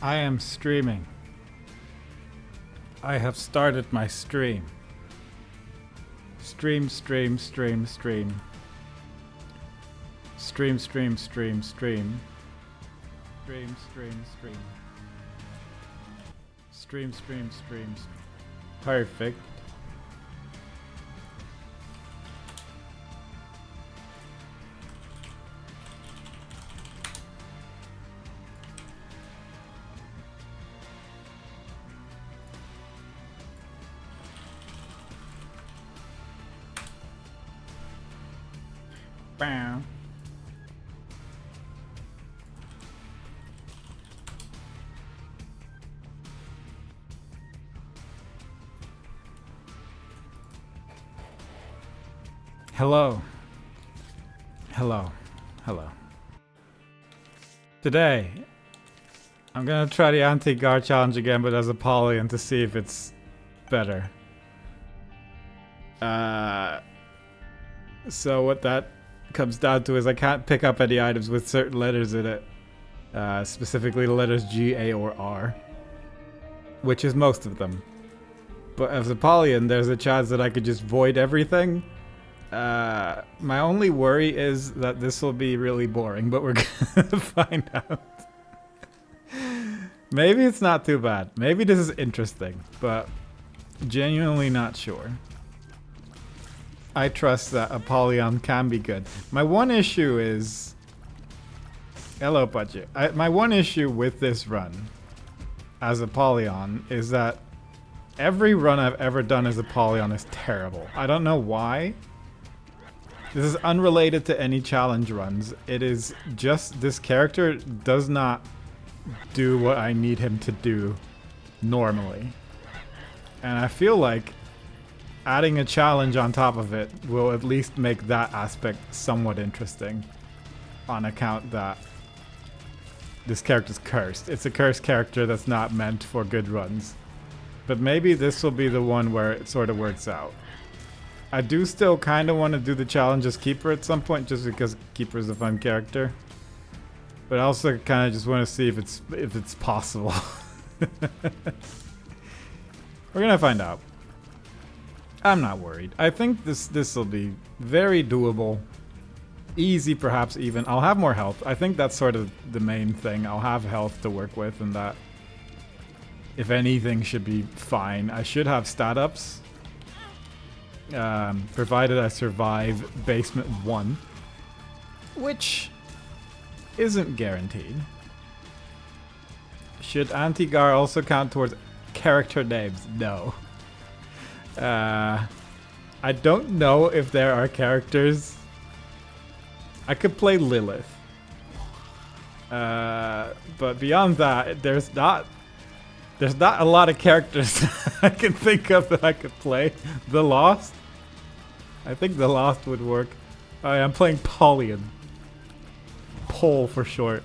I am streaming. I have started my stream. Stream. Stream, stream, stream. Stream, stream, stream, stream. Stream, stream, stream. Stream, stream, stream. Perfect. Bow. Hello. Hello. Hello. Today, I'm gonna try the Anti-GAR challenge again, but as Apollyon to see if it's better. So what that comes down to is I can't pick up any items with certain letters in it. Specifically the letters G, A, or R. Which is most of them. But as Apollyon, there's a chance that I could just void everything. My only worry is that this will be really boring, but we're gonna find out. Maybe it's not too bad. Maybe this is interesting, but genuinely not sure. I trust that Apollyon can be good. My one issue is... Hello, Budget. My one issue with this run as Apollyon is that every run I've ever done as Apollyon is terrible. I don't know why. This is unrelated to any challenge runs. It is just this character does not do what I need him to do normally. And I feel like adding a challenge on top of it will at least make that aspect somewhat interesting, on account that this character's cursed. It's a cursed character that's not meant for good runs. But maybe this will be the one where it sort of works out. I do still kind of want to do the challenge as Keeper at some point, just because Keeper is a fun character. But I also kind of just want to see if it's possible. We're gonna find out. I'm not worried. I think this will be very doable. Easy, perhaps even. I'll have more health. I think that's sort of the main thing. I'll have health to work with, and that, if anything, should be fine. I should have stat ups. Provided I survive Basement 1. Which isn't guaranteed. Should Anti-GAR also count towards character names? No. I don't know if there are characters. I could play Lilith. But beyond that, there's not a lot of characters I can think of that I could play. The Lost? I think The Lost would work. I'm playing Apollyon. Pole for short.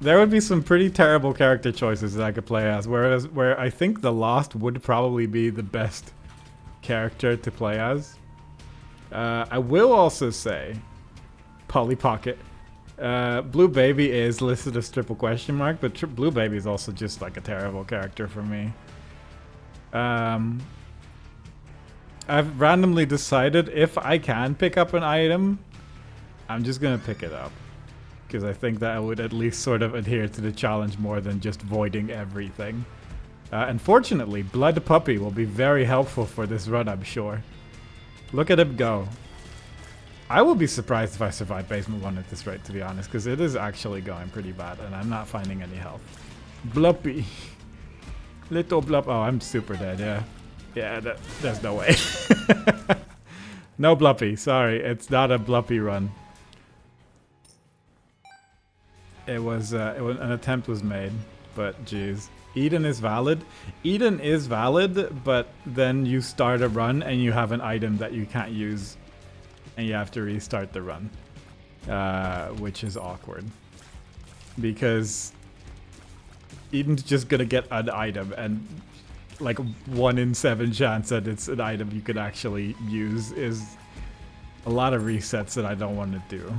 There would be some pretty terrible character choices that I could play as, where I think The Lost would probably be the best character to play as. I will also say, Polly Pocket. Blue Baby is listed as triple question mark, but Blue Baby is also just like a terrible character for me. I've randomly decided if I can pick up an item, I'm just gonna pick it up. Because I think that I would at least sort of adhere to the challenge more than just voiding everything. Unfortunately, Blood Puppy will be very helpful for this run, I'm sure. Look at him go. I will be surprised if I survive Basement 1 at this rate, to be honest, because it is actually going pretty bad, and I'm not finding any health. Bluppy. Little Blup. Oh, I'm super dead, yeah. Yeah, there's no way. No Bluppy, sorry. It's not a Bluppy run. An attempt was made, but geez. Eden is valid. Eden is valid, but then you start a run and you have an item that you can't use, and you have to restart the run, which is awkward because Eden's just gonna get an item, and like 1 in 7 chance that it's an item you could actually use is a lot of resets that I don't want to do.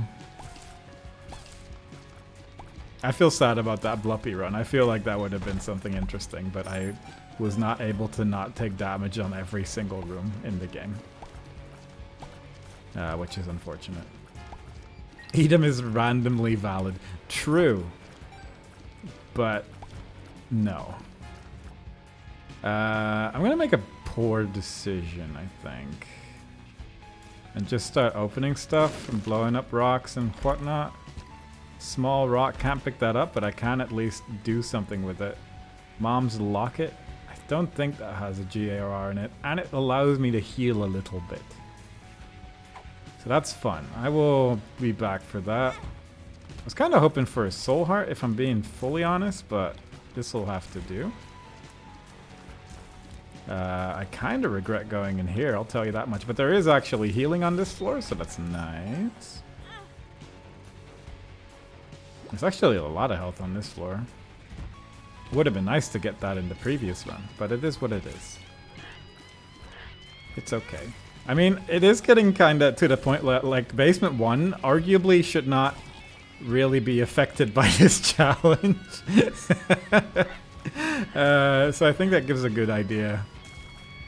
I feel sad about that Bluppy run. I feel like that would have been something interesting, but I was not able to not take damage on every single room in the game. Which is unfortunate. Edom is randomly valid. True. But no. I'm gonna make a poor decision, I think. And just start opening stuff and blowing up rocks and whatnot. Small rock can't pick that up, but I can at least do something with it. Mom's locket. I don't think that has a GAR in it, and it allows me to heal a little bit. So that's fun. I will be back for that. I was kind of hoping for a soul heart, if I'm being fully honest, but this will have to do. I kind of regret going in here, I'll tell you that much. But there is actually healing on this floor, so that's nice. There's actually a lot of health on this floor. Would have been nice to get that in the previous run, but it is what it is. It's okay. I mean, it is getting kind of to the point like Basement 1 arguably should not really be affected by this challenge. So I think that gives a good idea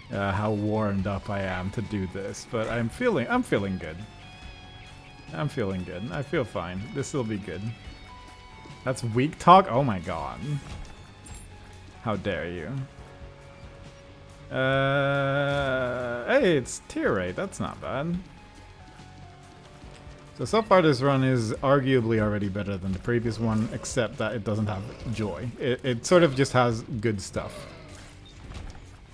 how warmed up I am to do this. But I'm feeling good. I'm feeling good. I feel fine. This will be good. That's weak talk? Oh my god. How dare you. Hey, it's tier 8. That's not bad. So far this run is arguably already better than the previous one, except that it doesn't have joy. It sort of just has good stuff.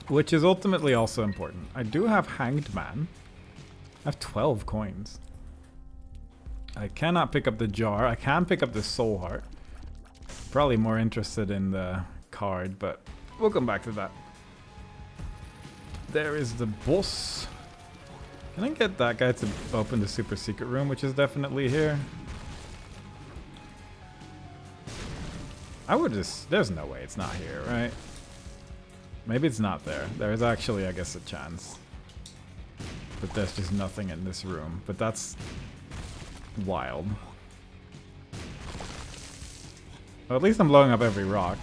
Which is ultimately also important. I do have Hanged Man. I have 12 coins. I cannot pick up the jar. I can pick up the soul heart. Probably more interested in the card, but we'll come back to that. There is the boss. Can I get that guy to open the super secret room, which is definitely here? I would just... There's no way it's not here, right? Maybe it's not there. There is actually, I guess, a chance. But there's just nothing in this room. But that's wild. Well, at least I'm blowing up every rock.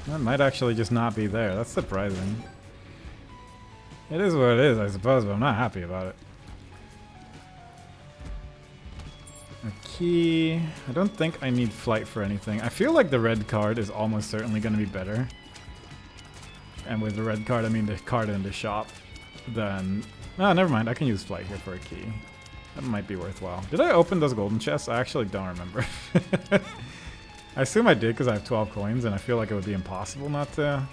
That might actually just not be there. That's surprising. It is what it is, I suppose, but I'm not happy about it. A key. I don't think I need flight for anything. I feel like the red card is almost certainly going to be better. And with the red card, I mean the card in the shop. Then... No, never mind. I can use flight here for a key. That might be worthwhile. Did I open those golden chests? I actually don't remember. I assume I did because I have 12 coins, and I feel like it would be impossible not to...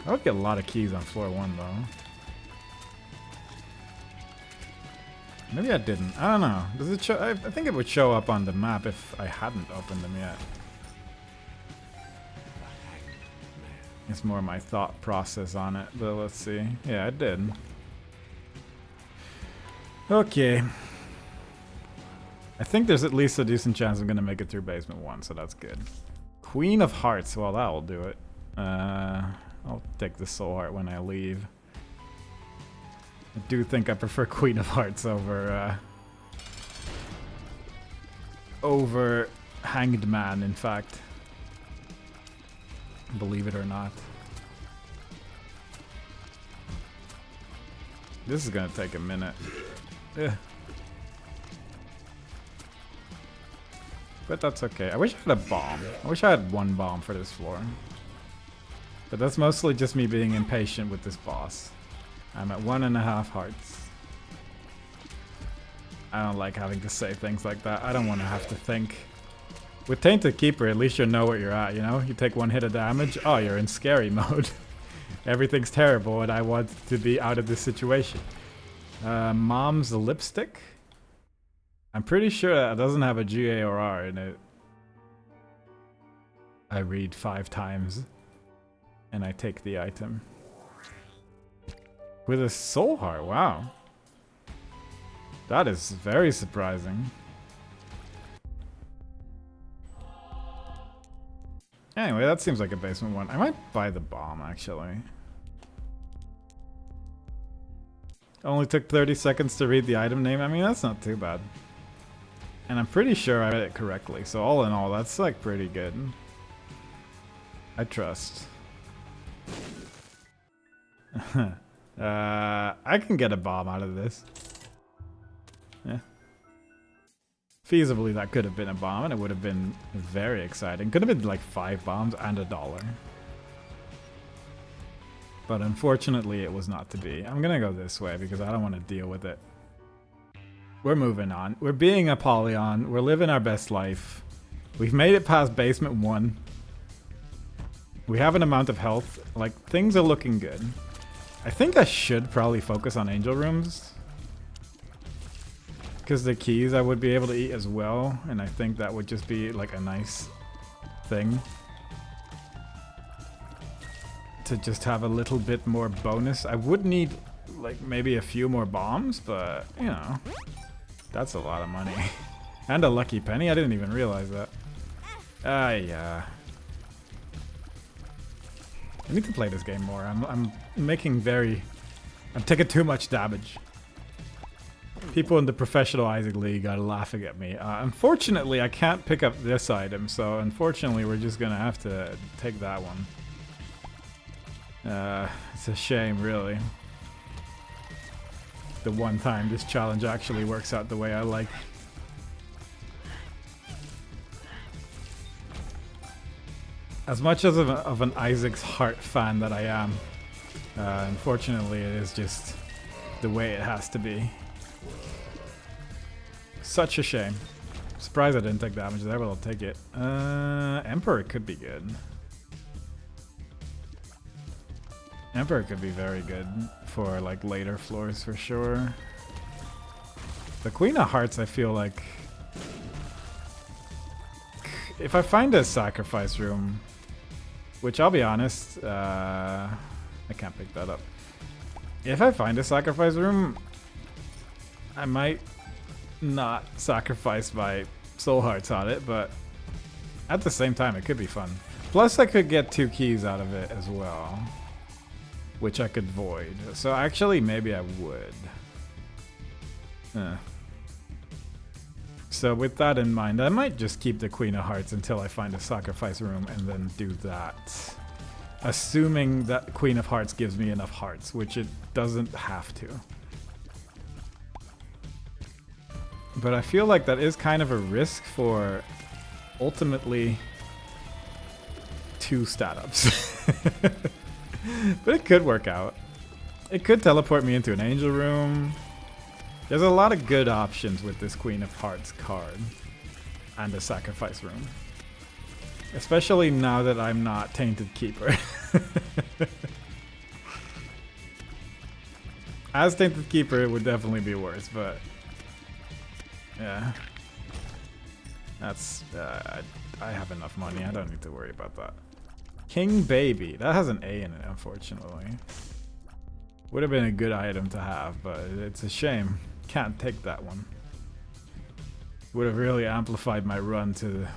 I would get a lot of keys on floor 1, though. Maybe I didn't. I don't know. Does it show? I think it would show up on the map if I hadn't opened them yet. It's more my thought process on it, but let's see. Yeah, it did. Okay. I think there's at least a decent chance I'm going to make it through Basement 1, so that's good. Queen of Hearts. Well, that will do it. I'll take the Soul Heart when I leave. I do think I prefer Queen of Hearts over over Hanged Man, in fact. Believe it or not. This is gonna take a minute. Ugh. But that's okay. I wish I had a bomb. I wish I had one bomb for this floor. But that's mostly just me being impatient with this boss. I'm at 1.5 hearts. I don't like having to say things like that. I don't want to have to think. With Tainted Keeper, at least you know what you're at, you know? You take 1 hit of damage, oh, you're in scary mode. Everything's terrible and I want to be out of this situation. Mom's lipstick? I'm pretty sure that doesn't have a GAR in it. I read 5 times. And I take the item. With a soul heart, wow. That is very surprising. Anyway, that seems like a basement one. I might buy the bomb, actually. Only took 30 seconds to read the item name. I mean, that's not too bad. And I'm pretty sure I read it correctly. So all in all, that's like pretty good. I trust. I can get a bomb out of this. Yeah. Feasibly, that could have been a bomb, and it would have been very exciting. Could have been like 5 bombs and $1. But unfortunately, it was not to be. I'm gonna go this way because I don't want to deal with it. We're moving on. We're being Apollyon. We're living our best life. We've made it past basement 1. We have an amount of health. Like, things are looking good. I think I should probably focus on angel rooms. Because the keys I would be able to eat as well. And I think that would just be like a nice thing. To just have a little bit more bonus. I would need like maybe a few more bombs, but you know, that's a lot of money. And a lucky penny, I didn't even realize that. Yeah. I need to play this game more. I'm taking too much damage. People in the professional Isaac League are laughing at me. Unfortunately, I can't pick up this item, so unfortunately we're just gonna have to take that one. It's a shame, really. The one time this challenge actually works out the way I like. As much as of an Isaac's Heart fan that I am, unfortunately it is just the way it has to be. Such a shame. Surprised I didn't take damage there, but I'll take it. Emperor could be good. Emperor could be very good for like later floors for sure. The Queen of Hearts, I feel like if I find a sacrifice room, which I'll be honest, I can't pick that up. If I find a sacrifice room, I might not sacrifice my soul hearts on it, but at the same time it could be fun. Plus I could get 2 keys out of it as well, which I could void. So actually, maybe I would. So with that in mind, I might just keep the Queen of Hearts until I find a sacrifice room and then do that. Assuming that Queen of Hearts gives me enough hearts, which it doesn't have to. But I feel like that is kind of a risk for ultimately 2 stat ups. But it could work out. It could teleport me into an angel room. There's a lot of good options with this Queen of Hearts card. And a sacrifice room. Especially now that I'm not Tainted Keeper. As Tainted Keeper, it would definitely be worse, but... yeah. That's... I have enough money, I don't need to worry about that. King Baby. That has an A in it, unfortunately. Would have been a good item to have, but it's a shame. Can't take that one. Would have really amplified my run to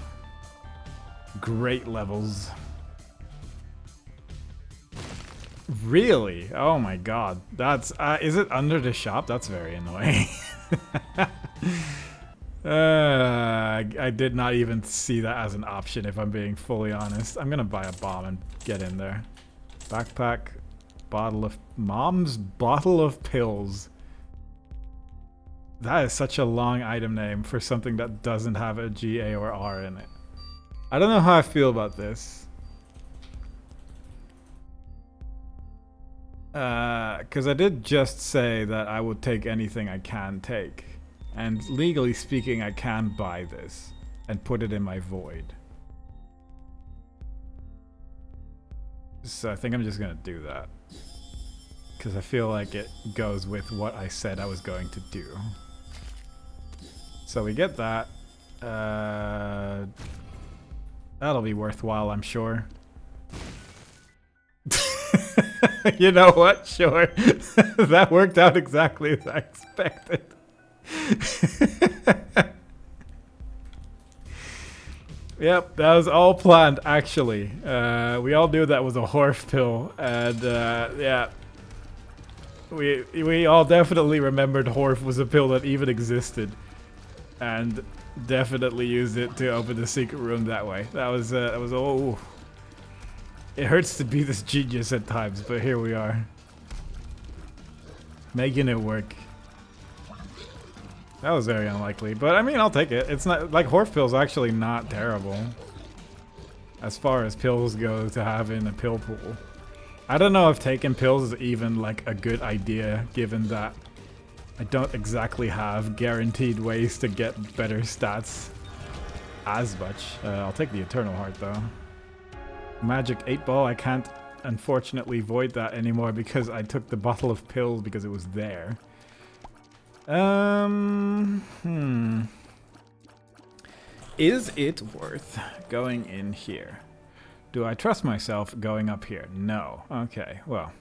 great levels. Really? Oh my god. That's... is it under the shop? That's very annoying. I did not even see that as an option, if I'm being fully honest. I'm gonna buy a bomb and get in there. Backpack, bottle of... Mom's bottle of pills. That is such a long item name for something that doesn't have a G, A, or R in it. I don't know how I feel about this. Because I did just say that I would take anything I can take. And legally speaking, I can buy this and put it in my void. So I think I'm just gonna do that. Because I feel like it goes with what I said I was going to do. So we get that. That'll be worthwhile, I'm sure. You know what? Sure. That worked out exactly as I expected. Yep, that was all planned, actually. We all knew that was a horse pill, and yeah. We all definitely remembered Horf was a pill that even existed. and definitely used it to open the secret room that way. That was oh. It hurts to be this genius at times, but here we are. Making it work. That was very unlikely, but I mean, I'll take it. It's not like Horf Pill's actually not terrible as far as pills go to have in a pill pool. I don't know if taking pills is even like a good idea, given that I don't exactly have guaranteed ways to get better stats as much. I'll take the Eternal Heart though. Magic 8 Ball, I can't unfortunately void that anymore because I took the bottle of pills because it was there. Is it worth going in here? Do I trust myself going up here? No. Okay, well.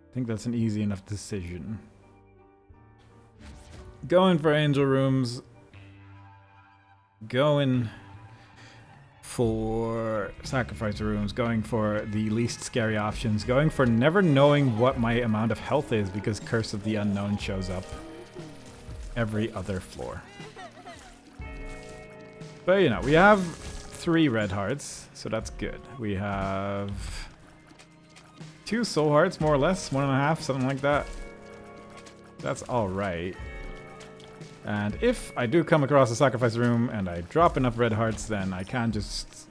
I think that's an easy enough decision. Going for angel rooms. Going for sacrifice rooms. Going for the least scary options. Going for never knowing what my amount of health is because Curse of the Unknown shows up every other floor. But you know, we have 3 red hearts, so that's good. We have 2 soul hearts, more or less, 1.5, something like that. That's alright. And if I do come across a sacrifice room and I drop enough red hearts, then I can just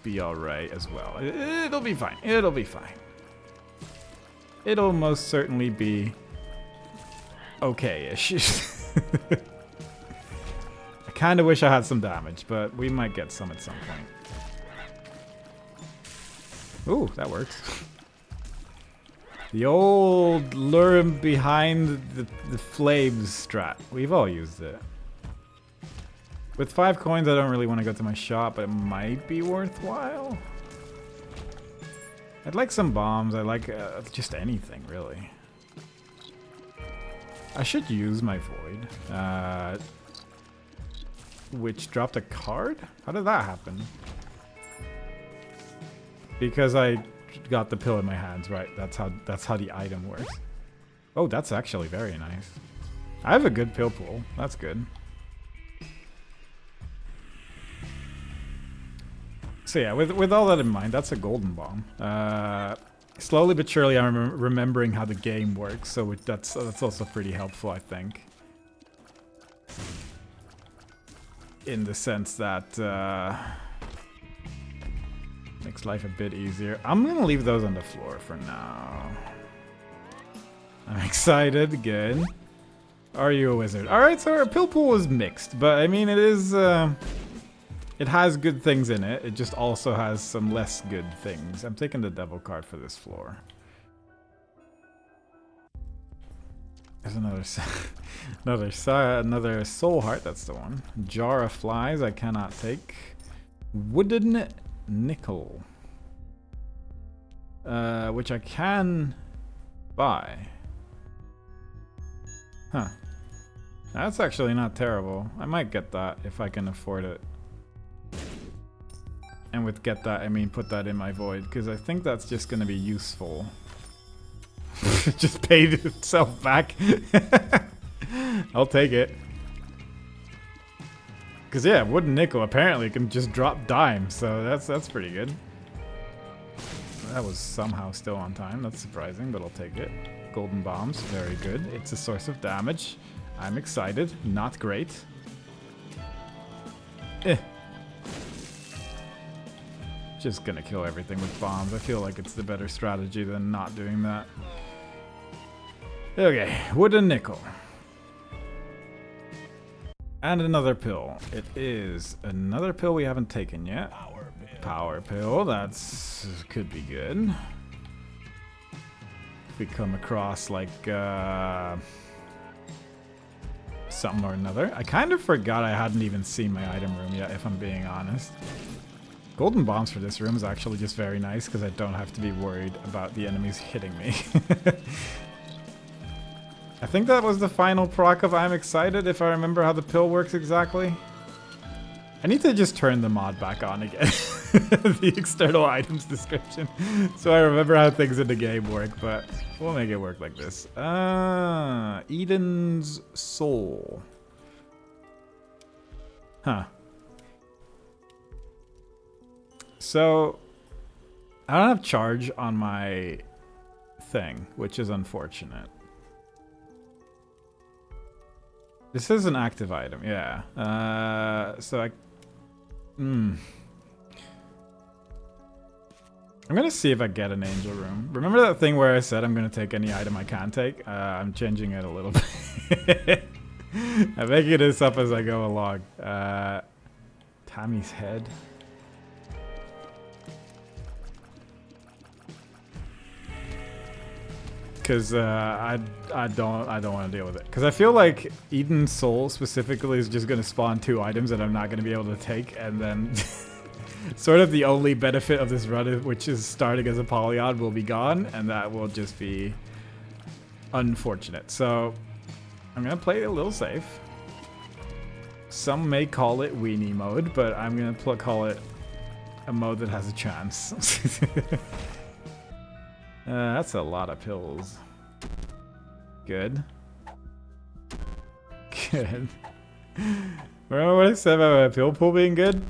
be alright as well. It'll be fine. It'll be fine. It'll most certainly be okay-ish. I kind of wish I had some damage, but we might get some at some point. Ooh, that works. The old lure him behind the flames strat. We've all used it. With 5 coins, I don't really want to go to my shop, but it might be worthwhile. I'd like some bombs. I like just anything, really. I should use my void. Which dropped a card? How did that happen? Because I got the pill in my hands, right? That's how the item works. Oh, that's actually very nice. I have a good pill pool. That's good. So yeah, with all that in mind, that's a golden bomb. Slowly but surely, I'm remembering how the game works, so that's also pretty helpful, I think. In the sense that makes life a bit easier. I'm gonna leave those on the floor for now. I'm excited. Good. Are you a wizard? All right, so our pill pool is mixed, but I mean it is. It has good things in it. It just also has some less good things. I'm taking the devil card for this floor. There's another soul heart. That's the one. Jar of flies. I cannot take. Wooden nickel, which I can buy. Huh. That's actually not terrible. I might get that if I can afford it. And with get that, I mean put that in my void, because I think that's just going to be useful. It just paid itself back. I'll take it. Because yeah, wooden nickel apparently can just drop dimes, so that's pretty good. That was somehow still on time. That's surprising, but I'll take it. Golden bombs, very good. It's a source of damage. I'm excited. Not great. Just gonna kill everything with bombs. I feel like it's the better strategy than not doing that. Okay, wooden nickel. And another pill. It is another pill we haven't taken yet. Power pill. That's could be good. If we come across like something or another. I kind of forgot I hadn't even seen my item room yet, if I'm being honest. Golden bombs for this room is actually just very nice because I don't have to be worried about the enemies hitting me. I think that was the final proc of I'm excited, if I remember how the pill works exactly. I need to just turn the mod back on again. The external items description. So I remember how things in the game work, but we'll make it work like this. Eden's Soul. Huh. So, I don't have charge on my thing, which is unfortunate. This is an active item, yeah. So I... I'm gonna see if I get an angel room. Remember that thing where I said I'm gonna take any item I can take? I'm changing it a little bit. I'm making this up as I go along. Tammy's head. Because I don't want to deal with it. Because I feel like Eden's Soul specifically is just going to spawn 2 items that I'm not going to be able to take, and then sort of the only benefit of this run, which is starting as Apollyon, will be gone, and that will just be unfortunate. So I'm going to play it a little safe. Some may call it weenie mode, but I'm going to call it a mode that has a chance. That's a lot of pills. Good. Good. Remember what I said about my pill pool being good?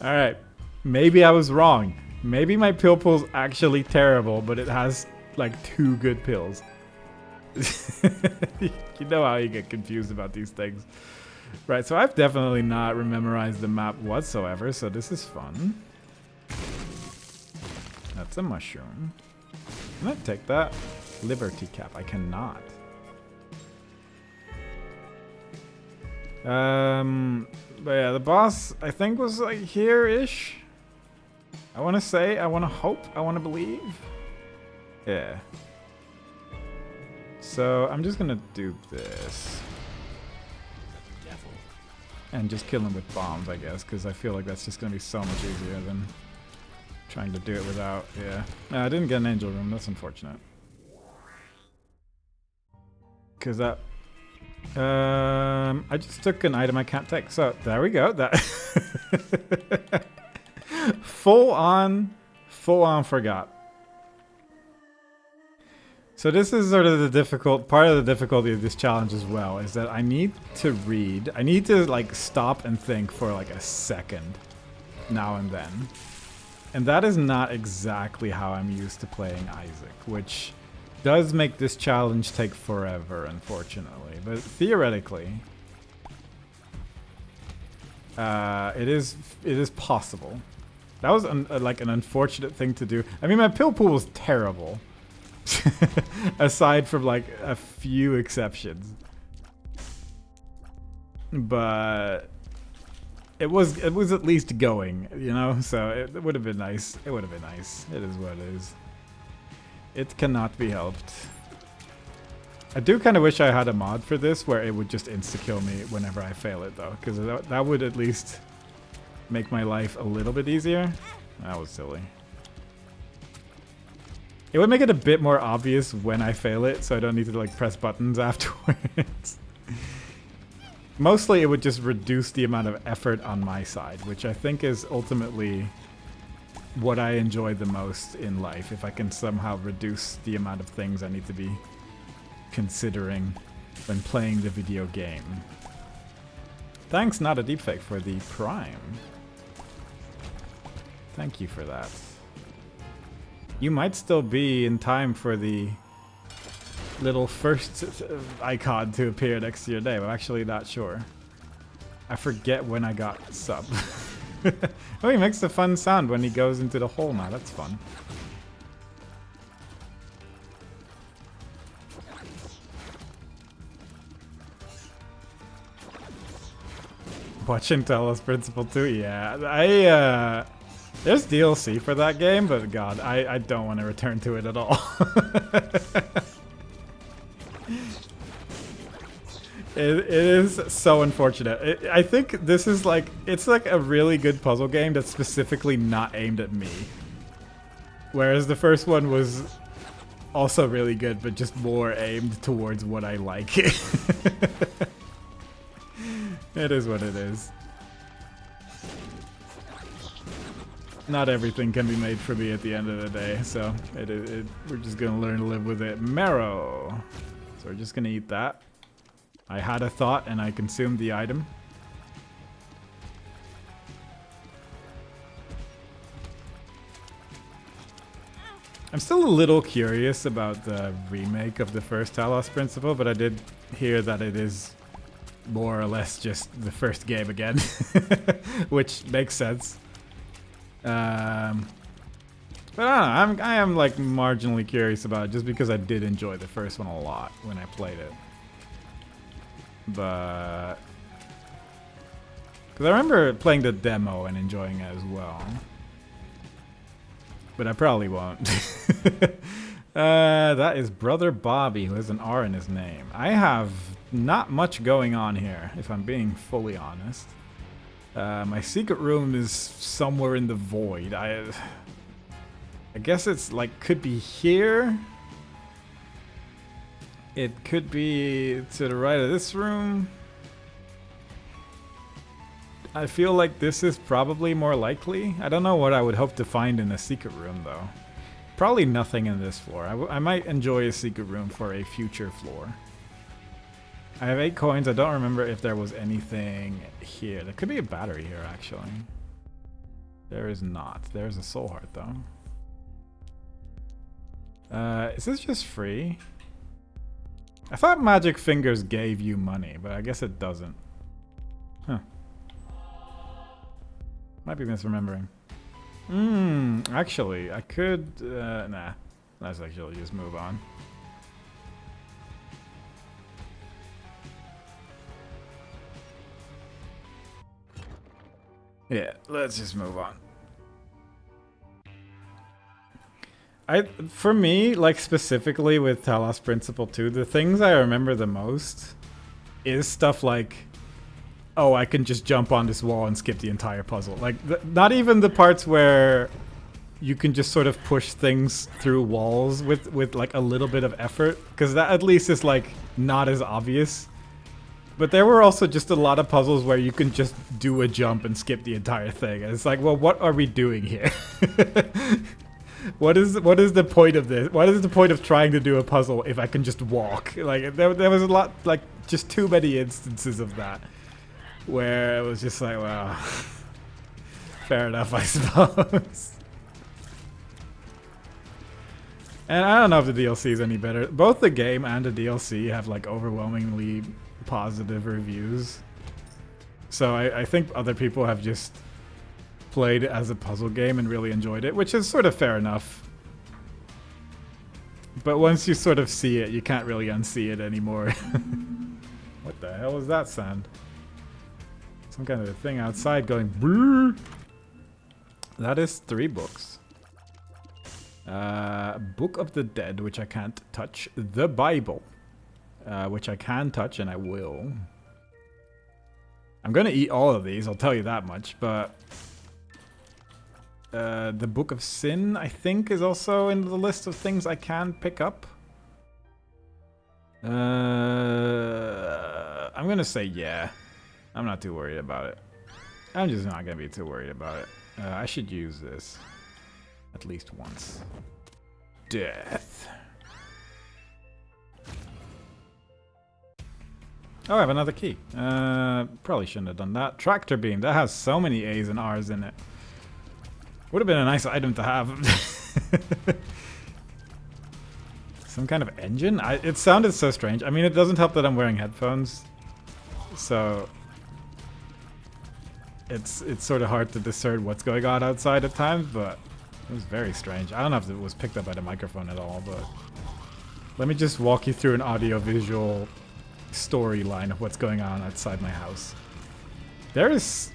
Alright. Maybe I was wrong. Maybe my pill pool's actually terrible, but it has like 2 good pills. You know how you get confused about these things. Right, so I've definitely not memorized the map whatsoever, so this is fun. That's a mushroom. Can I take that? Liberty cap. I cannot. But yeah, the boss, I think, was like here-ish. I want to say, I want to hope, I want to believe. Yeah. So I'm just gonna do this. And just kill him with bombs, I guess, because I feel like that's just going to be so much easier than trying to do it without, yeah. No, I didn't get an angel room, that's unfortunate. Because that... I just took an item I can't take, so there we go. That full on forgot. So this is sort of the difficult part of the difficulty of this challenge as well, is that I need to read. I need to like stop and think for like a second now and then. And that is not exactly how I'm used to playing Isaac, which does make this challenge take forever, unfortunately. But theoretically, it is possible. That was like an unfortunate thing to do. I mean, my pill pool was terrible. Aside from like a few exceptions, but it was at least going, you know. So it would have been nice. It would have been nice. It is what it is. It cannot be helped. I do kind of wish I had a mod for this where it would just insta-kill me whenever I fail it, though, because that would at least make my life a little bit easier. That was silly. It would make it a bit more obvious when I fail it, so I don't need to like press buttons afterwards. Mostly it would just reduce the amount of effort on my side, which I think is ultimately what I enjoy the most in life, if I can somehow reduce the amount of things I need to be considering when playing the video game. Thanks, not a deepfake, for the Prime. Thank you for that. You might still be in time for the little first icon to appear next to your name. I'm actually not sure. I forget when I got sub. Oh, he makes a fun sound when he goes into the hole now. That's fun. Watching Talos Principle 2? Yeah, there's DLC for that game, but God, I don't want to return to it at all. It is so unfortunate. I think this is like, it's like a really good puzzle game that's specifically not aimed at me. Whereas the first one was also really good, but just more aimed towards what I like. It is what it is. Not everything can be made for me at the end of the day, so we're just gonna learn to live with it. Marrow. So we're just gonna eat that. I had a thought and I consumed the item. I'm still a little curious about the remake of the first Talos Principle, but I did hear that it is more or less just the first game again, which makes sense. But I don't know, I am like marginally curious about it just because I did enjoy the first one a lot when I played it. But because I remember playing the demo and enjoying it as well. But I probably won't. That is Brother Bobby, who has an R in his name. I have not much going on here, if I'm being fully honest. My secret room is somewhere in the void. I guess it's like, could be here. It could be to the right of this room. I feel like this is probably more likely. I don't know what I would hope to find in a secret room, though. Probably nothing in this floor. I might enjoy a secret room for a future floor. I have 8 coins. I don't remember if there was anything here. There could be a battery here, actually. There is not. There's a soul heart, though. Is this just free? I thought Magic Fingers gave you money, but I guess it doesn't. Huh. Might be misremembering. Actually, I could... nah. Let's actually just move on. Yeah, let's just move on. For me, like specifically with Talos Principle 2, the things I remember the most is stuff like, oh, I can just jump on this wall and skip the entire puzzle. Like, not even the parts where you can just sort of push things through walls with like a little bit of effort, because that at least is like not as obvious. But there were also just a lot of puzzles where you can just do a jump and skip the entire thing. And it's like, well, what are we doing here? What is the point of this? What is the point of trying to do a puzzle if I can just walk? Like, there was a lot, like, just too many instances of that. Where it was just like, well, fair enough, I suppose. And I don't know if the DLC is any better. Both the game and the DLC have like overwhelmingly positive reviews. So I think other people have just played it as a puzzle game and really enjoyed it, which is sort of fair enough. But once you sort of see it, you can't really unsee it anymore. What the hell was that sound? Some kind of a thing outside going brrr. That is 3 books. Book of the Dead, which I can't touch. The Bible, which I can touch, and I will. I'm gonna eat all of these, I'll tell you that much, but... the Book of Sin, I think, is also in the list of things I can pick up. I'm gonna say yeah. I'm not too worried about it. I'm just not gonna be too worried about it. I should use this at least once. Death. Oh, I have another key. Probably shouldn't have done that. Tractor beam. That has so many A's and R's in it. Would have been a nice item to have. Some kind of engine? It sounded so strange. I mean, it doesn't help that I'm wearing headphones. So... It's sort of hard to discern what's going on outside at times, but it was very strange. I don't know if it was picked up by the microphone at all, but... Let me just walk you through an audio-visual storyline of what's going on outside my house.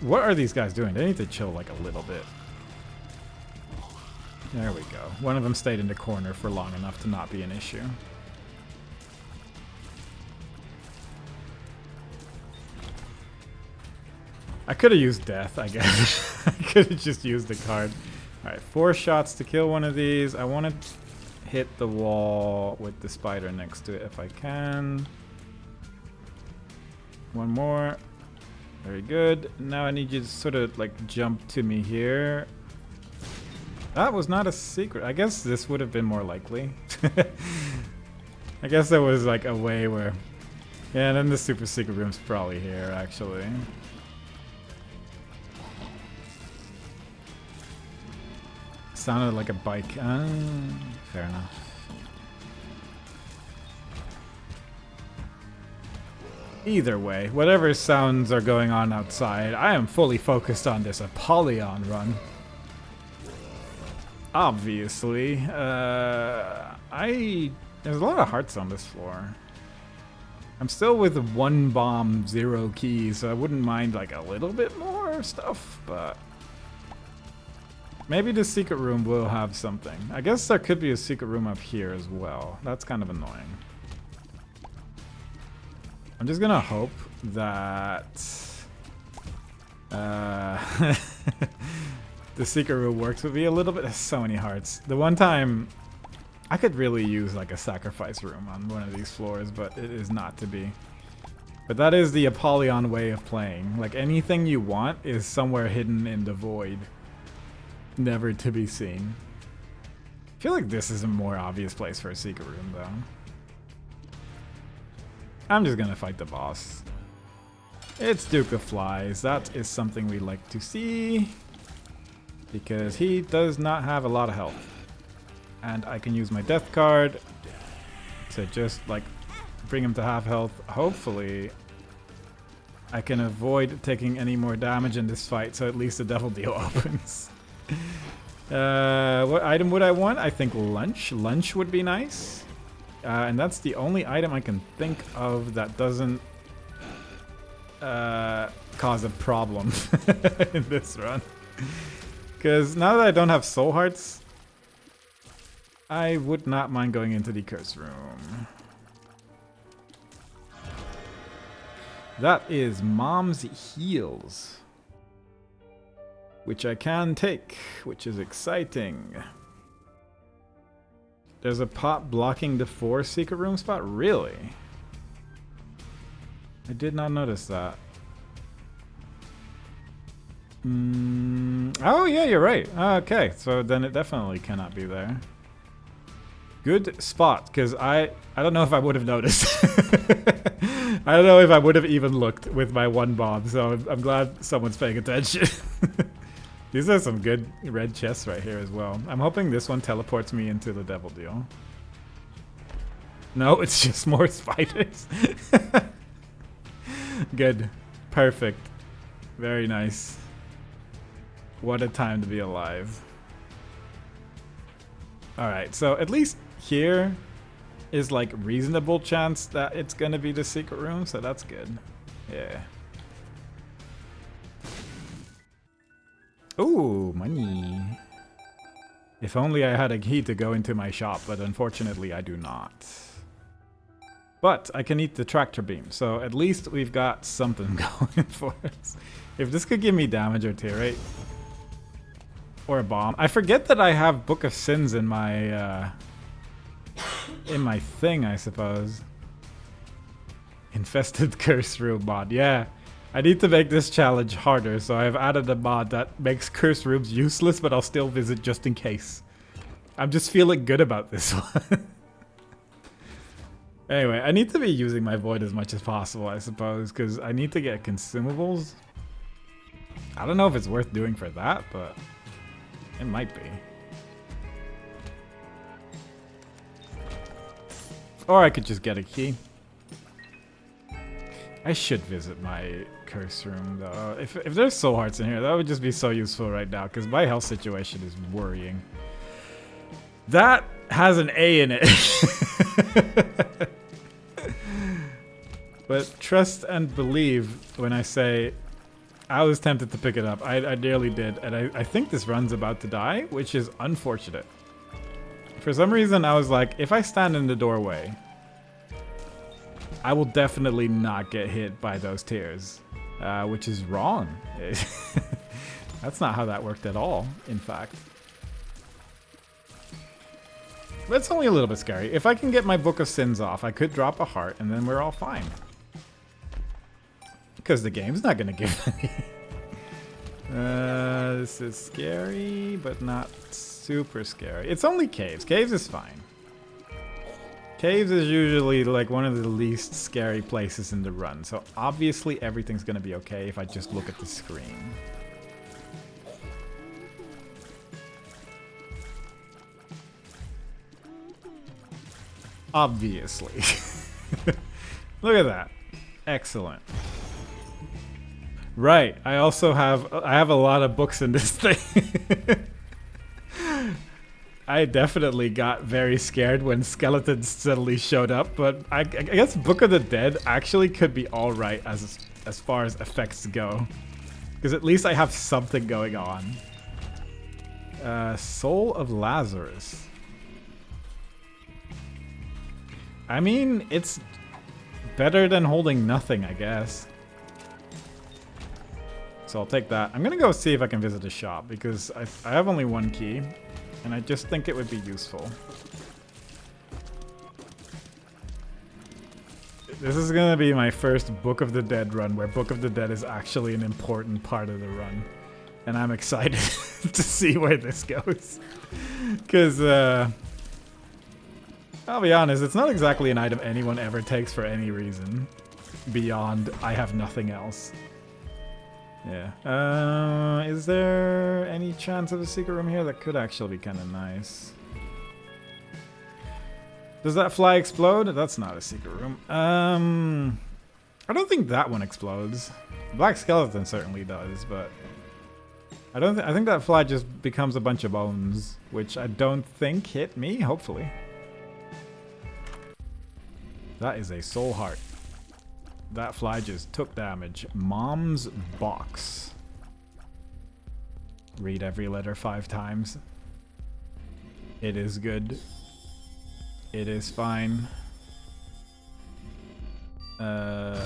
What are these guys doing? They need to chill like a little bit. There we go. One of them stayed in the corner for long enough to not be an issue. I could have used death, I guess. I could have just used the card. Alright, 4 shots to kill one of these. I want to hit the wall with the spider next to it if I can. One more. Very good. Now I need you to sort of like jump to me here. That was not a secret. I guess this would have been more likely. I guess there was like a way where Yeah, and then the super secret room's probably here, actually. Sounded like a bike. Fair enough. Either way, whatever sounds are going on outside, I am fully focused on this Apollyon run. Obviously. There's a lot of hearts on this floor. I'm still with 1 bomb, 0 keys, so I wouldn't mind like a little bit more stuff, but maybe the secret room will have something. I guess there could be a secret room up here as well. That's kind of annoying. I'm just gonna hope that the secret room works with me a little bit. There's so many hearts. The one time I could really use like a sacrifice room on one of these floors, but it is not to be. But that is the Apollyon way of playing. Like anything you want is somewhere hidden in the void. Never to be seen. I feel like this is a more obvious place for a secret room though. I'm just gonna fight the boss. It's Duke of Flies. That is something we like to see. Because he does not have a lot of health. And I can use my death card to just like bring him to half health. Hopefully I can avoid taking any more damage in this fight, so at least the devil deal opens. What item would I want? I think lunch. Lunch would be nice. And that's the only item I can think of that doesn't cause a problem in this run. Because now that I don't have soul hearts, I would not mind going into the curse room. That is Mom's Heals, which I can take, which is exciting. There's a pot blocking the 4 secret room spot? Really? I did not notice that. Oh yeah, you're right. Okay, so then it definitely cannot be there. Good spot, because I don't know if I would have noticed. I don't know if I would have even looked with my 1 bomb, so I'm glad someone's paying attention. These are some good red chests right here as well. I'm hoping this one teleports me into the devil deal. No, it's just more spiders. Good. Perfect. Very nice. What a time to be alive. Alright, so at least here is like reasonable chance that it's gonna be the secret room, so that's good. Yeah. Ooh, money. If only I had a key to go into my shop, but unfortunately I do not. But I can eat the tractor beam, so at least we've got something going for us. If this could give me damage or tear rate, or a bomb. I forget that I have Book of Sins in my thing, I suppose. Infested Curse Room mod. Yeah, I need to make this challenge harder, so I've added a mod that makes curse rooms useless, but I'll still visit just in case. I'm just feeling good about this one. Anyway, I need to be using my void as much as possible, I suppose, because I need to get consumables. I don't know if it's worth doing for that, but it might be. Or I could just get a key. I should visit my curse room though. If there's soul hearts in here, that would just be so useful right now because my health situation is worrying. That has an A in it. But trust and believe when I say I was tempted to pick it up. I nearly did, and I think this run's about to die, which is unfortunate. For some reason, I was like, if I stand in the doorway, I will definitely not get hit by those tears, which is wrong. That's not how that worked at all, in fact. But it's only a little bit scary. If I can get my Book of Sins off, I could drop a heart, and then we're all fine. Because the game's not going to give any. This is scary, but not super scary. It's only caves. Caves is fine. Caves is usually like one of the least scary places in the run, so obviously everything's gonna be okay if I just look at the screen. Obviously. Look at that. Excellent. Right, I have a lot of books in this thing. I definitely got very scared when skeletons suddenly showed up, but I guess Book of the Dead actually could be alright as far as effects go. Because at least I have something going on. Soul of Lazarus. I mean, it's better than holding nothing, I guess. So I'll take that. I'm gonna go see if I can visit a shop, because I have only one key. And I just think it would be useful. This is gonna be my first Book of the Dead run, where Book of the Dead is actually an important part of the run. And I'm excited to see where this goes. Because, I'll be honest, it's not exactly an item anyone ever takes for any reason. Beyond, I have nothing else. Yeah. Is there any chance of a secret room here? That could actually be kind of nice. Does that fly explode? That's not a secret room. I don't think that one explodes. Black Skeleton certainly does, but I think that fly just becomes a bunch of bones, which I don't think hit me, hopefully. That is a soul heart. That fly just took damage. Mom's box. Read every letter 5 times. It is good. It is fine. Oh,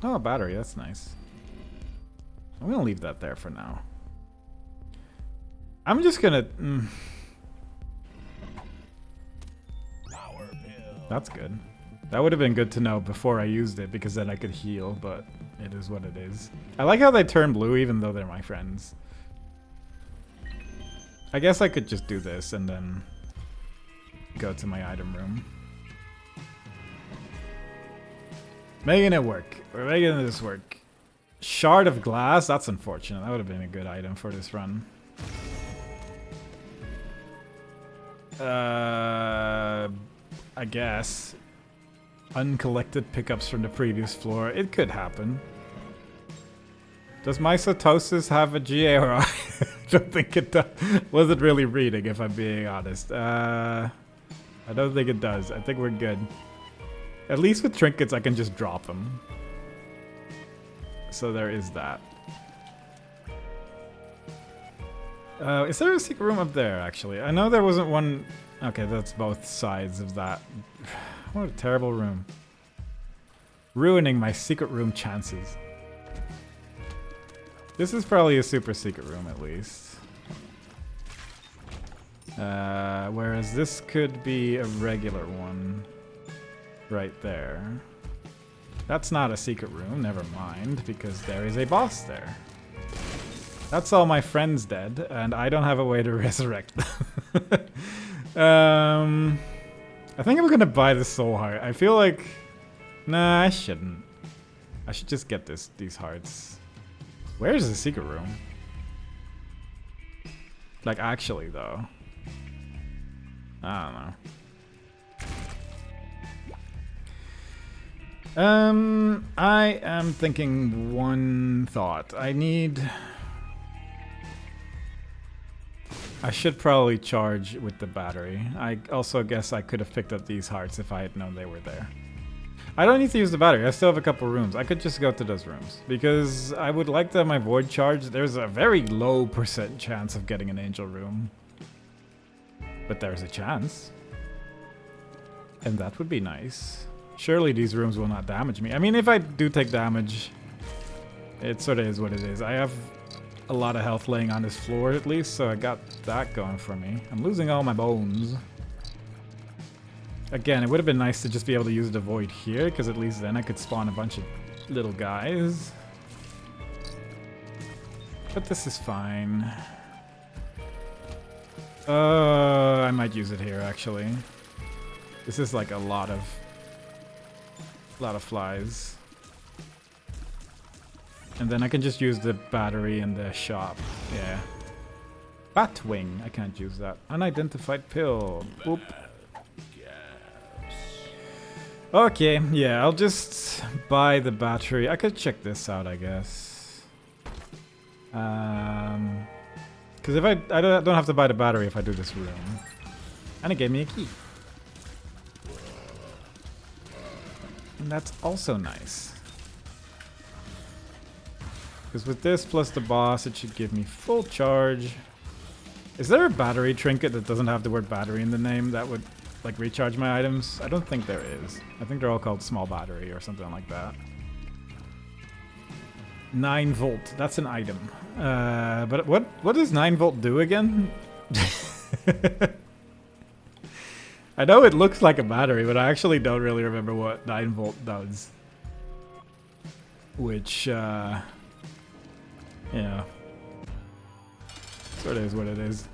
a battery. That's nice. I'm gonna leave that there for now. I'm just gonna... That's good. That would have been good to know before I used it, because then I could heal, but it is what it is. I like how they turn blue even though they're my friends. I guess I could just do this and then go to my item room. Making it work. We're making this work. Shard of glass? That's unfortunate. That would have been a good item for this run. I guess. Uncollected pickups from the previous floor. It could happen. Does Mysotosis have a GA or I don't think it does. Wasn't really reading, if I'm being honest. I don't think it does. I think we're good. At least with trinkets, I can just drop them. So there is that. Is there a secret room up there, actually? I know there wasn't one... Okay, that's both sides of that. What a terrible room. Ruining my secret room chances. This is probably a super secret room, at least. Whereas this could be a regular one. Right there. That's not a secret room, never mind, because there is a boss there. That's all my friends dead, and I don't have a way to resurrect them. I think I'm gonna buy the soul heart. I feel like... Nah, I shouldn't. I should just get these hearts. Where's the secret room? Like, actually, though. I don't know. I am thinking one thought. I should probably charge with the battery. I also guess I could have picked up these hearts if I had known they were there. I don't need to use the battery. I still have a couple rooms. I could just go to those rooms. Because I would like to have my void charged. There's a very low % chance of getting an angel room. But there's a chance. And that would be nice. Surely these rooms will not damage me. I mean, if I do take damage, it sort of is what it is. I have a lot of health laying on this floor at least, so I got that going for me. I'm losing all my bones. Again, it would have been nice to just be able to use the void here, because at least then I could spawn a bunch of little guys. But this is fine. I might use it here, actually. This is like a lot of flies. And then I can just use the battery in the shop. Yeah. Batwing. I can't use that. Unidentified pill. Oop. Okay, yeah, I'll just buy the battery. I could check this out, I guess. Because if I don't have to buy the battery if I do this room. And it gave me a key. And that's also nice. Because with this plus the boss, it should give me full charge. Is there a battery trinket that doesn't have the word battery in the name that would like recharge my items? I don't think there is. I think they're all called small battery or something like that. 9 volt, that's an item. But what does 9 volt do again? I know it looks like a battery, but I actually don't really remember what 9 volt does. Which, you know, sort of is what it is.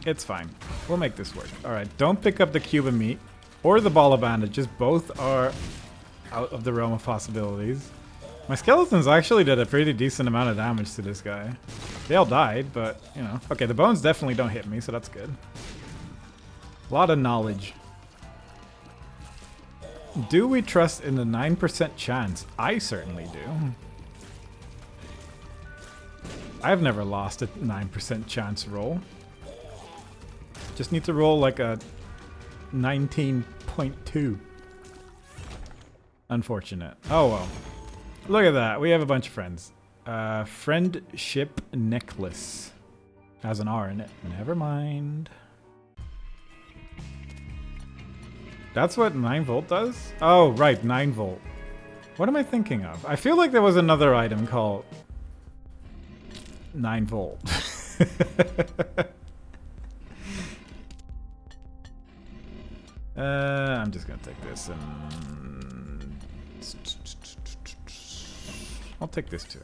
It's fine. We'll make this work. Alright, don't pick up the cube of meat or the ball of bandages. Both are out of the realm of possibilities. My skeletons actually did a pretty decent amount of damage to this guy. They all died, but, you know. Okay, the bones definitely don't hit me, so that's good. A lot of knowledge. Do we trust in the 9% chance? I certainly do. I've never lost a 9% chance roll. Just need to roll like a 19.2. Unfortunate. Oh well. Look at that. We have a bunch of friends. Friendship necklace. Has an R in it. Never mind. That's what 9 volt does? Oh, right. 9 volt. What am I thinking of? I feel like there was another item called 9 volt. I'm just gonna take this and I'll take this too.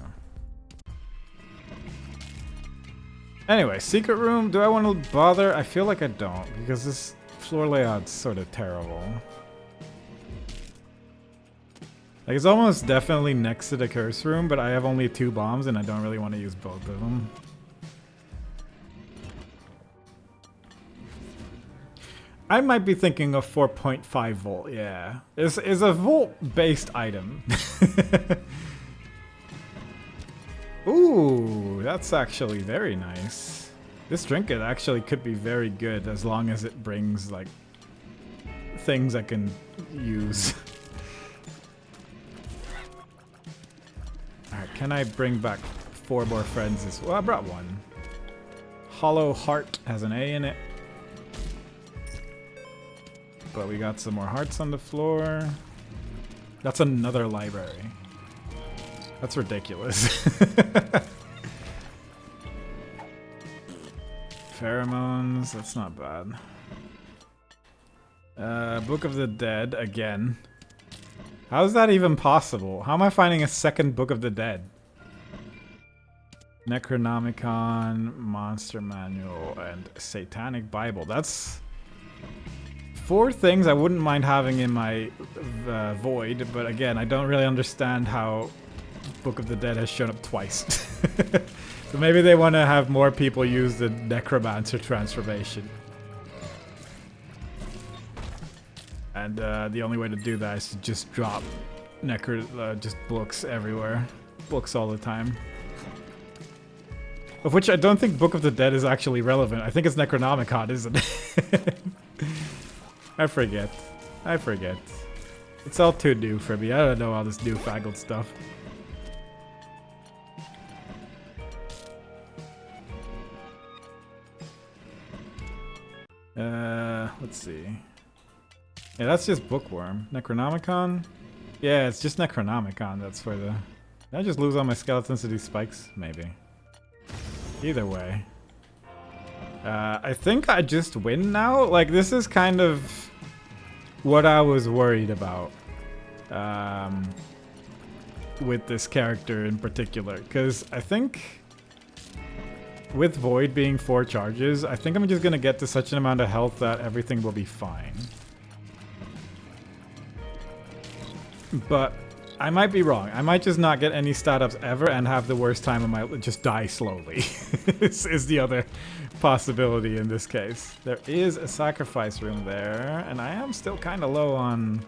Anyway, secret room. Do I want to bother? I feel like I don't because this floor layout's sort of terrible. Like it's almost definitely next to the curse room, but I have only 2 bombs and I don't really want to use both of them. I might be thinking of 4.5 volt, yeah. Is a volt-based item. Ooh, that's actually very nice. This trinket actually could be very good as long as it brings, like, things I can use. Alright, can I bring back 4 more friends? Well, I brought 1. Hollow Heart has an A in it. But we got some more hearts on the floor. That's another library. That's ridiculous. Pheromones, that's not bad. Book of the Dead, again. How is that even possible? How am I finding a second Book of the Dead? Necronomicon, Monster Manual, and Satanic Bible. That's 4 things I wouldn't mind having in my void, but again, I don't really understand how Book of the Dead has shown up twice. So maybe they want to have more people use the Necromancer transformation. And the only way to do that is to just drop just books everywhere. Books all the time. Of which I don't think Book of the Dead is actually relevant. I think it's Necronomicon, isn't it? I forget. It's all too new for me. I don't know all this newfangled stuff. Let's see. Yeah, that's just Bookworm. Necronomicon? Yeah, it's just Necronomicon. That's for the... Did I just lose all my skeletons to these spikes? Maybe. Either way. I think I just win now. Like, this is kind of what I was worried about with this character in particular. Because I think with Void being 4 charges, I think I'm just gonna get to such an amount of health that everything will be fine. But I might be wrong. I might just not get any stat ups ever and have the worst time of my life. Just die slowly. This is the other possibility in this case. There is a sacrifice room there, and I am still kind of low on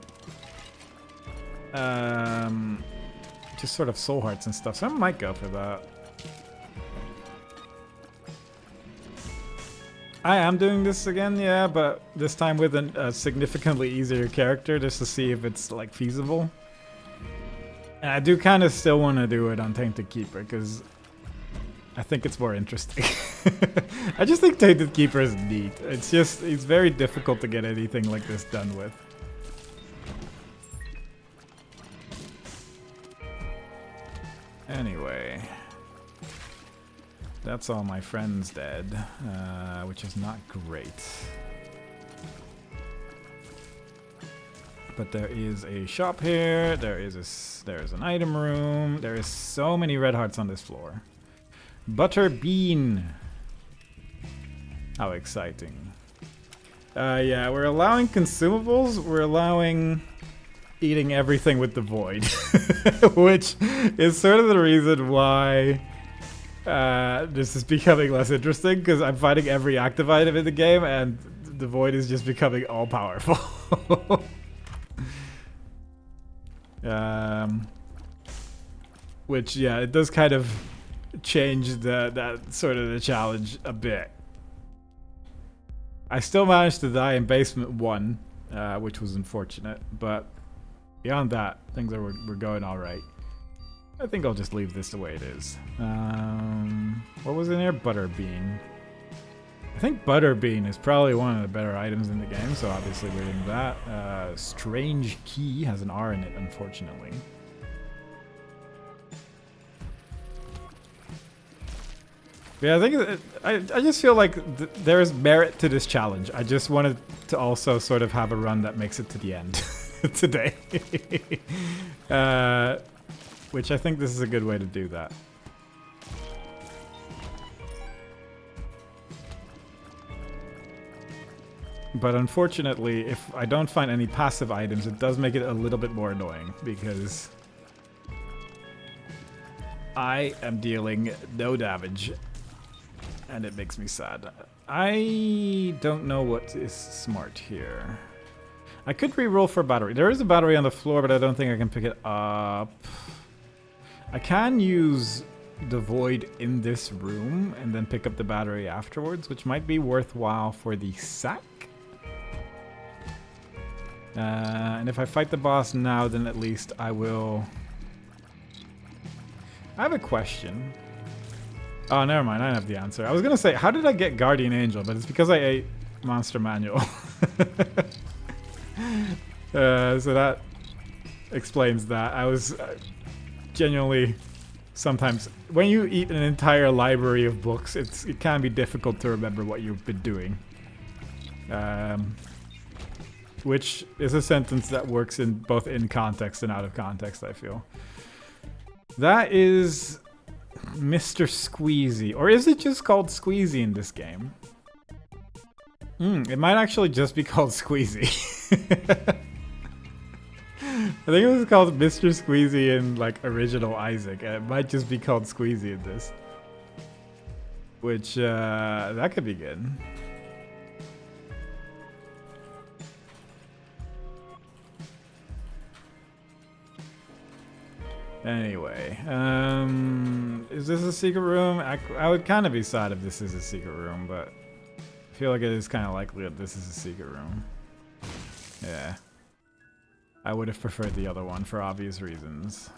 just sort of soul hearts and stuff, so I might go for that. I am doing this again, yeah, but this time with a significantly easier character just to see if it's like feasible. And I do kind of still want to do it on Tainted Keeper because I think it's more interesting. I just think Tainted Keeper is neat. It's very difficult to get anything like this done with. Anyway, that's all my friends dead, which is not great. But there is a shop here. There is an item room. There is so many red hearts on this floor. Butter bean. How exciting. Yeah, we're allowing consumables. We're allowing eating everything with the void, which is sort of the reason why this is becoming less interesting, because I'm fighting every active item in the game and the void is just becoming all powerful. Which, yeah, it does kind of change that sort of the challenge a bit. I still managed to die in basement 1, which was unfortunate, but beyond that, things were going all right. I think I'll just leave this the way it is. What was in here? Butterbean. I think Butterbean is probably one of the better items in the game, so obviously we're doing that. Strange Key has an R in it, unfortunately. But yeah, I think I just feel like there is merit to this challenge. I just wanted to also sort of have a run that makes it to the end today. Which I think this is a good way to do that. But unfortunately, if I don't find any passive items, it does make it a little bit more annoying, because I am dealing no damage, and it makes me sad. I don't know what is smart here. I could re-roll for a battery. There is a battery on the floor, but I don't think I can pick it up. I can use the void in this room and then pick up the battery afterwards, which might be worthwhile for the sack. And if I fight the boss now, then at least I will... I have a question. Oh, never mind. I don't have the answer. I was going to say, how did I get Guardian Angel? But it's because I ate Monster Manual. So that explains that. I was genuinely... Sometimes, when you eat an entire library of books, it can be difficult to remember what you've been doing. Which is a sentence that works in both in context and out of context, I feel. That is Mr. Squeezy. Or is it just called Squeezy in this game? It might actually just be called Squeezy. I think it was called Mr. Squeezy in like original Isaac, and it might just be called Squeezy in this. Which, that could be good. Anyway, is this a secret room? I would kind of be sad if this is a secret room, but I feel like it is kind of likely that this is a secret room. Yeah. I would have preferred the other one for obvious reasons.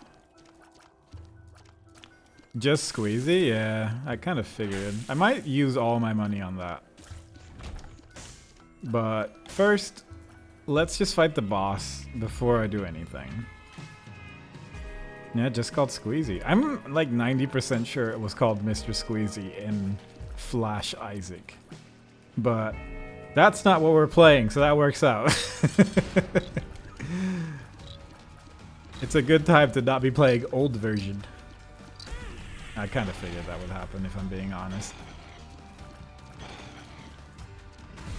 Just Squeezy? Yeah, I kind of figured. I might use all my money on that. But first, let's just fight the boss before I do anything. Yeah, just called Squeezy. I'm like 90% sure it was called Mr. Squeezy in Flash Isaac. But that's not what we're playing, so that works out. It's a good time to not be playing old version. I kind of figured that would happen, if I'm being honest.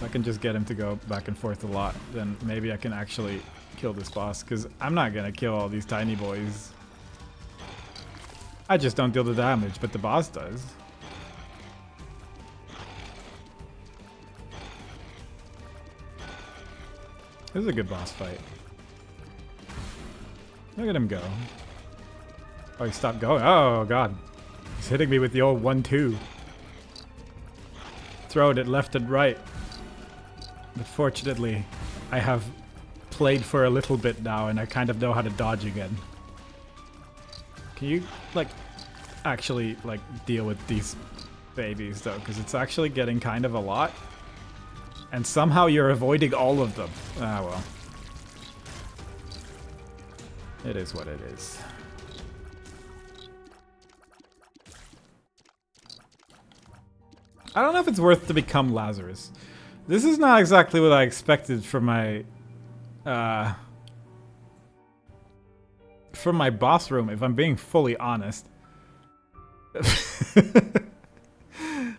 If I can just get him to go back and forth a lot, then maybe I can actually kill this boss, because I'm not gonna kill all these tiny boys. I just don't deal the damage, but the boss does. This is a good boss fight. Look at him go. Oh, he stopped going. Oh, God. He's hitting me with the old 1-2. Throwing it left and right. But fortunately, I have played for a little bit now, and I kind of know how to dodge again. Can you, like, actually, like, deal with these babies, though? Because it's actually getting kind of a lot. And somehow you're avoiding all of them. Ah, well. It is what it is. I don't know if it's worth to become Lazarus. This is not exactly what I expected from my boss room, if I'm being fully honest.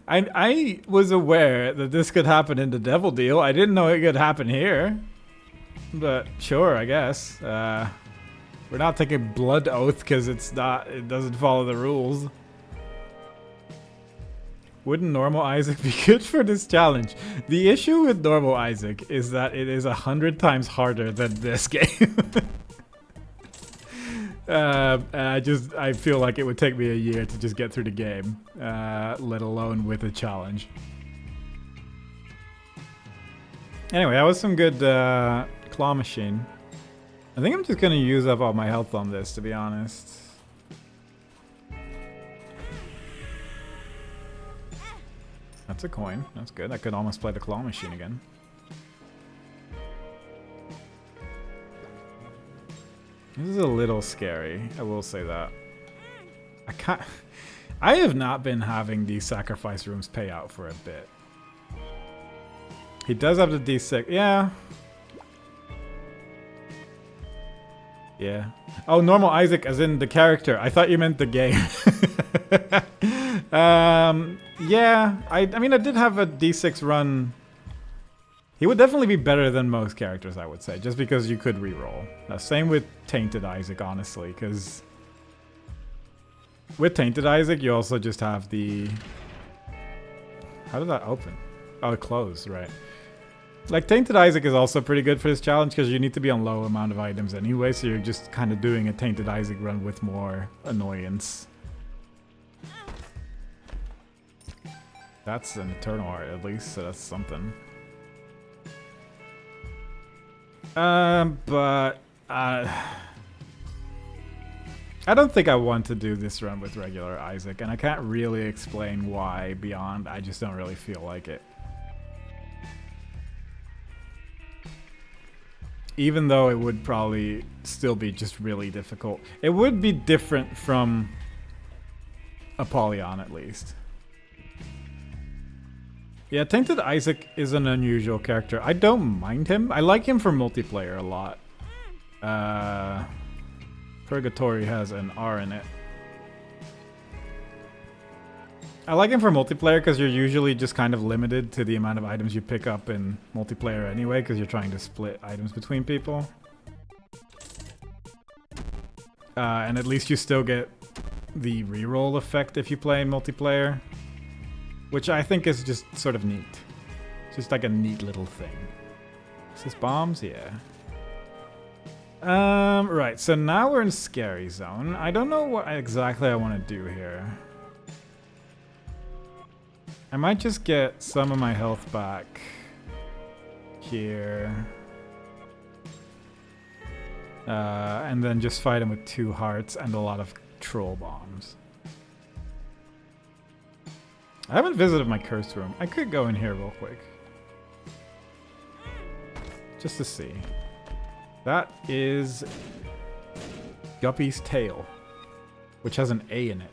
I was aware that this could happen in the Devil Deal. I didn't know it could happen here. But sure, I guess. We're not taking Blood Oath because it doesn't follow the rules. Wouldn't normal Isaac be good for this challenge? The issue with normal Isaac is that it is 100 times harder than this game. I feel like it would take me a year to just get through the game, let alone with a challenge. Anyway, that was some good claw machine. I think I'm just gonna use up all my health on this, to be honest. That's a coin. That's good. I could almost play the claw machine again. This is a little scary, I will say that. I have not been having these sacrifice rooms pay out for a bit. He does have the D6. Yeah. Yeah. Oh, normal Isaac as in the character. I thought you meant the game. Yeah. I mean, I did have a D6 run. He would definitely be better than most characters, I would say, just because you could reroll. Same with Tainted Isaac, honestly, because with Tainted Isaac, you also just have the... How did that open? Oh, it closed, right. Like, Tainted Isaac is also pretty good for this challenge because you need to be on low amount of items anyway, so you're just kind of doing a Tainted Isaac run with more annoyance. That's an Eternal Heart, at least, so that's something. But I don't think I want to do this run with regular Isaac, and I can't really explain why beyond I just don't really feel like it. Even though it would probably still be just really difficult. It would be different from Apollyon, at least. Yeah, Tainted Isaac is an unusual character. I don't mind him. I like him for multiplayer a lot. Purgatory has an R in it. I like him for multiplayer because you're usually just kind of limited to the amount of items you pick up in multiplayer anyway, because you're trying to split items between people. And at least you still get the reroll effect if you play in multiplayer, which I think is just sort of neat. Just like a neat little thing. Is this bombs? Yeah. Right, so now we're in Scary Zone. I don't know what exactly I want to do here. I might just get some of my health back here. And then just fight him with 2 hearts and a lot of troll bombs. I haven't visited my cursed room. I could go in here real quick. Just to see. That is Guppy's Tail, which has an A in it.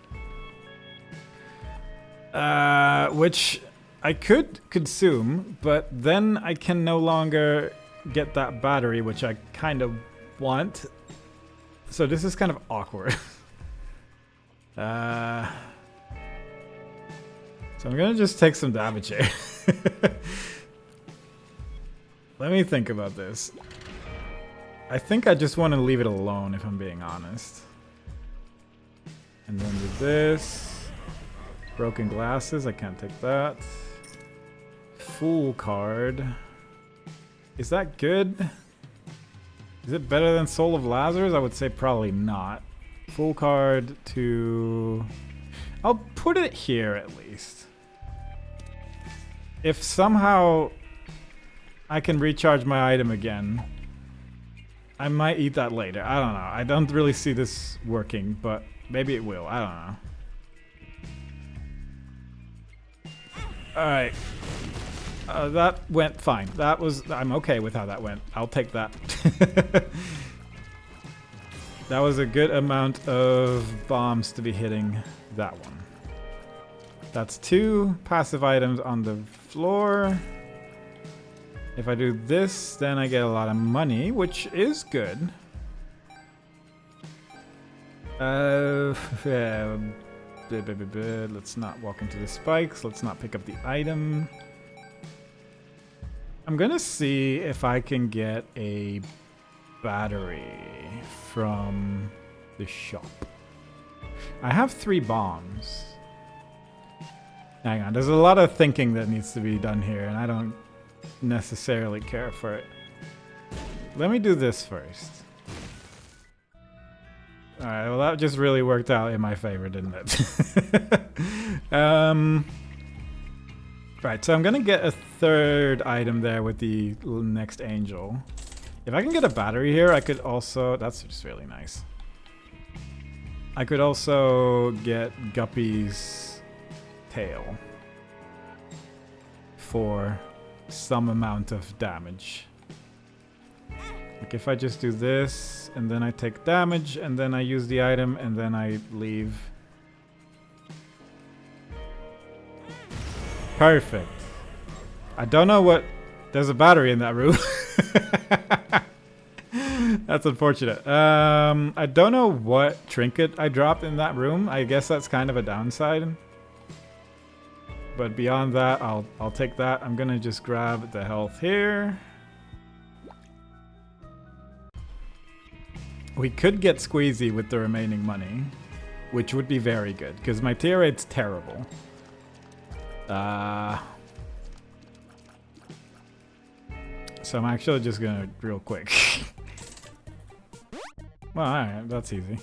Which I could consume, but then I can no longer get that battery, which I kind of want. So this is kind of awkward. So I'm gonna just take some damage here. Let me think about this. I think I just want to leave it alone, if I'm being honest. And then do this. Broken glasses, I can't take that. Fool card. Is that good? Is it better than Soul of Lazarus? I would say probably not. Fool card to... I'll put it here at least. If somehow I can recharge my item again, I might eat that later. I don't know. I don't really see this working, but maybe it will. I don't know. Alright. That went fine. I'm okay with how that went. I'll take that. That was a good amount of bombs to be hitting that one. That's 2 passive items on the floor. If I do this, then I get a lot of money, which is good. Let's not walk into the spikes. Let's not pick up the item. I'm gonna see if I can get a battery from the shop. I have 3 bombs. Hang on, there's a lot of thinking that needs to be done here, and I don't necessarily care for it. Let me do this first. Alright, well that just really worked out in my favor, didn't it? Right, so I'm gonna get a 3rd item there with the next angel. If I can get a battery here, I could also... That's just really nice. I could also get Guppy's tail for some amount of damage. Like if I just do this, and then I take damage, and then I use the item, and then I leave. Perfect. I don't know what... There's a battery in that room. That's unfortunate. I don't know what trinket I dropped in that room. I guess that's kind of a downside. But beyond that, I'll take that. I'm gonna just grab the health here. We could get squeezy with the remaining money, which would be very good, because my tier rate's terrible. So I'm actually just gonna real quick. Well, alright, that's easy.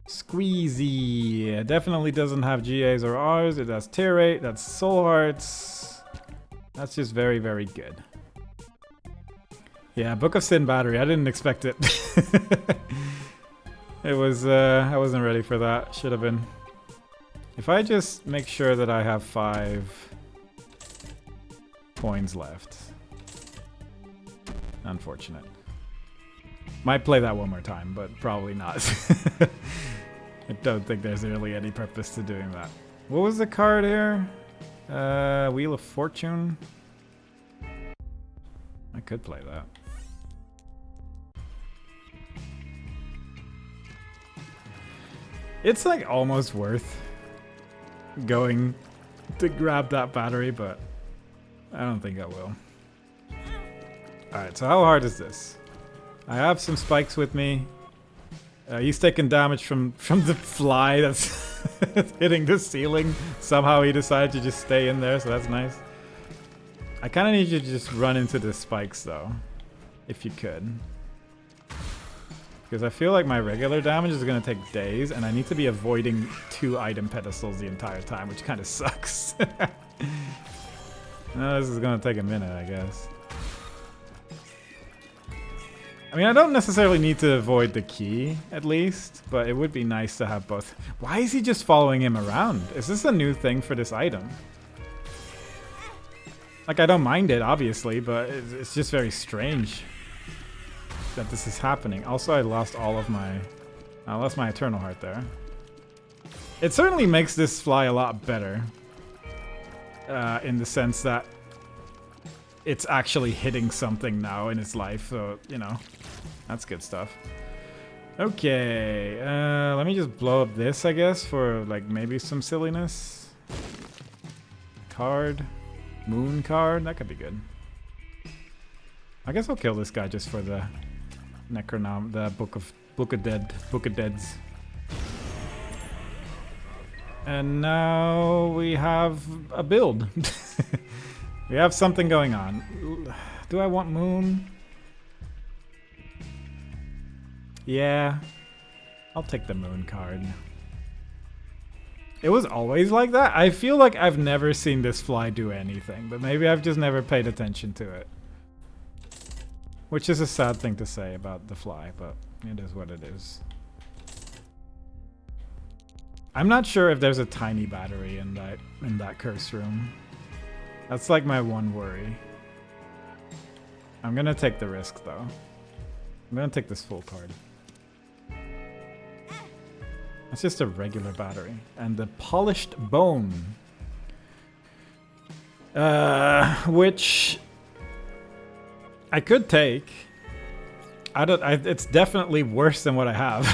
Squeezy. It definitely doesn't have GAs or Rs. It has tier rate. That's soul hearts. That's just very, very good. Yeah, Book of Sin battery. I didn't expect it. It was, I wasn't ready for that. Should have been. If I just make sure that I have 5 coins left. Unfortunate. Might play that one more time, but probably not. I don't think there's really any purpose to doing that. What was the card here? Wheel of Fortune. I could play that. It's like almost worth going to grab that battery, but I don't think I will. Alright, so how hard is this? I have some spikes with me. He's taking damage from the fly that's hitting the ceiling. Somehow he decided to just stay in there, so that's nice. I kind of need you to just run into the spikes, though. If you could. Because I feel like my regular damage is going to take days, and I need to be avoiding 2 item pedestals the entire time, which kind of sucks. No, this is going to take a minute, I guess. I mean, I don't necessarily need to avoid the key, at least, but it would be nice to have both. Why is he just following him around? Is this a new thing for this item? Like, I don't mind it, obviously, but it's just very strange that this is happening. Also, I lost all of my... I lost my Eternal Heart there. It certainly makes this fly a lot better. In the sense that it's actually hitting something now in its life, so, you know, that's good stuff. Okay, let me just blow up this, I guess, for, like, maybe some silliness. Card. Moon card, that could be good. I guess I'll kill this guy just for the Necronom, the Book of Deads. And now we have a build. We have something going on. Do I want Moon? Yeah. I'll take the Moon card. It was always like that. I feel like I've never seen this fly do anything, but maybe I've just never paid attention to it. Which is a sad thing to say about the fly, but it is what it is. I'm not sure if there's a tiny battery in that curse room. That's like my one worry. I'm gonna take the risk though. I'm gonna take this full card. It's just a regular battery. And the polished bone. Which I could take. It's definitely worse than what I have.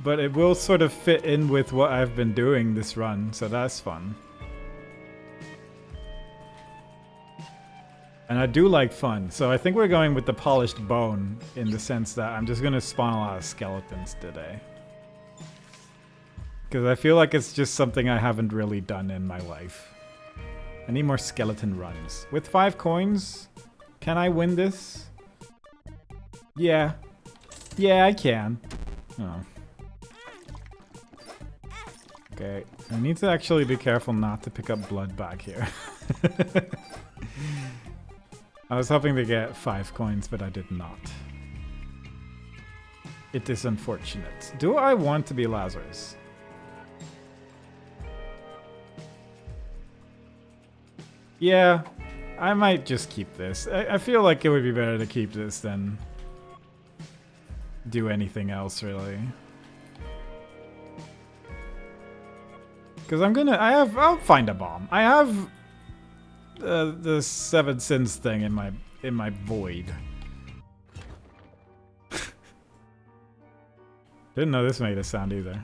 But it will sort of fit in with what I've been doing this run, so that's fun. And I do like fun, so I think we're going with the polished bone in the sense that I'm just gonna spawn a lot of skeletons today. Because I feel like it's just something I haven't really done in my life. I need more skeleton runs. With 5 coins, can I win this? Yeah. Yeah, I can. Oh. Okay, I need to actually be careful not to pick up blood back here. I was hoping to get 5 coins, but I did not. It is unfortunate. Do I want to be Lazarus? Yeah, I might just keep this. I feel like it would be better to keep this than do anything else, really. Because I'll find a bomb. I have the 7 sins thing in my void. Didn't know this made a sound either,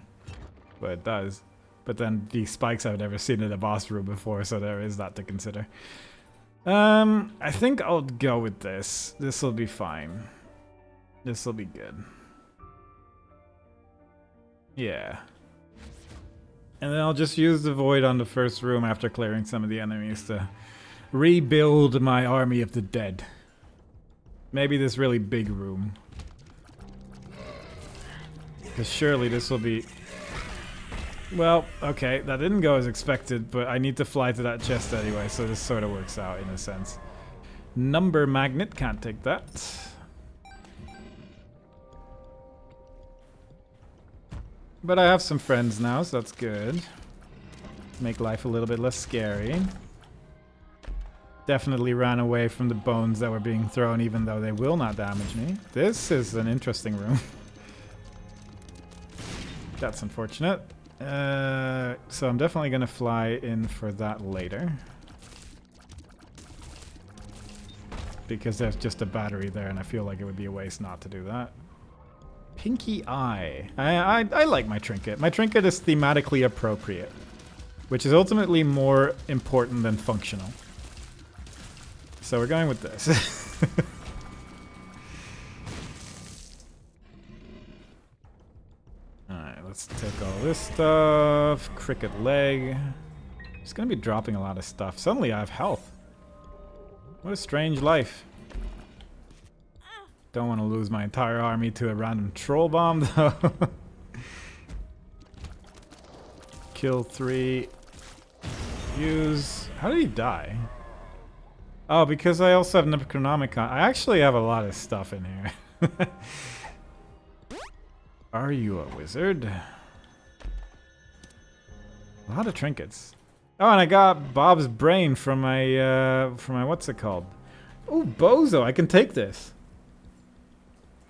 but it does. But then these spikes I've never seen in a boss room before, so there is that to consider. I think I'll go with this. This will be fine. This will be good. Yeah. And then I'll just use the void on the first room after clearing some of the enemies to rebuild my army of the dead. Maybe this really big room. Because surely this will be... Well, okay, that didn't go as expected, but I need to fly to that chest anyway, so this sort of works out in a sense. Number magnet, can't take that. But I have some friends now, so that's good. Make life a little bit less scary. Definitely ran away from the bones that were being thrown, even though they will not damage me. This is an interesting room. That's unfortunate. So I'm definitely going to fly in for that later. Because there's just a battery there, and I feel like it would be a waste not to do that. Pinky Eye. I like my trinket. My trinket is thematically appropriate, which is ultimately more important than functional. So we're going with this. Alright, let's take all this stuff. Cricket leg. Just gonna be dropping a lot of stuff. Suddenly I have health. What a strange life. Don't want to lose my entire army to a random troll bomb, though. Kill 3. Use... How did he die? Oh, because I also have Necronomicon. I actually have a lot of stuff in here. Are you a wizard? A lot of trinkets. Oh, and I got Bob's brain from my what's it called? Oh, Bozo, I can take this.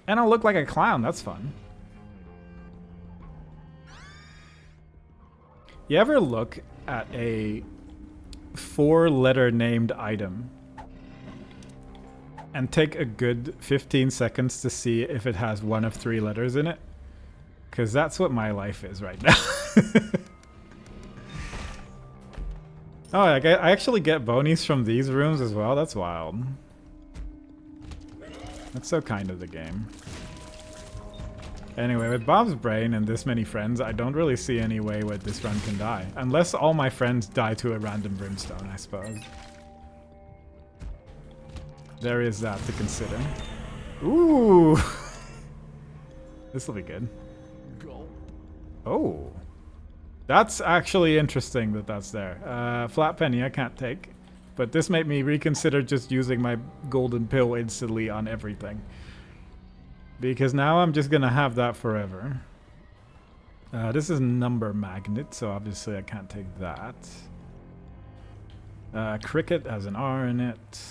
And I'll look like a clown, that's fun. You ever look at a 4-letter named item and take a good 15 seconds to see if it has one of 3 letters in it? Because that's what my life is right now. Oh, I actually get bonies from these rooms as well? That's wild. That's so kind of the game. Anyway, with Bob's brain and this many friends, I don't really see any way where this run can die. Unless all my friends die to a random brimstone, I suppose. There is that to consider. Ooh! This'll be good. Oh. That's actually interesting that that's there. Flat penny I can't take. But this made me reconsider just using my golden pill instantly on everything. Because now I'm just gonna have that forever. This is number magnet, so obviously I can't take that. Cricket has an R in it.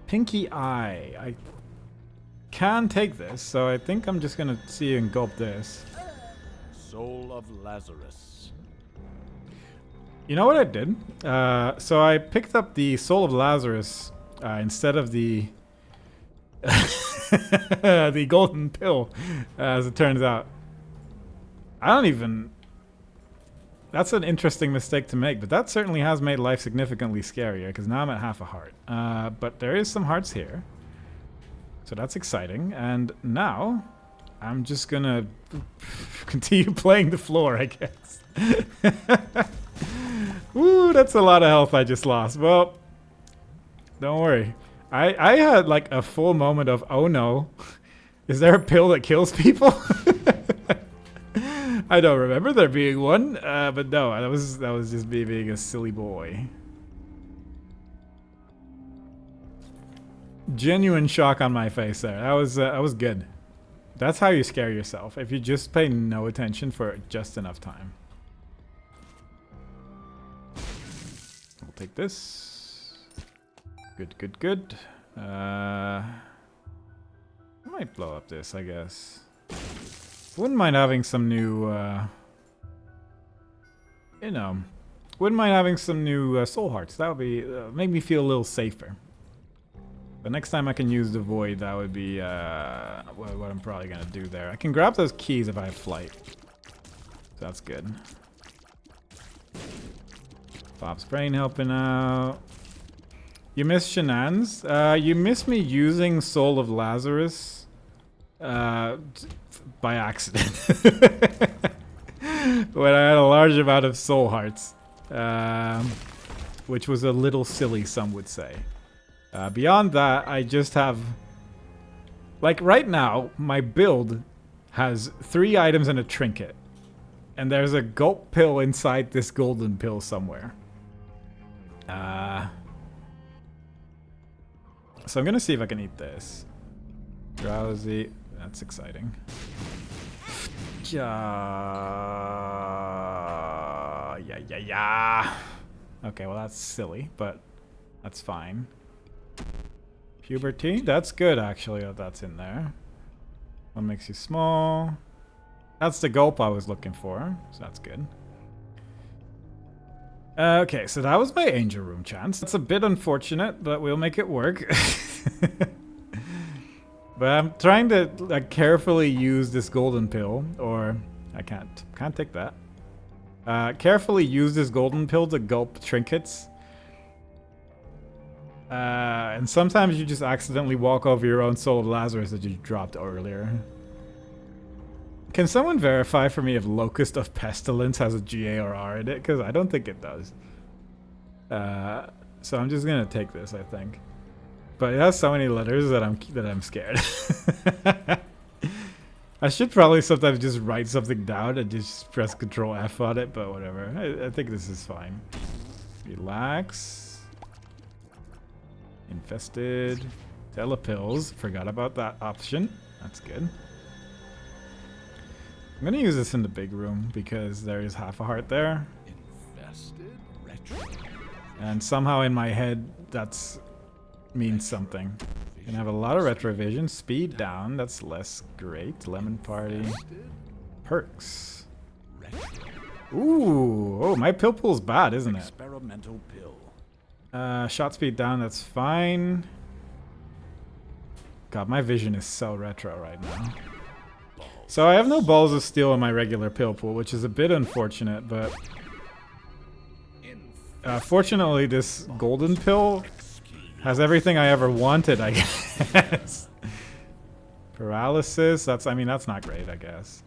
Pinky eye. I can take this, so I think I'm just gonna see and gulp this. Soul of Lazarus. You know what I did? So I picked up the Soul of Lazarus instead of the the golden pill, as it turns out. I don't even... That's an interesting mistake to make, but that certainly has made life significantly scarier, because now I'm at half a heart. But there is some hearts here. So that's exciting. And now, I'm just gonna continue playing the floor, I guess. Ooh, that's a lot of health I just lost. Well, don't worry. I had like a full moment of, oh no, is there a pill that kills people? I don't remember there being one, but no, that was just me being a silly boy. Genuine shock on my face there. That was good. That's how you scare yourself, if you just pay no attention for just enough time. We'll take this. Good, good, good. I might blow up this, I guess. Wouldn't mind having some new, you know, wouldn't mind having some new soul hearts. That would be, make me feel a little safer. But next time I can use the void, that would be what I'm probably gonna do there. I can grab those keys if I have flight. So that's good. Bob's brain helping out. You miss Shenan's? You miss me using Soul of Lazarus by accident. When I had a large amount of soul hearts. Which was a little silly, some would say. Beyond that, I just have... Like, right now, my build has 3 items and a trinket. And there's a gulp pill inside this golden pill somewhere. So I'm gonna see if I can eat this. Drowsy. That's exciting. Yeah. Okay, well that's silly, but that's fine. Puberty? That's good, actually, that that's in there. What makes you small? That's the gulp I was looking for, so that's good. Okay, so that was my angel room chance. That's a bit unfortunate, but we'll make it work. But I'm trying to like carefully use this golden pill, or I can't take that. Carefully use this golden pill to gulp trinkets. And sometimes you just accidentally walk over your own Soul of Lazarus that you dropped earlier. Can someone verify for me if Locust of Pestilence has a G, A, or R in it? Because I don't think it does. So I'm just gonna take this, I think. But it has so many letters that I'm scared. I should probably sometimes just write something down and just press Control F on it, but whatever. I think this is fine. Relax. Infested. Telepills. Forgot about that option. That's good. I'm gonna use this in the big room because there is half a heart there. Infested retro. And somehow in my head that's means something. Gonna have a lot of retrovision. Speed down, that's less great. Lemon party. Perks. Ooh, oh, my pill pool's bad, isn't it? Experimental pill. Shot speed down, that's fine. God, my vision is so retro right now. So I have no balls of steel in my regular pill pool, which is a bit unfortunate, but Fortunately, this golden pill has everything I ever wanted, I guess. Paralysis, that's not great, I guess.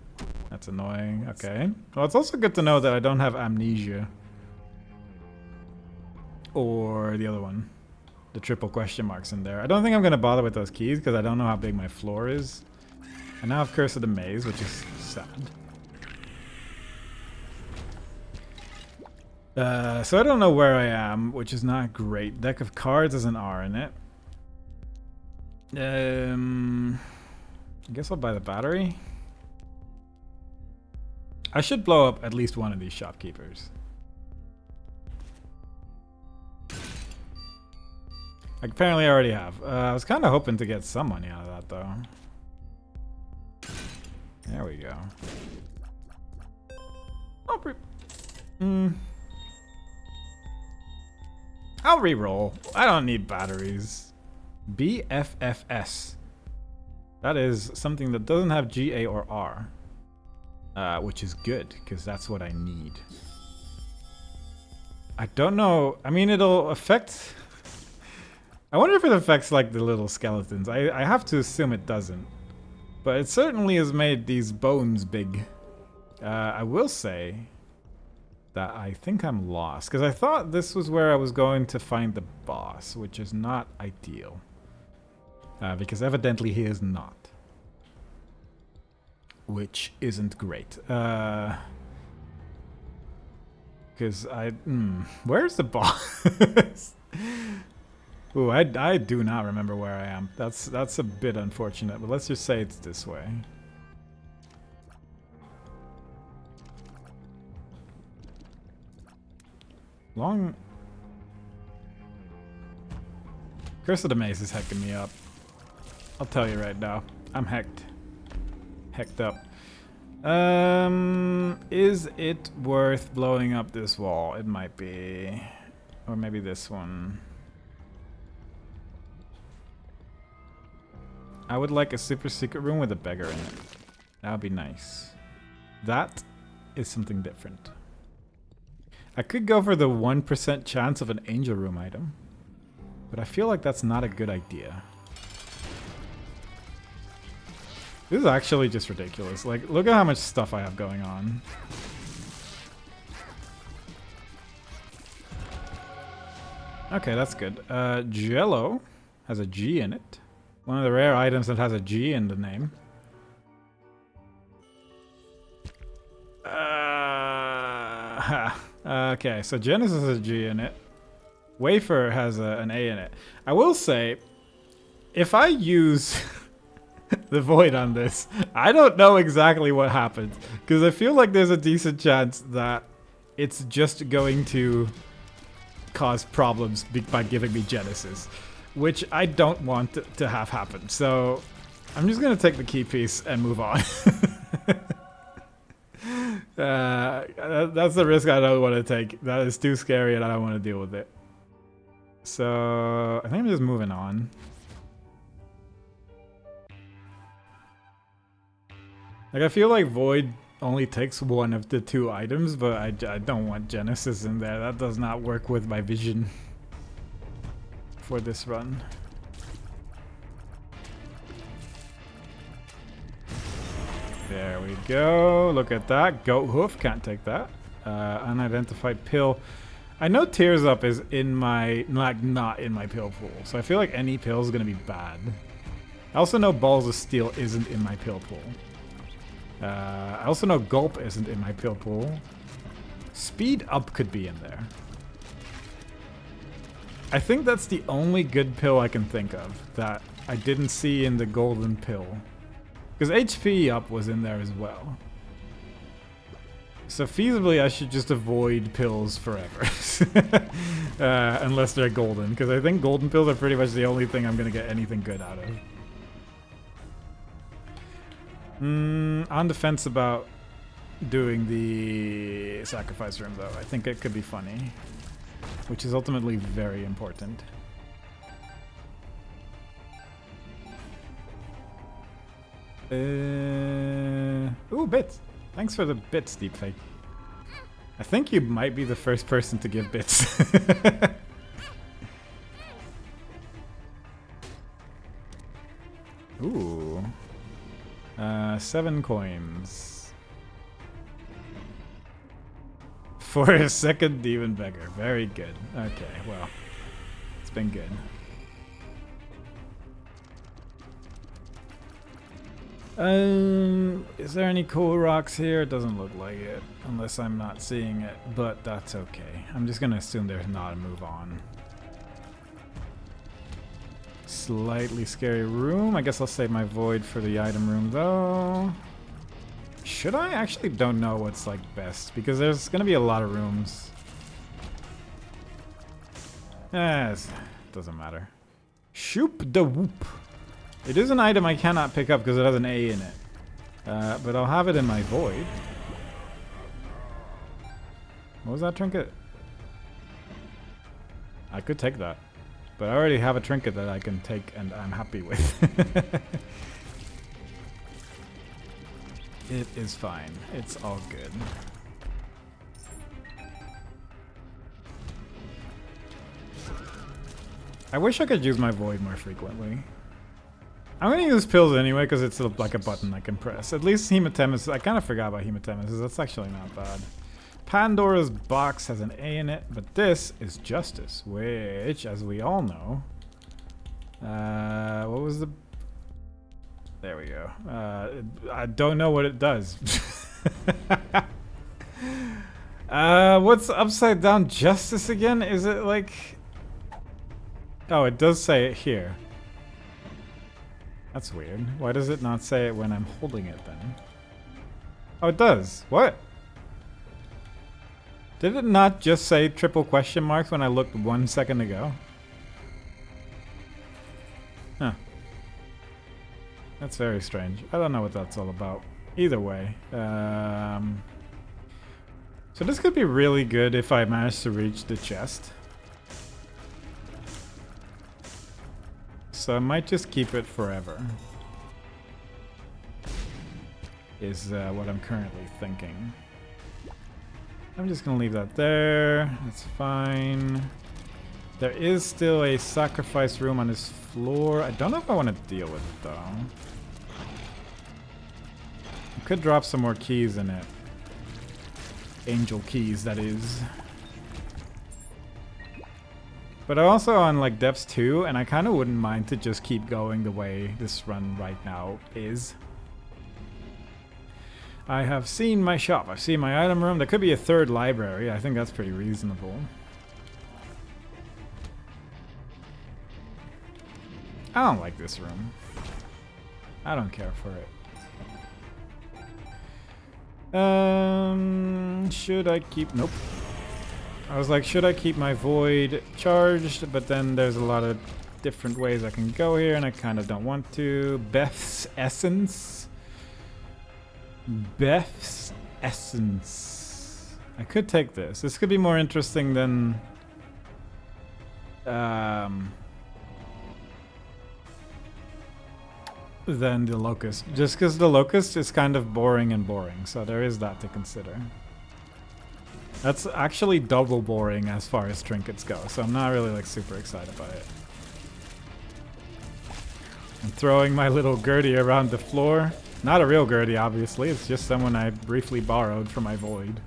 That's annoying, okay. Well, it's also good to know that I don't have amnesia. Or the other one. The triple question marks in there. I don't think I'm gonna bother with those keys because I don't know how big my floor is. I now have Curse of the Maze, which is sad. So I don't know where I am, which is not great. Deck of cards has an R in it. I guess I'll buy the battery. I should blow up at least one of these shopkeepers. Apparently I already have. I was kind of hoping to get some money out of that, though. There we go. I'll re-roll. I don't need batteries. BFFS. That is something that doesn't have G, A, or R. Which is good, because that's what I need. I don't know. I mean, it'll affect... I wonder if it affects, like, the little skeletons. I have to assume it doesn't. But it certainly has made these bones big. I will say that I think I'm lost. Because I thought this was where I was going to find the boss, which is not ideal. Because evidently he is not. Which isn't great. Because where's the boss? Ooh, I do not remember where I am. That's a bit unfortunate, but let's just say it's this way. Curse of the Maze is hecking me up. I'll tell you right now. I'm hecked up. Is it worth blowing up this wall? It might be. Or maybe this one. I would like a super secret room with a beggar in it. That would be nice. That is something different. I could go for the 1% chance of an angel room item. But I feel like that's not a good idea. This is actually just ridiculous. Like, look at how much stuff I have going on. Okay, that's good. Jello has a G in it. One of the rare items that has a G in the name. Okay, so Genesis has a G in it. Wafer has an A in it. I will say, if I use the Void on this, I don't know exactly what happens. Because I feel like there's a decent chance that it's just going to cause problems by giving me Genesis. Which I don't want to have happen. So I'm just going to take the key piece and move on. That's the risk I don't want to take. That is too scary and I don't want to deal with it. So I think I'm just moving on. Like, I feel like Void only takes one of the two items, but I don't want Genesis in there. That does not work with my vision for this run. There we go. Look at that. Goat hoof. Can't take that. Unidentified pill. I know Tears Up is in my... like, not in my pill pool. So I feel like any pill is going to be bad. I also know Balls of Steel isn't in my pill pool. I also know Gulp isn't in my pill pool. Speed Up could be in there. I think that's the only good pill I can think of that I didn't see in the golden pill. Because HP Up was in there as well. So feasibly I should just avoid pills forever. Unless they're golden. Because I think golden pills are pretty much the only thing I'm going to get anything good out of. On the fence about doing the sacrifice room though. I think it could be funny. Which is ultimately very important. Ooh, bits. Thanks for the bits, Deepfake. I think you might be the first person to give bits. Ooh. 7 coins. For a second demon beggar. Very good. Okay, well. It's been good. Is there any cool rocks here? It doesn't look like it, unless I'm not seeing it, but that's okay. I'm just gonna assume there's not and move on. Slightly scary room. I guess I'll save my void for the item room though. Should I? Actually don't know what's like best, because there's gonna be a lot of rooms. It doesn't matter. Shoop da whoop. It is an item I cannot pick up because it has an A in it. But I'll have it in my void. What was that trinket? I could take that. But I already have a trinket that I can take and I'm happy with. It is fine. It's all good. I wish I could use my void more frequently. I'm gonna use pills anyway because it's like a button I can press. At least Hematemesis. I kind of forgot about Hematemesis. That's actually not bad. Pandora's box has an A in it, but this is Justice, which, as we all know, what was the? There we go. I don't know what it does. What's upside down Justice again? Is it like? Oh, it does say it here. That's weird. Why does it not say it when I'm holding it then? Oh, it does. What? Did it not just say triple question marks when I looked 1 second ago? Huh. That's very strange. I don't know what that's all about. Either way. So this could be really good if I manage to reach the chest. So I might just keep it forever. Is what I'm currently thinking. I'm just gonna leave that there. That's fine. There is still a sacrifice room on this floor. I don't know if I want to deal with it though. I could drop some more keys in it. Angel keys, that is. But I'm also on like depths 2, and I kind of wouldn't mind to just keep going the way this run right now is. I have seen my shop. I've seen my item room. There could be a third library. I think that's pretty reasonable. I don't like this room. I don't care for it. Should I keep... Nope. I was like, should I keep my void charged? But then there's a lot of different ways I can go here, and I kind of don't want to. Beth's Essence. Beth's Essence. I could take this. This could be more interesting than... than the Locust. Just because the Locust is kind of boring, so there is that to consider. That's actually double boring as far as trinkets go, so I'm not really like super excited by it. I'm throwing my little Gertie around the floor. Not a real Gertie, obviously. It's just someone I briefly borrowed from my void.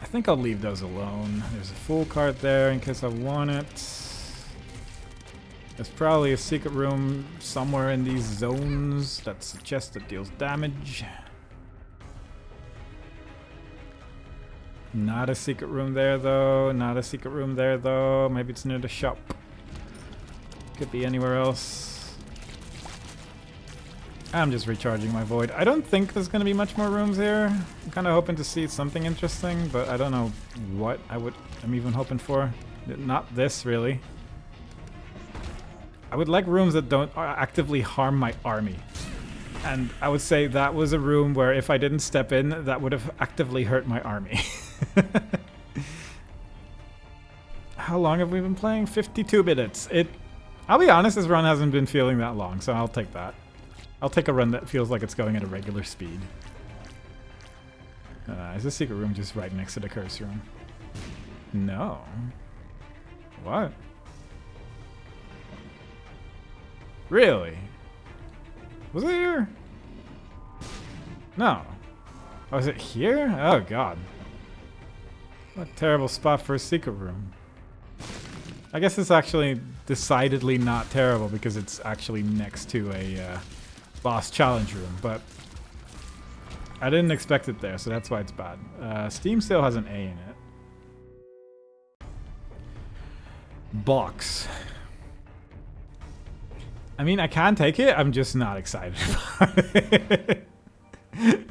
I think I'll leave those alone. There's a full cart there in case I want it. There's probably a secret room somewhere in these zones that suggests it deals damage. Not a secret room there though. Not a secret room there though. Maybe it's near the shop. Could be anywhere else. I'm just recharging my void. I don't think there's gonna be much more rooms here. I'm kind of hoping to see something interesting, but I don't know what I'm even hoping for. Not this really. I would like rooms that don't actively harm my army. And I would say that was a room where if I didn't step in, that would have actively hurt my army. How long have we been playing? 52 minutes. I'll be honest, this run hasn't been feeling that long, so I'll take that. I'll take a run that feels like it's going at a regular speed. Is the secret room just right next to the curse room? No. What? Really? Was it here? No. Oh, is it here? Oh god. What a terrible spot for a secret room. I guess it's actually decidedly not terrible because it's actually next to a boss challenge room, but I didn't expect it there, so that's why it's bad. Steam still has an A in it. Box. I mean, I can take it, I'm just not excited about it.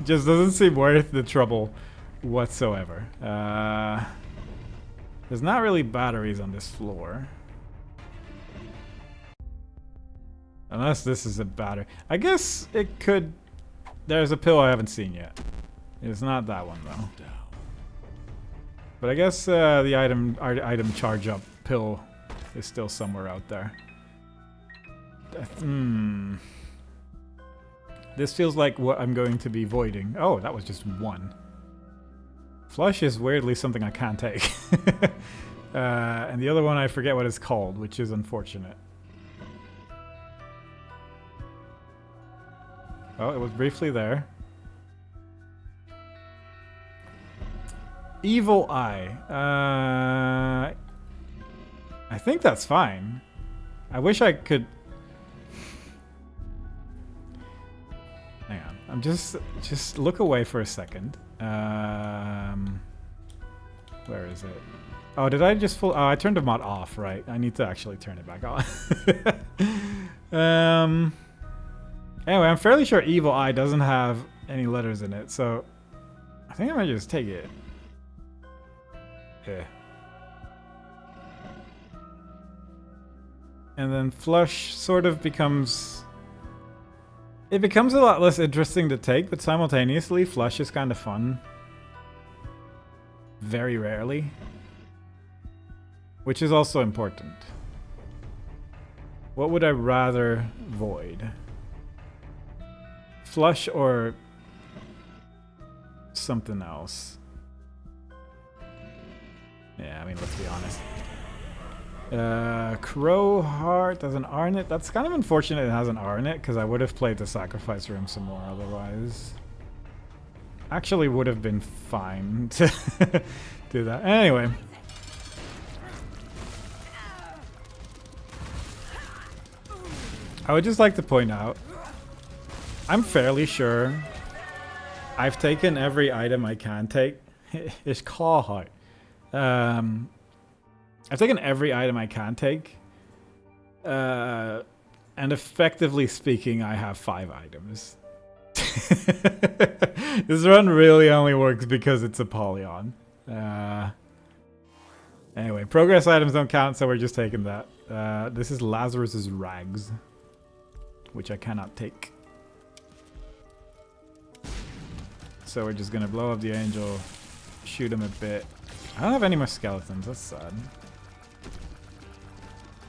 Just doesn't seem worth the trouble whatsoever. There's not really batteries on this floor. Unless this is a battery. I guess it could... There's a pill I haven't seen yet. It's not that one though. But I guess the item charge up pill is still somewhere out there. This feels like what I'm going to be voiding. Oh, that was just one. Flush is weirdly something I can't take. And the other one I forget what it's called, which is unfortunate. Oh, it was briefly there. Evil Eye. I think that's fine. I wish I could... Hang on. I'm just look away for a second. Where is it? Oh, did I just full... Oh, I turned the mod off, right? I need to actually turn it back on. Anyway, I'm fairly sure Evil Eye doesn't have any letters in it, so I think I might just take it. Yeah. And then Flush sort of becomes... It becomes a lot less interesting to take, but simultaneously, Flush is kind of fun. Very rarely. Which is also important. What would I rather void? Flush or something else? Yeah, I mean, let's be honest. Crow Heart has an R in it. That's kind of unfortunate it has an R in it, because I would have played the Sacrifice Room some more otherwise. Actually would have been fine to do that. Anyway. I would just like to point out, I'm fairly sure I've taken every item I can take. It's Claw Heart. I've taken every item I can take. And effectively speaking, I have 5 items. This run really only works because it's Apollyon. Anyway, progress items don't count, so we're just taking that. This is Lazarus's Rags, which I cannot take. So we're just gonna blow up the angel, shoot him a bit. I don't have any more skeletons, that's sad.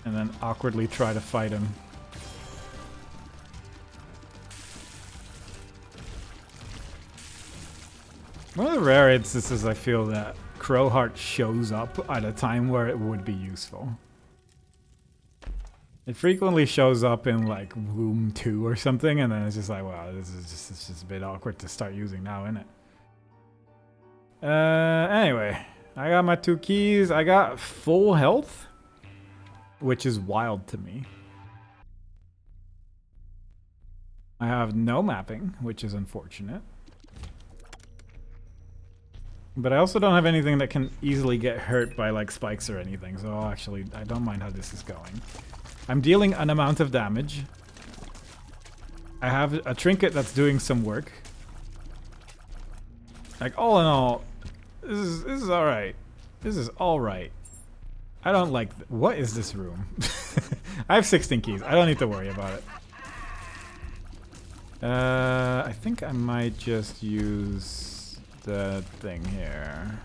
And then awkwardly try to fight him. One of the rare instances I feel that Crowheart shows up at a time where it would be useful. It frequently shows up in like room 2 or something, and then it's just like, wow, this is just a bit awkward to start using now, isn't it? Anyway, I got my 2 keys. I got full health, which is wild to me. I have no mapping, which is unfortunate. But I also don't have anything that can easily get hurt by like spikes or anything, so actually I don't mind how this is going. I'm dealing an amount of damage. I have a trinket that's doing some work. Like, all in all, this is alright. This is alright. I don't like... What is this room? I have 16 keys. I don't need to worry about it. I think I might just use the thing here.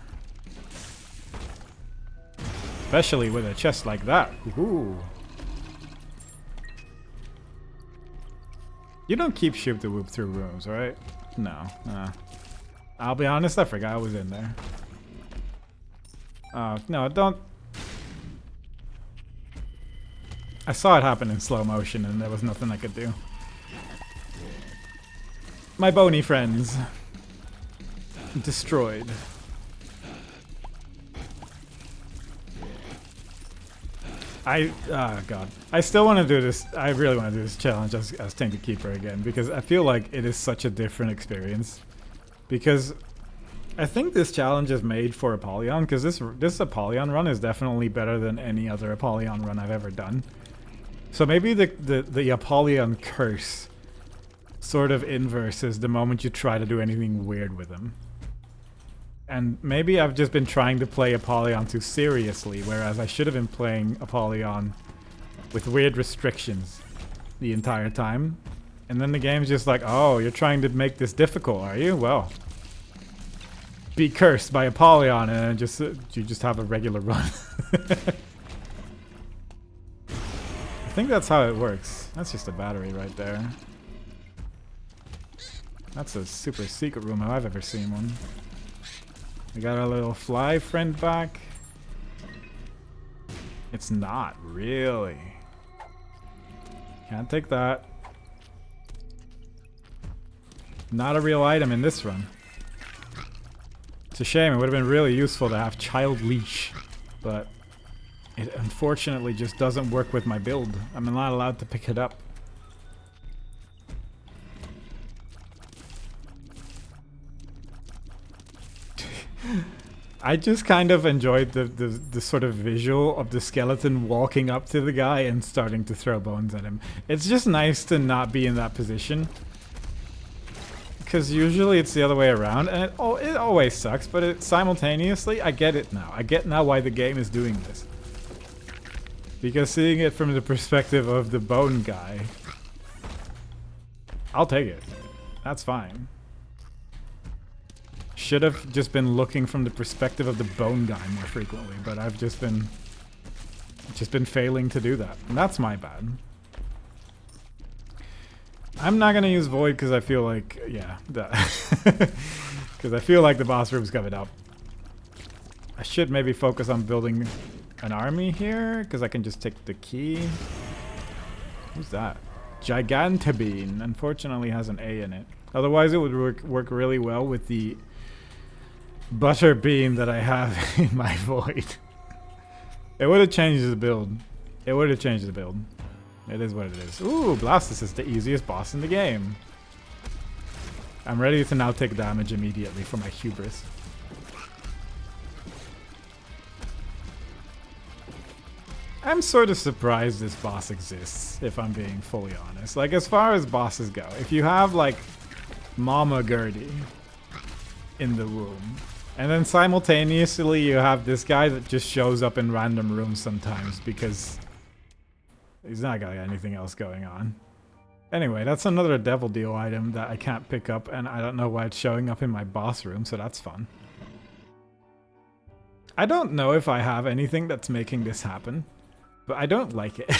Especially with a chest like that. Ooh. You don't keep shoot the whoop through rooms, right? No. I'll be honest, I forgot I was in there. Oh, no, don't... I saw it happen in slow motion and there was nothing I could do. My bony friends. Destroyed. Oh god. I still want to do this. I really want to do this challenge as Tainted Keeper again because I feel like it is such a different experience. Because I think this challenge is made for Apollyon because this Apollyon run is definitely better than any other Apollyon run I've ever done. So maybe the Apollyon curse sort of inverses the moment you try to do anything weird with him. And maybe I've just been trying to play Apollyon too seriously, whereas I should have been playing Apollyon with weird restrictions the entire time. And then the game's just like, oh, you're trying to make this difficult, are you? Well, be cursed by Apollyon, and just you just have a regular run. I think that's how it works. That's just a battery right there. That's a super secret room if I've ever seen one. We got our little fly friend back. It's not, really. Can't take that. Not a real item in this run. It's a shame, it would have been really useful to have Child Leash. But it unfortunately just doesn't work with my build. I'm not allowed to pick it up. I just kind of enjoyed the sort of visual of the skeleton walking up to the guy and starting to throw bones at him. It's just nice to not be in that position. Because usually it's the other way around, and it always sucks, but simultaneously, I get it now. I get now why the game is doing this. Because seeing it from the perspective of the bone guy, I'll take it. That's fine. Should have just been looking from the perspective of the bone guy more frequently, but I've just been failing to do that, and that's my bad. I'm not gonna use Void because I feel like, yeah, because I feel like the boss room's coming up. I should maybe focus on building an army here because I can just take the key. Who's that? Gigantobene. Unfortunately, has an A in it. Otherwise, it would work really well with the butter beam that I have in my Void. It would have changed the build. It would have changed the build. It is what it is. Ooh, Blastus is the easiest boss in the game. I'm ready to now take damage immediately for my hubris. I'm sort of surprised this boss exists, if I'm being fully honest. Like, as far as bosses go, if you have, like, Mama Gertie in the womb, and then simultaneously you have this guy that just shows up in random rooms sometimes because he's not got anything else going on. Anyway, that's another Devil Deal item that I can't pick up, and I don't know why it's showing up in my boss room, so that's fun. I don't know if I have anything that's making this happen, but I don't like it.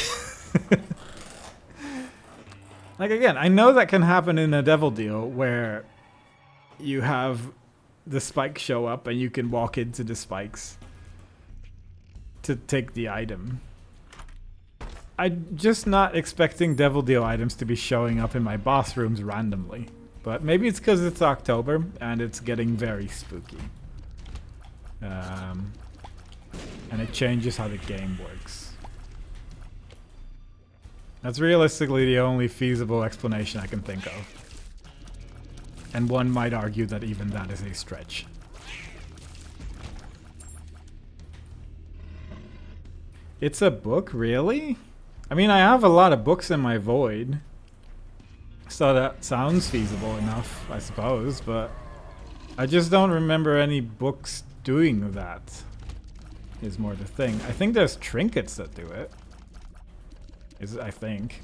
Like, again, I know that can happen in a Devil Deal where you have the spikes show up and you can walk into the spikes to take the item. I'm just not expecting Devil Deal items to be showing up in my boss rooms randomly. But maybe it's because it's October and it's getting very spooky. And it changes how the game works. That's realistically the only feasible explanation I can think of. And one might argue that even that is a stretch. It's a book, really? I mean, I have a lot of books in my Void. So that sounds feasible enough, I suppose, but I just don't remember any books doing that, is more the thing. I think there's trinkets that do it. I think.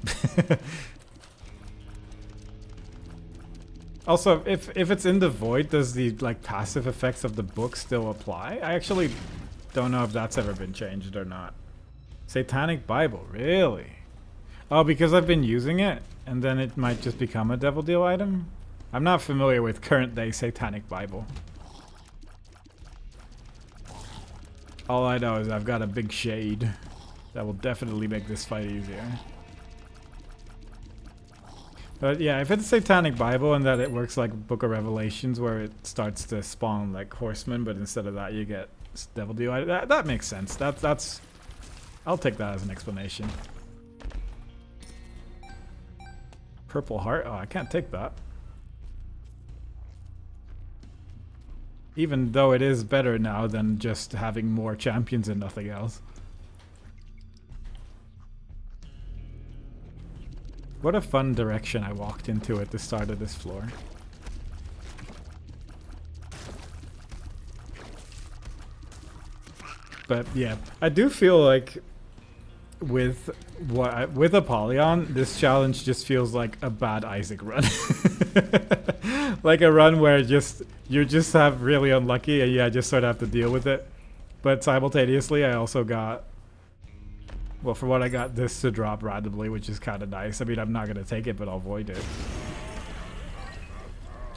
Also, if it's in the Void, does the like passive effects of the book still apply? I actually don't know if that's ever been changed or not. Satanic Bible, really? Oh, because I've been using it, and then it might just become a Devil Deal item? I'm not familiar with current day Satanic Bible. All I know is I've got a big shade that will definitely make this fight easier. But yeah, if it's Satanic Bible and that it works like Book of Revelations where it starts to spawn like horsemen, but instead of that you get Devil Deal, that makes sense. That's I'll take that as an explanation. Purple Heart? Oh, I can't take that. Even though it is better now than just having more champions and nothing else. What a fun direction I walked into at the start of this floor. But yeah, I do feel like with Apollyon, this challenge just feels like a bad Isaac run. Like a run where you just have really unlucky and yeah, just sort of have to deal with it. But simultaneously, I also got, well, for what I got this to drop randomly, which is kind of nice. I mean, I'm not going to take it, but I'll avoid it.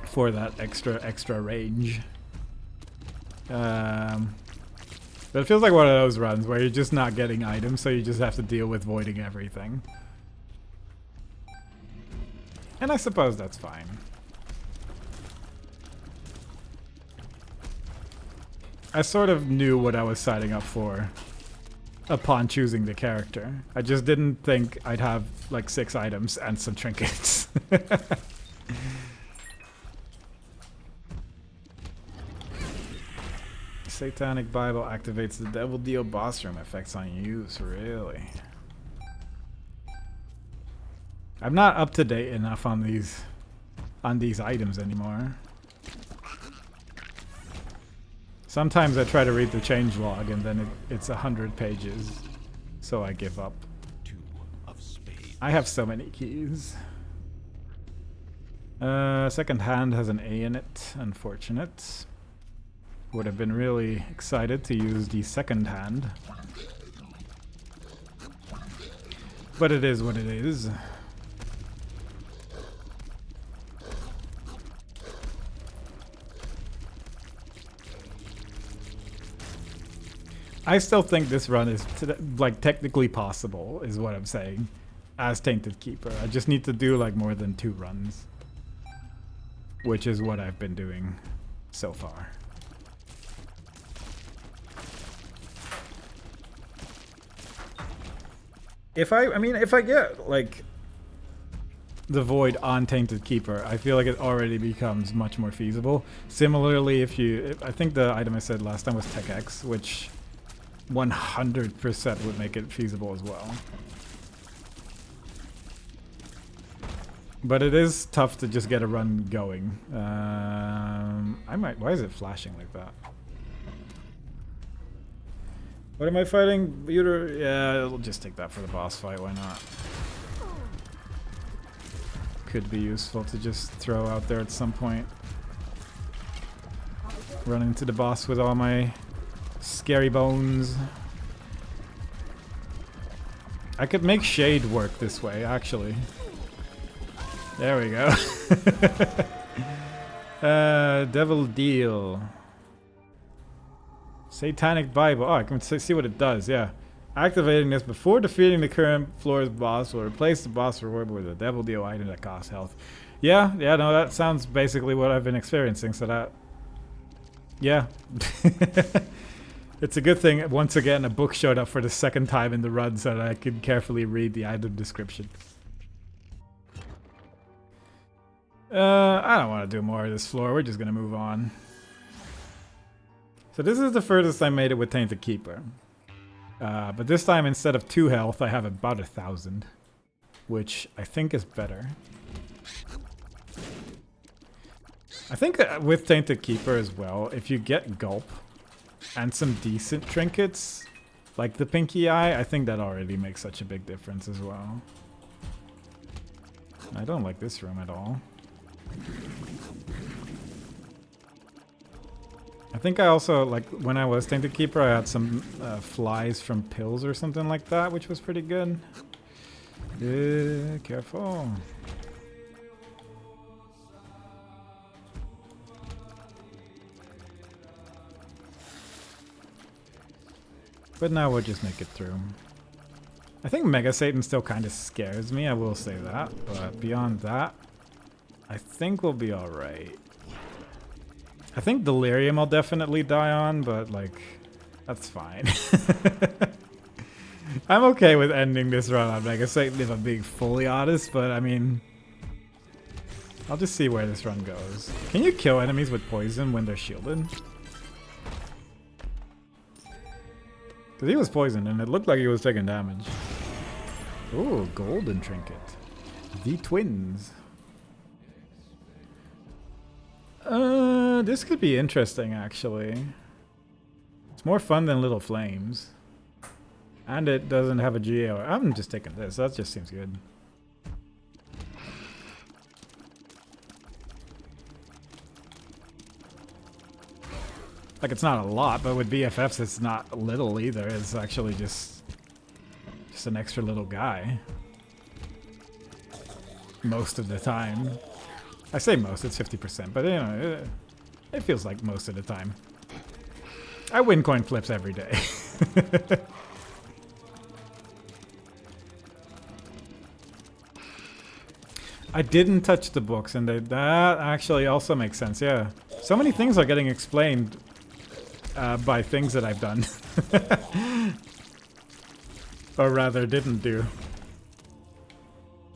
For that extra range. But it feels like one of those runs where you're just not getting items, so you just have to deal with voiding everything. And I suppose that's fine. I sort of knew what I was signing up for upon choosing the character. I just didn't think I'd have like 6 items and some trinkets. Satanic Bible activates the Devil Deal boss room effects on use, really? I'm not up to date enough on these items anymore. Sometimes I try to read the changelog and then it's 100 pages, so I give up. 2 of spades. I have so many keys. Second hand has an A in it, unfortunate. Would have been really excited to use the second hand. But it is what it is. I still think this run is like technically possible, is what I'm saying, as Tainted Keeper. I just need to do like more than 2 runs, which is what I've been doing so far. If I get like the Void on Tainted Keeper, I feel like it already becomes much more feasible. Similarly, I think the item I said last time was Tech X, which 100% would make it feasible as well. But it is tough to just get a run going. Why is it flashing like that? What am I fighting? Buter? Yeah, I'll just take that for the boss fight, why not? Could be useful to just throw out there at some point. Run into the boss with all my scary bones. I could make Shade work this way, actually. There we go. Devil Deal. Satanic Bible. Oh, I can see what it does, yeah. Activating this before defeating the current floor's boss will replace the boss reward with a Devil Deal item that costs health. Yeah, no, that sounds basically what I've been experiencing, so that... Yeah. It's a good thing, once again, a book showed up for the 2nd time in the run so that I could carefully read the item description. I don't want to do more of this floor. We're just going to move on. So this is the furthest I made it with Tainted Keeper. But this time, instead of 2 health, I have about 1,000. Which I think is better. I think with Tainted Keeper as well, if you get Gulp and some decent trinkets, like the Pinky Eye, I think that already makes such a big difference as well. I don't like this room at all. I think I also, like, when I was Tainted Keeper, I had some flies from pills or something like that, which was pretty good. Careful. But now we'll just make it through. I think Mega Satan still kind of scares me, I will say that. But beyond that, I think we'll be alright. I think Delirium I'll definitely die on, but like, that's fine. I'm okay with ending this run on Mega Satan if I'm being fully honest, but I mean, I'll just see where this run goes. Can you kill enemies with poison when they're shielded? Because he was poisoned and it looked like he was taking damage. Ooh, golden trinket. The twins. This could be interesting actually. It's more fun than Little Flames. And it doesn't have a GA. I'm just taking this. That just seems good. Like, it's not a lot, but with BFFs, it's not little either. It's actually just an extra little guy. Most of the time. I say most, it's 50%, but you know, it feels like most of the time. I win coin flips every day. I didn't touch the books, and that actually also makes sense, yeah. So many things are getting explained by things that I've done. Or rather, didn't do.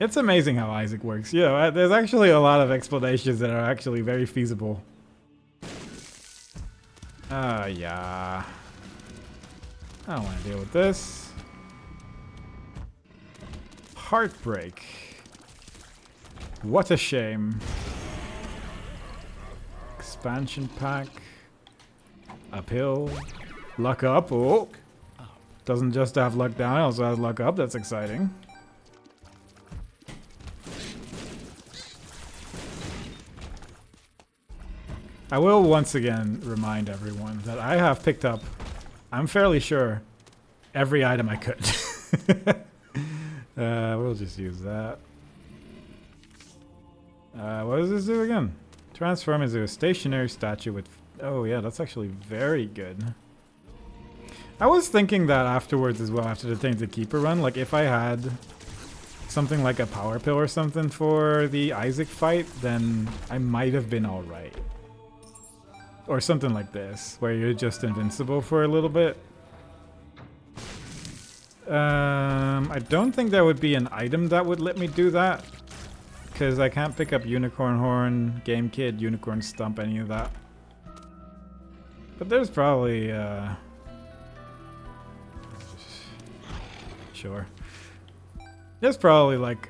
It's amazing how Isaac works. Yeah, there's actually a lot of explanations that are actually very feasible. Yeah. I don't want to deal with this. Heartbreak. What a shame. Expansion pack. Uphill. Luck up. Oh. Doesn't just have luck down, it also has luck up. That's exciting. I will once again remind everyone that I have picked up, I'm fairly sure, every item I could. We'll just use that. What does this do again? Transform into a stationary statue with... Oh yeah, that's actually very good. I was thinking that afterwards as well, after the Tainted Keeper run, like if I had something like a power pill or something for the Isaac fight, then I might have been alright. Or something like this, where you're just invincible for a little bit. I don't think there would be an item that would let me do that. Because I can't pick up Unicorn Horn, Game Kid, Unicorn Stump, any of that. But there's probably... Sure. There's probably like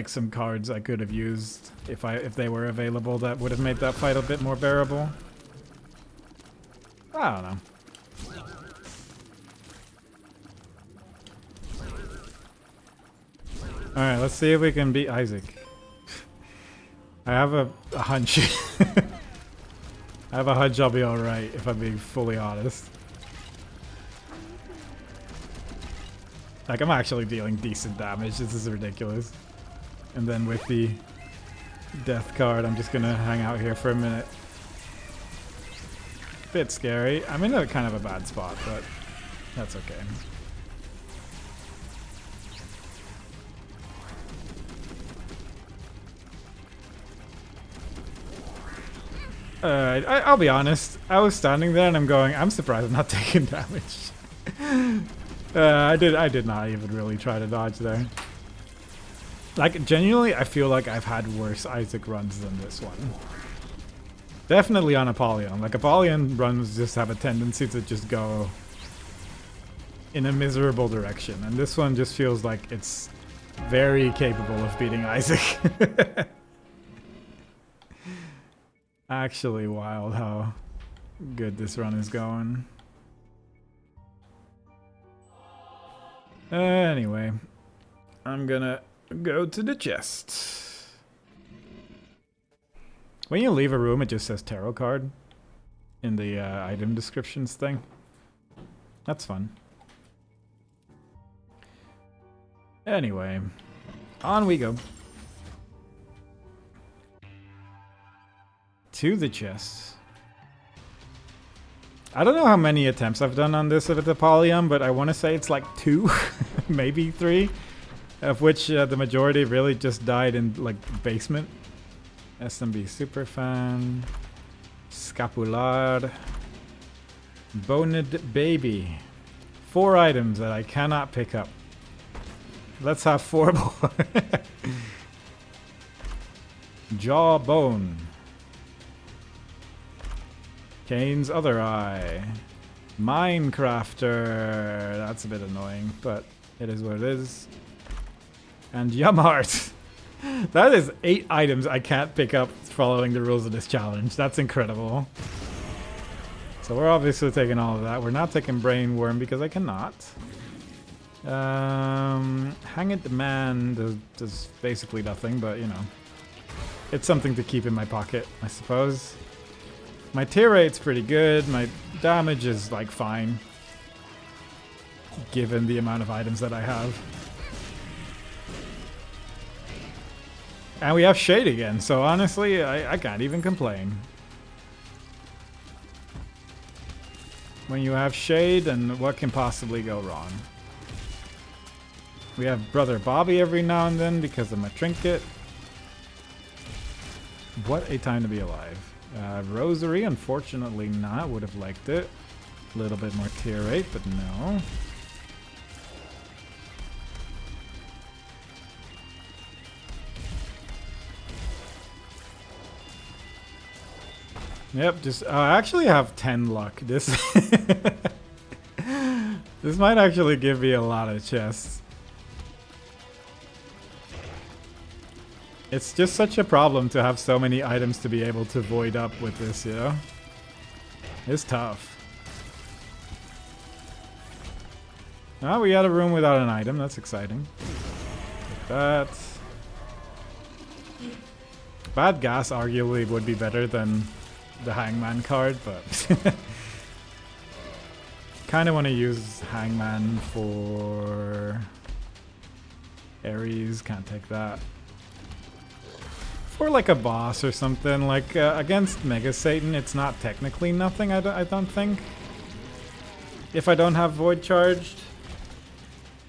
some cards I could have used if they were available that would have made that fight a bit more bearable. I don't know. Alright, let's see if we can beat Isaac. I have a hunch. I have a hunch I'll be alright if I'm being fully honest. Like, I'm actually dealing decent damage. This is ridiculous. And then with the death card, I'm just gonna hang out here for a minute. Bit scary. I'm in a kind of a bad spot, but that's okay. I'll be honest. I was standing there and I'm going, I'm surprised I'm not taking damage. I did not even really try to dodge there. Like, genuinely, I feel like I've had worse Isaac runs than this one. Definitely on Apollyon. Like, Apollyon runs just have a tendency to just go in a miserable direction. And this one just feels like it's very capable of beating Isaac. Actually wild how good this run is going. Anyway, I'm gonna go to the chest. When you leave a room, it just says tarot card in the item descriptions thing. That's fun. Anyway, on we go. To the chest. I don't know how many attempts I've done on this with Apollyon, but I want to say it's like 2, maybe 3, of which the majority really just died in like basement. SMB Superfan, Scapular, Boned Baby. 4 items that I cannot pick up. Let's have 4 more. Jawbone. Kane's Other Eye. Minecrafter. That's a bit annoying, but it is what it is. And Yumheart. That is 8 items I can't pick up following the rules of this challenge. That's incredible. So we're obviously taking all of that. We're not taking Brain Worm because I cannot. Hang It Man does basically nothing, but you know. It's something to keep in my pocket, I suppose. My tear rate's pretty good. My damage is like fine. Given the amount of items that I have. And we have Shade again, so honestly, I can't even complain. When you have Shade, then what can possibly go wrong? We have Brother Bobby every now and then because of my trinket. What a time to be alive. Rosary, unfortunately not. Would have liked it. A little bit more tier rate, but no. Yep, just I actually have 10 luck. This this might actually give me a lot of chests. It's just such a problem to have so many items to be able to void up with this, you know? It's tough. Oh, we had a room without an item. That's exciting. Like that. Bad Gas arguably would be better than the Hangman card, but kind of want to use Hangman for Ares. Can't take that. For like a boss or something, like against Mega Satan, it's not technically nothing, I don't think. If I don't have Void charged.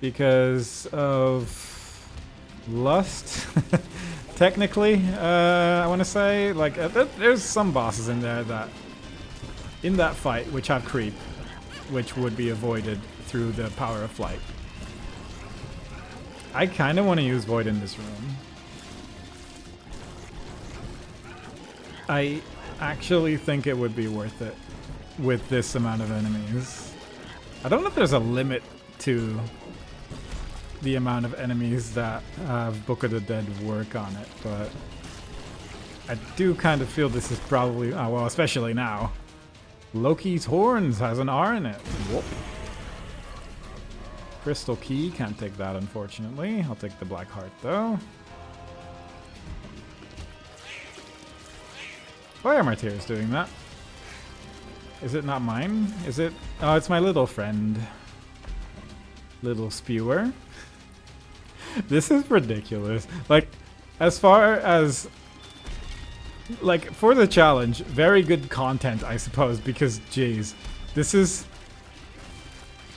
Because of Lust. Technically, I want to say, like, there's some bosses in there that, in that fight, which have creep, which would be avoided through the power of flight. I kind of want to use Void in this room. I actually think it would be worth it with this amount of enemies. I don't know if there's a limit to the amount of enemies that have Book of the Dead work on it, but I do kind of feel this is probably, oh well, especially now. Loki's Horns has an R in it. Whoop. Crystal Key, can't take that unfortunately. I'll take the Black Heart though. Why are my tears doing that? Is it not mine? Is it? Oh, it's my little friend. Little spewer. This is ridiculous. Like, as far as, like, for the challenge, very good content, I suppose, because, geez, this is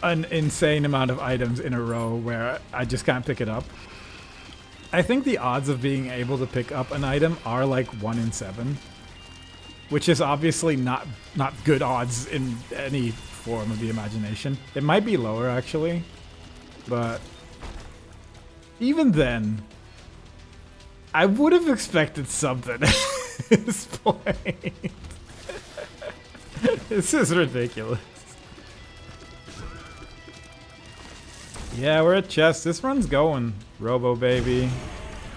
an insane amount of items in a row where I just can't pick it up. I think the odds of being able to pick up an item are like 1 in 7, which is obviously not good odds in any form of the imagination. It might be lower, actually, but even then, I would have expected something at this point. This is ridiculous. Yeah, we're at chest. This run's going. Robo baby.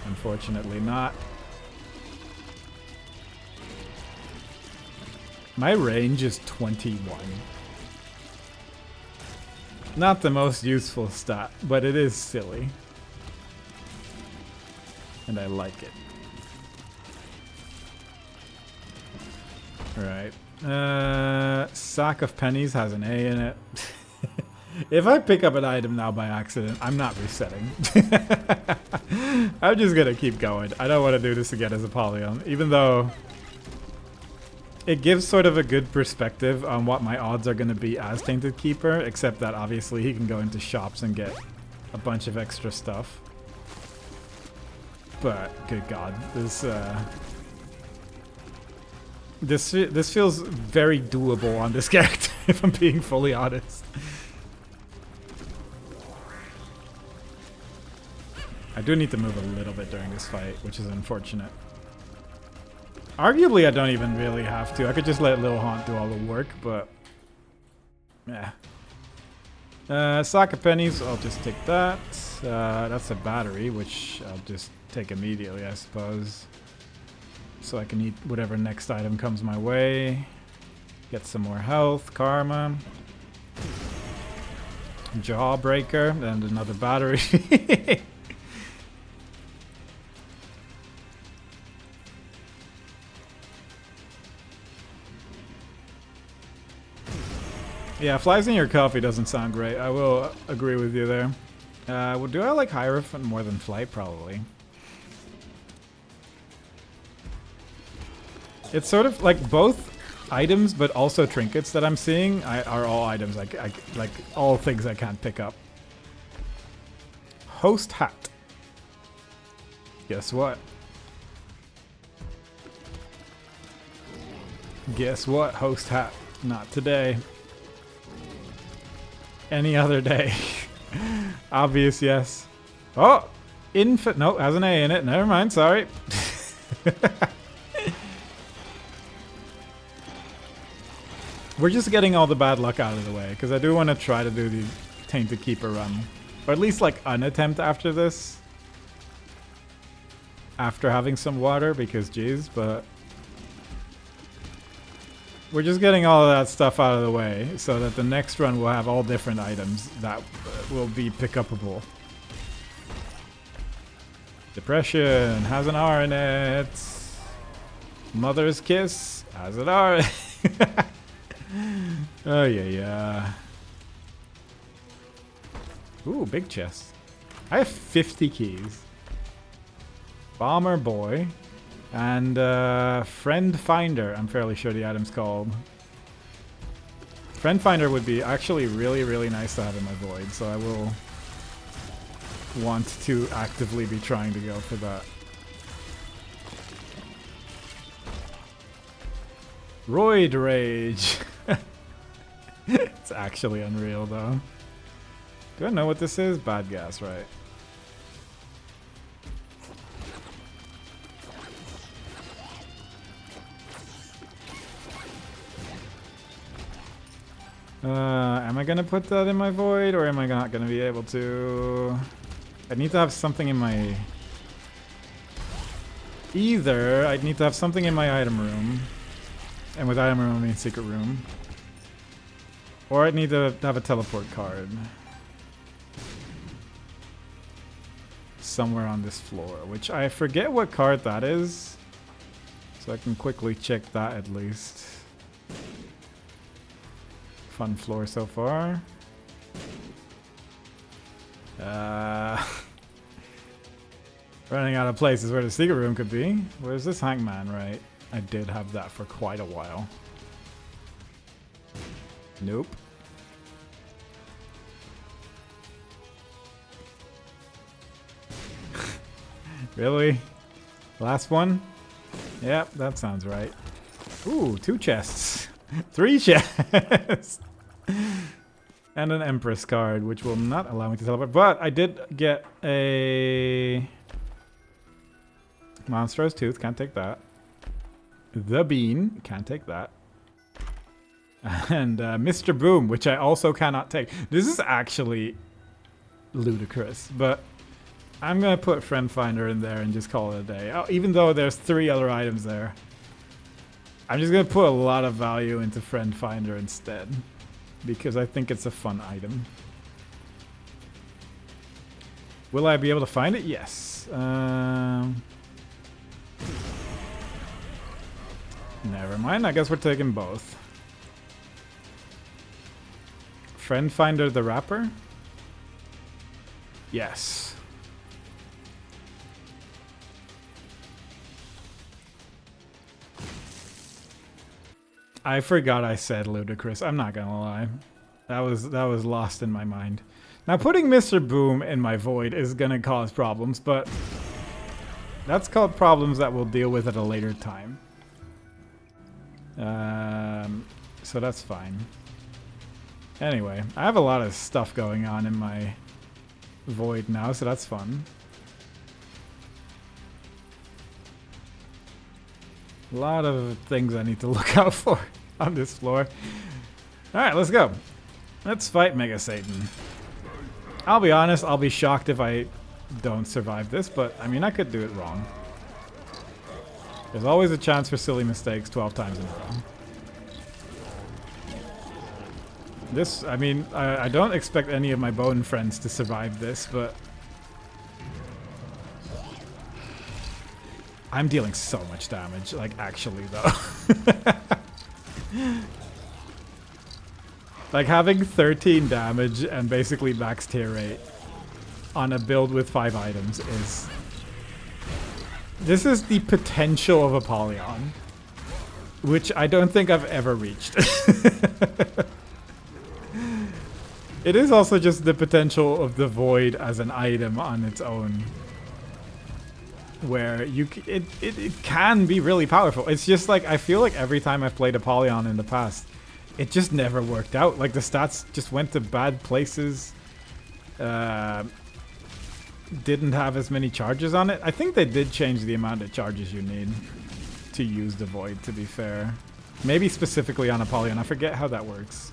Unfortunately not. My range is 21. Not the most useful stat, but it is silly. And I like it. Alright. Sack of Pennies has an A in it. If I pick up an item now by accident, I'm not resetting. I'm just gonna keep going. I don't want to do this again as Apollyon, even though it gives sort of a good perspective on what my odds are going to be as Tainted Keeper, except that obviously he can go into shops and get a bunch of extra stuff. But good God, this feels very doable on this character, if I'm being fully honest. I do need to move a little bit during this fight, which is unfortunate. Arguably, I don't even really have to. I could just let Lil Haunt do all the work, but... yeah. Sack of pennies, I'll just take that. That's a battery, which I'll just take immediately, I suppose. So I can eat whatever next item comes my way. Get some more health, karma. Jawbreaker, and another battery. Yeah, flies in your coffee doesn't sound great. I will agree with you there. Well, do I like Hierophant more than Flight? Probably. It's sort of like both items, but also trinkets that I'm seeing are all items, like all things I can't pick up. Host hat. Guess what? Guess what? Host hat. Not today. Any other day. Obvious, yes. Oh! No, has an A in it. Never mind, sorry. We're just getting all the bad luck out of the way, because I do want to try to do the Tainted Keeper run. Or at least like an attempt after this. After having some water, because geez, but... we're just getting all of that stuff out of the way, so that the next run will have all different items that will be pick-upable. Depression has an R in it. Mother's Kiss has an R in it. Oh, yeah. Ooh, big chest. I have 50 keys. Bomber Boy. And Friend Finder, I'm fairly sure the item's called. Friend Finder would be actually really, really nice to have in my void, so I will want to actively be trying to go for that. Roid Rage. It's actually unreal, though. Do I know what this is? Bad gas, right? Am I gonna put that in my void, or am I not gonna be able to? I need to have something in my... either I'd need to have something in my item room, and with item room I mean secret room, or I'd need to have a teleport card somewhere on this floor, which I forget what card that is, so I can quickly check that at least. Fun floor so far. Running out of places where the secret room could be. Where's this hangman, right? I did have that for quite a while. Nope. Really? Last one? Yep, that sounds right. Ooh, 2 chests. 3 chests. And an Empress card, which will not allow me to teleport. But I did get a Monstrous Tooth. Can't take that. The Bean. Can't take that. And Mr. Boom, which I also cannot take. This is actually ludicrous, but I'm going to put Friend Finder in there and just call it a day. Oh, even though there's 3 other items there. I'm just going to put a lot of value into Friend Finder instead, because I think it's a fun item. Will I be able to find it? Yes. Never mind. I guess we're taking both. Friend Finder the Rapper? Yes. I forgot I said ludicrous. I'm not gonna lie. That was lost in my mind. Now putting Mr. Boom in my void is gonna cause problems, but that's called problems that we'll deal with at a later time. So that's fine. Anyway, I have a lot of stuff going on in my void now, so that's fun. A lot of things I need to look out for on this floor. Alright, let's go. Let's fight Mega Satan. I'll be honest, I'll be shocked if I don't survive this, but I mean, I could do it wrong. There's always a chance for silly mistakes 12 times in a row. This, I mean, I don't expect any of my bone friends to survive this, but I'm dealing so much damage, like actually though. Like having 13 damage and basically max tier rate on a build with 5 items is... This is the potential of Apollyon, which I don't think I've ever reached. It is also just the potential of the void as an item on its own, where it can be really powerful. It's just like, I feel like every time I've played Apollyon in the past, it just never worked out. Like the stats just went to bad places. Didn't have as many charges on it. I think they did change the amount of charges you need to use the void, to be fair. Maybe specifically on Apollyon. I forget how that works.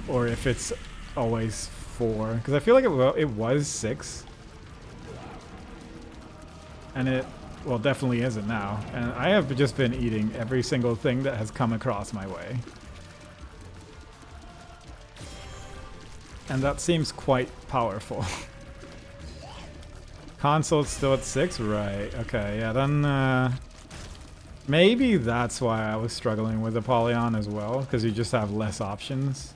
Or if it's always 4. Because I feel like it was 6. And it, well, definitely isn't now. And I have just been eating every single thing that has come across my way. And that seems quite powerful. Console's still at 6? Right, okay, yeah, then maybe that's why I was struggling with Apollyon as well, because you just have less options.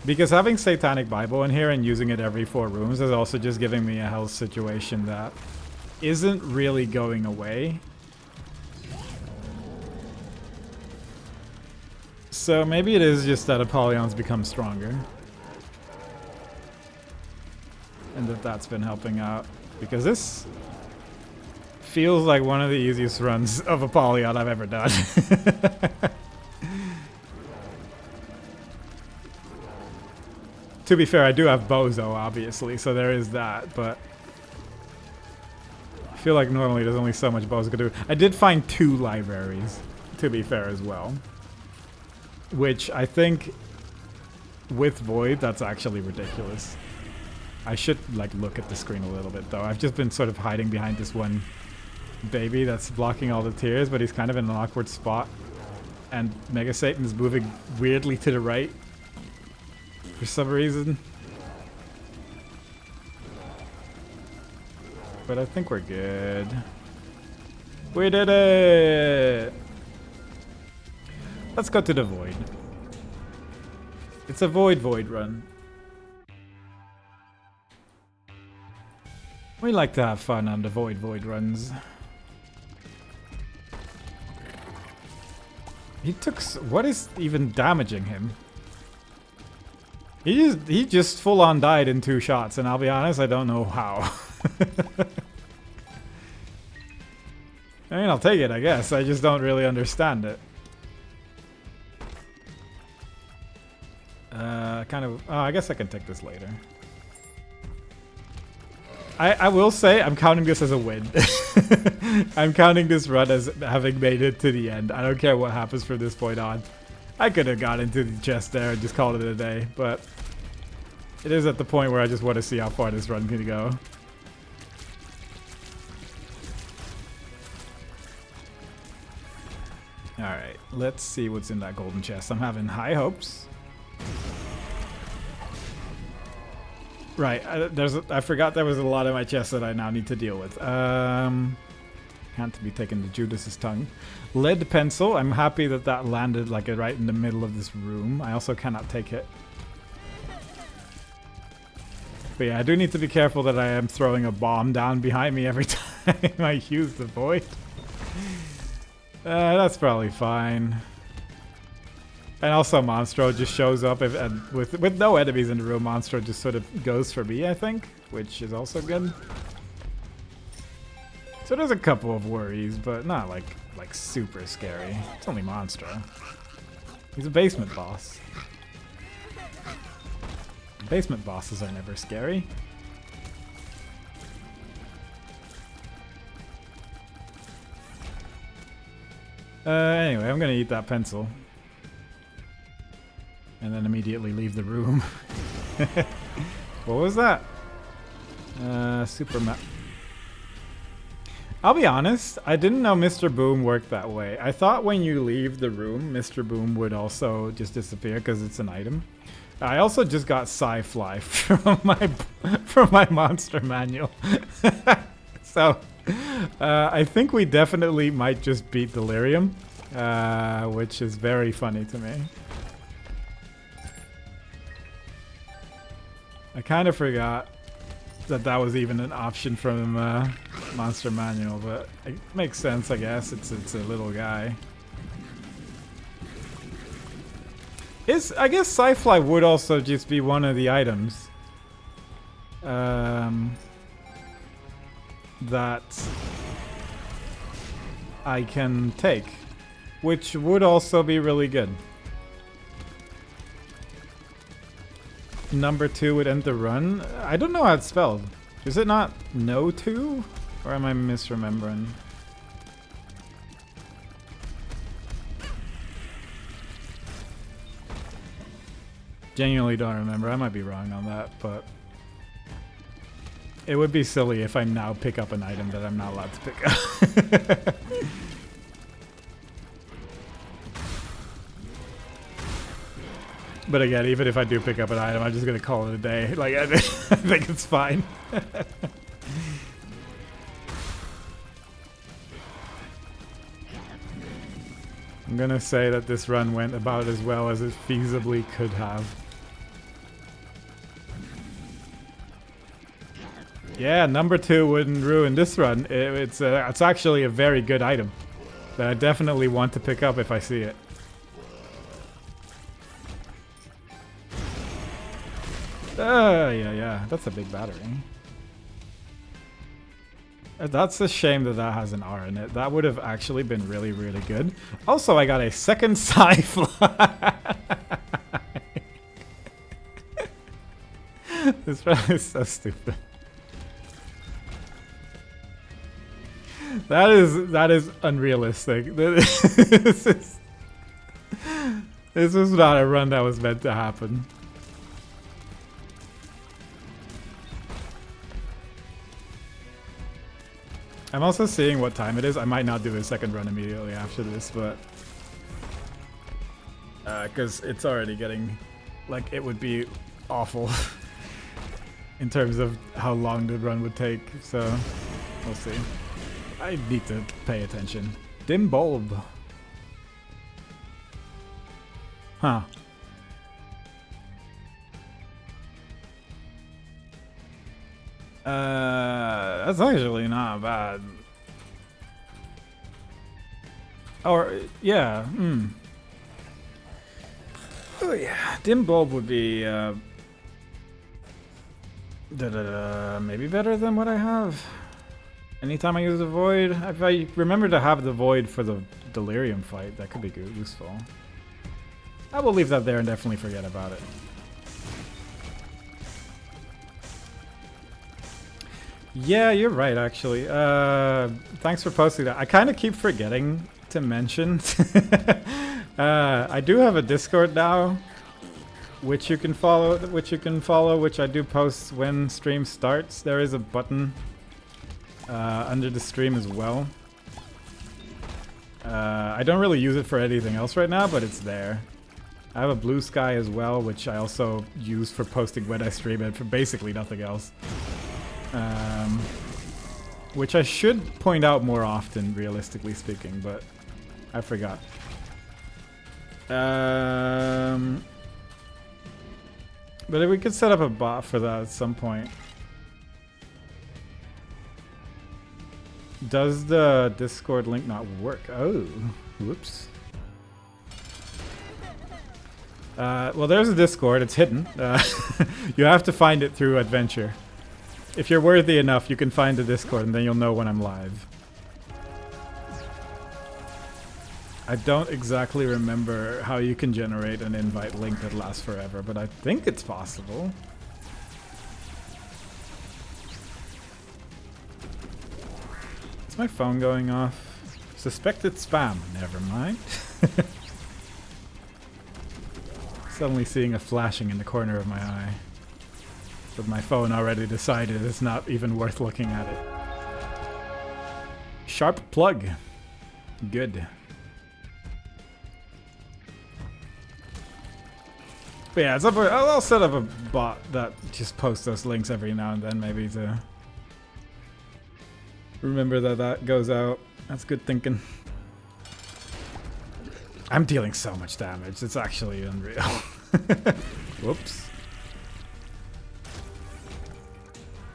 Because having Satanic Bible in here and using it every 4 rooms is also just giving me a health situation that isn't really going away. So maybe it is just that Apollyon's become stronger. And that's been helping out. Because this feels like one of the easiest runs of Apollyon I've ever done. To be fair, I do have Bozo, obviously, so there is that, but I feel like normally there's only so much Bozo could do. I did find 2 libraries, to be fair as well. Which I think, with Void, that's actually ridiculous. I should, like, look at the screen a little bit, though. I've just been sort of hiding behind this one baby that's blocking all the tiers, but he's kind of in an awkward spot. And Mega Satan's moving weirdly to the right for some reason. But I think we're good. We did it! Let's go to the Void. It's a Void run. We like to have fun on the Void runs. He took... What is even damaging him? He just full on died in 2 shots, and I'll be honest, I don't know how. I mean, I'll take it, I guess. I just don't really understand it. Kind of... Oh, I guess I can take this later. I will say, I'm counting this as a win. I'm counting this run as having made it to the end. I don't care what happens from this point on. I could have got into the chest there and just called it a day, but it is at the point where I just want to see how far this run can go. Alright, let's see what's in that golden chest. I'm having high hopes. Right, I forgot there was a lot in my chest that I now need to deal with. Can't be taken to Judas's tongue. Lead pencil. I'm happy that that landed like right in the middle of this room. I also cannot take it. But yeah, I do need to be careful that I am throwing a bomb down behind me every time I use the void. That's probably fine. And also Monstro just shows up if, and with no enemies in the room, Monstro just sort of goes for me, I think, which is also good. So there's a couple of worries, but not like super scary. It's only Monstro. He's a basement boss. Basement bosses are never scary. Anyway, I'm gonna eat that pencil. And then immediately leave the room. What was that? Super map. I'll be honest, I didn't know Mr. Boom worked that way. I thought when you leave the room, Mr. Boom would also just disappear because it's an item. I also just got Sci-Fly from my monster manual. So, I think we definitely might just beat Delirium, which is very funny to me. I kind of forgot that was even an option from Monster Manual, but it makes sense, I guess. It's a little guy. I guess Sci-Fly would also just be one of the items that I can take, which would also be really good. Number 2 would end the run. I don't know how it's spelled. Is it not no 2? Or am I misremembering? Genuinely don't remember. I might be wrong on that, but it would be silly if I now pick up an item that I'm not allowed to pick up. But again, even if I do pick up an item, I'm just gonna call it a day. Like, I think it's fine. I'm gonna say that this run went about as well as it feasibly could have. Yeah, number 2 wouldn't ruin this run. It's actually a very good item that I definitely want to pick up if I see it. Yeah, that's a big battery. That's a shame that has an R in it. That would have actually been really, really good. Also, I got a second Sci-Fly. This run is so stupid. That is unrealistic. This is not a run that was meant to happen. I'm also seeing what time it is. I might not do the second run immediately after this, but because it's already getting like it would be awful in terms of how long the run would take. So we'll see. I need to pay attention. Dim bulb. Huh. That's actually not bad. Or, yeah, Oh yeah, dim bulb would be, maybe better than what I have. Anytime I use the void, if I remember to have the void for the delirium fight, that could be good, useful. I will leave that there and definitely forget about it. Yeah, you're right, actually. Thanks for posting that. I kind of keep forgetting to mention. I do have a Discord now, which you can follow. Which I do post when stream starts. There is a button under the stream as well. I don't really use it for anything else right now, but it's there. I have a Blue Sky as well, which I also use for posting when I stream and for basically nothing else. Which I should point out more often, realistically speaking, but I forgot. But if we could set up a bot for that at some point. Does the Discord link not work? Oh, whoops. Well, there's a Discord. It's hidden. You have to find it through adventure. If you're worthy enough, you can find the Discord, and then you'll know when I'm live. I don't exactly remember how you can generate an invite link that lasts forever, but I think it's possible. Is my phone going off? Suspected spam. Never mind. Suddenly seeing a flashing in the corner of my eye. But my phone already decided it's not even worth looking at it. Sharp plug. Good. But yeah, I'll set up a bot that just posts those links every now and then, maybe to remember that goes out. That's good thinking. I'm dealing so much damage. It's actually unreal. Whoops.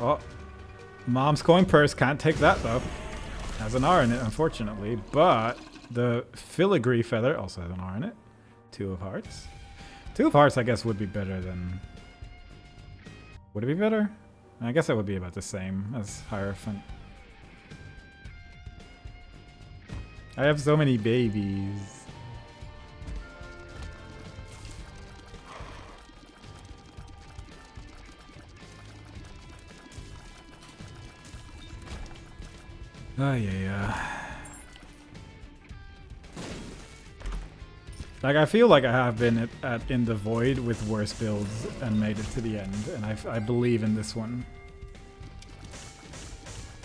Oh. Mom's coin purse. Can't take that, though. Has an R in it, unfortunately. But the filigree feather also has an R in it. 2 of hearts. 2 of hearts, I guess, would be better than... Would it be better? I guess it would be about the same as Hierophant. I have so many babies. Oh, yeah. Like, I feel like I have been in the void with worse builds and made it to the end, and I believe in this one.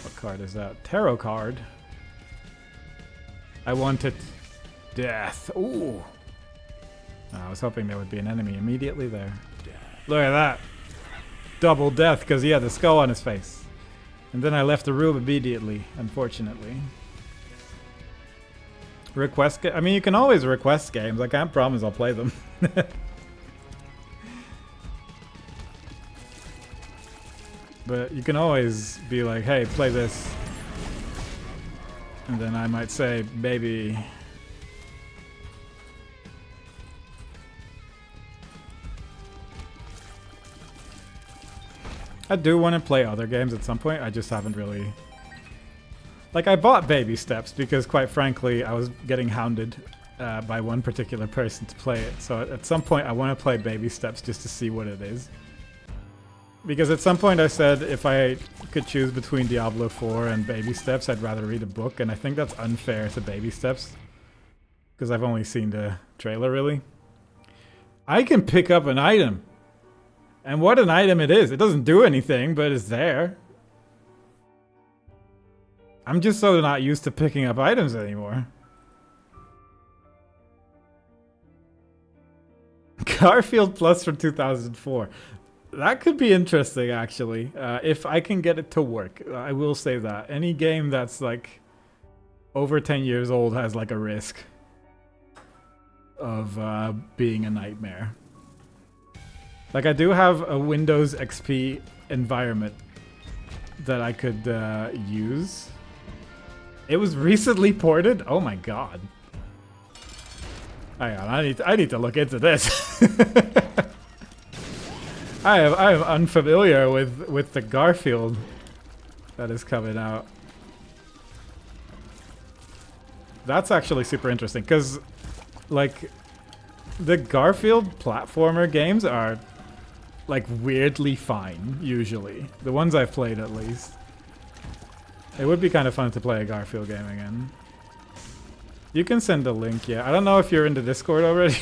What card is that? Tarot card. I wanted death. Ooh. I was hoping there would be an enemy immediately there. Look at that. Double death because he had the skull on his face. And then I left the room immediately, unfortunately. Request I mean, you can always request games. I can't promise I'll play them. But you can always be like, hey, play this. And then I might say, maybe... I do want to play other games at some point. I just haven't really... Like, I bought Baby Steps because, quite frankly, I was getting hounded by one particular person to play it. So at some point, I want to play Baby Steps just to see what it is. Because at some point I said if I could choose between Diablo 4 and Baby Steps, I'd rather read a book. And I think that's unfair to Baby Steps. Because I've only seen the trailer, really. I can pick up an item. And what an item it is. It doesn't do anything, but it's there. I'm just so not used to picking up items anymore. Garfield Plus from 2004. That could be interesting, actually. If I can get it to work. I will say that. Any game that's like over 10 years old has like a risk of being a nightmare. Like, I do have a Windows XP environment that I could use. It was recently ported? Oh my god. Hang on, I need to look into this. I am unfamiliar with the Garfield that is coming out. That's actually super interesting, because like the Garfield platformer games are like weirdly fine, usually. The ones I've played, at least. It would be kind of fun to play a Garfield game again. You can send a link, yeah. I don't know if you're in the Discord already,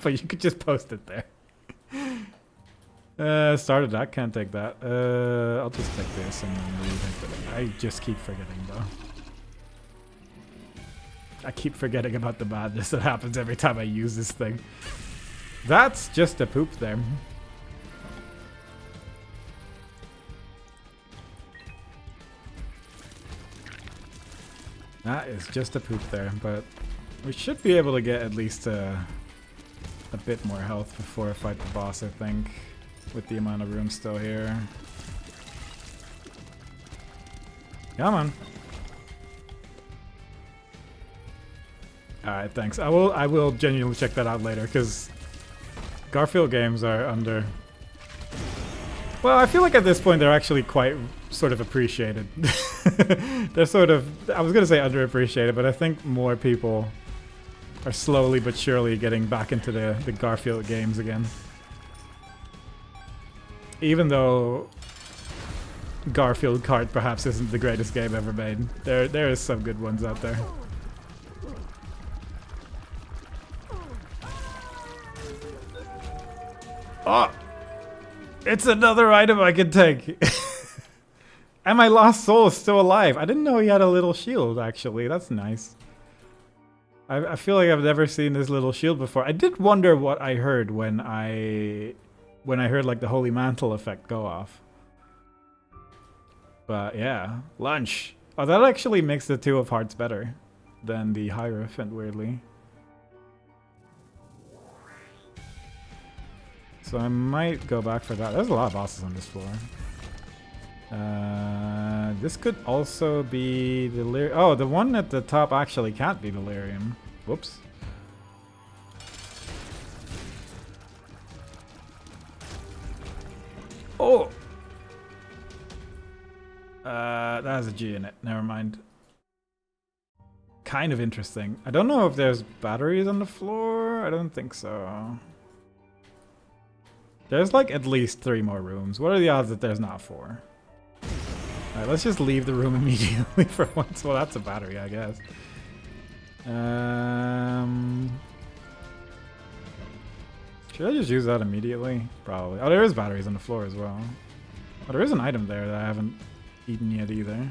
but you could just post it there. Started that, can't take that. I'll just take this and then retake it. I just keep forgetting, though. I keep forgetting about the madness that happens every time I use this thing. That's just a poop there. That is just a poop there, but we should be able to get at least a bit more health before I fight the boss, I think, with the amount of room still here. Come on. Alright, thanks. I will genuinely check that out later, because Garfield games are under... Well, I feel like at this point they're actually quite sort of appreciated. They're sort of... I was going to say underappreciated, but I think more people are slowly but surely getting back into the Garfield games again. Even though Garfield Kart perhaps isn't the greatest game ever made, there is some good ones out there. Oh! It's another item I can take! And my lost soul is still alive. I didn't know he had a little shield, actually. That's nice. I feel like I've never seen this little shield before. I did wonder what I heard when I heard like the Holy Mantle effect go off. But yeah, lunch. Oh, that actually makes the Two of Hearts better than the Hierophant, weirdly. So I might go back for that. There's a lot of bosses on this floor. This could also be Delirium. Oh, the one at the top actually can't be Delirium. Whoops. Oh! That has a G in it. Never mind. Kind of interesting. I don't know if there's batteries on the floor. I don't think so. There's like at least 3 more rooms. What are the odds that there's not 4? Alright, let's just leave the room immediately for once. Well, that's a battery, I guess. Should I just use that immediately? Probably. Oh, there is batteries on the floor as well. Oh, there is an item there that I haven't eaten yet either.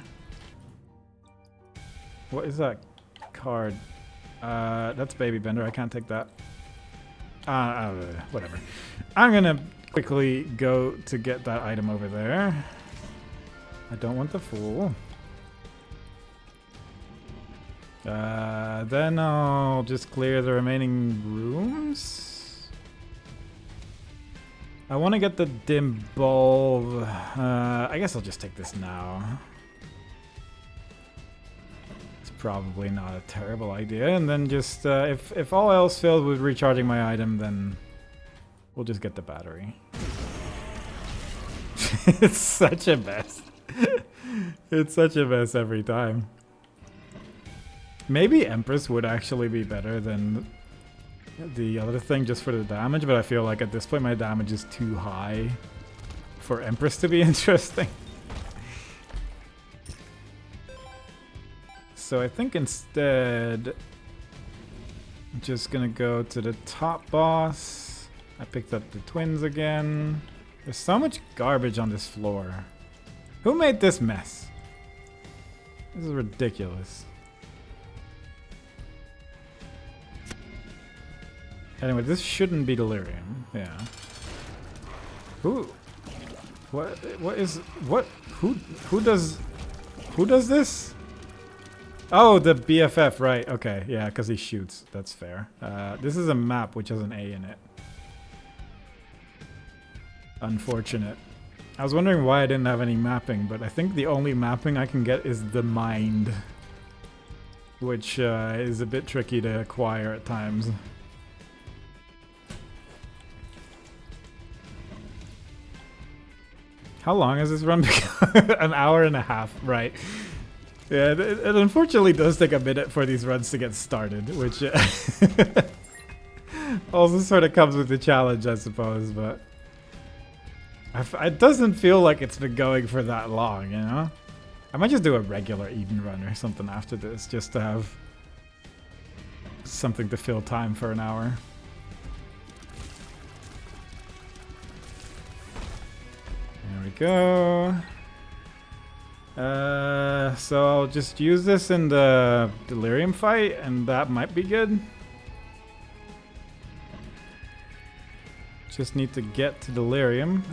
What is that card? That's Baby Bender. I can't take that. Whatever. I'm gonna quickly go to get that item over there. I don't want the fool. Then I'll just clear the remaining rooms. I want to get the dim bulb. I guess I'll just take this now. It's probably not a terrible idea. And then just, if all else failed with recharging my item, then we'll just get the battery. It's such a mess. It's such a mess every time. Maybe Empress would actually be better than the other thing just for the damage, but I feel like at this point my damage is too high for Empress to be interesting. So I think instead I'm just gonna go to the top boss. I picked up the twins again. There's so much garbage on this floor. Who made this mess? This is ridiculous. Anyway, this shouldn't be Delirium. Yeah. Who does this? Oh, the BFF, right. Okay, yeah, because he shoots. That's fair. This is a map which has an A in it. Unfortunate. I was wondering why I didn't have any mapping, but I think the only mapping I can get is the mind, which is a bit tricky to acquire at times. How long has this run become? An hour and a half, right. Yeah, it unfortunately does take a minute for these runs to get started, which also sort of comes with the challenge, I suppose, but it doesn't feel like it's been going for that long, you know? I might just do a regular Eden run or something after this, just to have something to fill time for an hour. There we go. So I'll just use this in the Delirium fight, and that might be good. Just need to get to Delirium.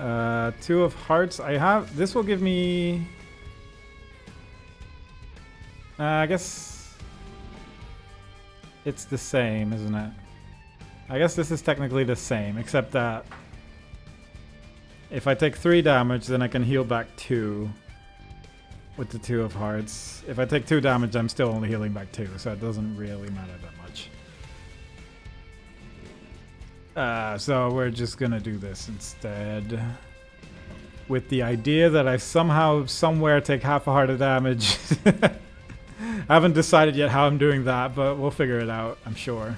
Two of Hearts. I have. This will give me. I guess it's the same, isn't it? I guess this is technically the same, except that if I take 3 damage, then I can heal back 2 with the Two of Hearts. If I take 2 damage, I'm still only healing back 2, so it doesn't really matter that much. So we're just gonna do this instead. With the idea that I somehow, somewhere take half a heart of damage. I haven't decided yet how I'm doing that, but we'll figure it out, I'm sure.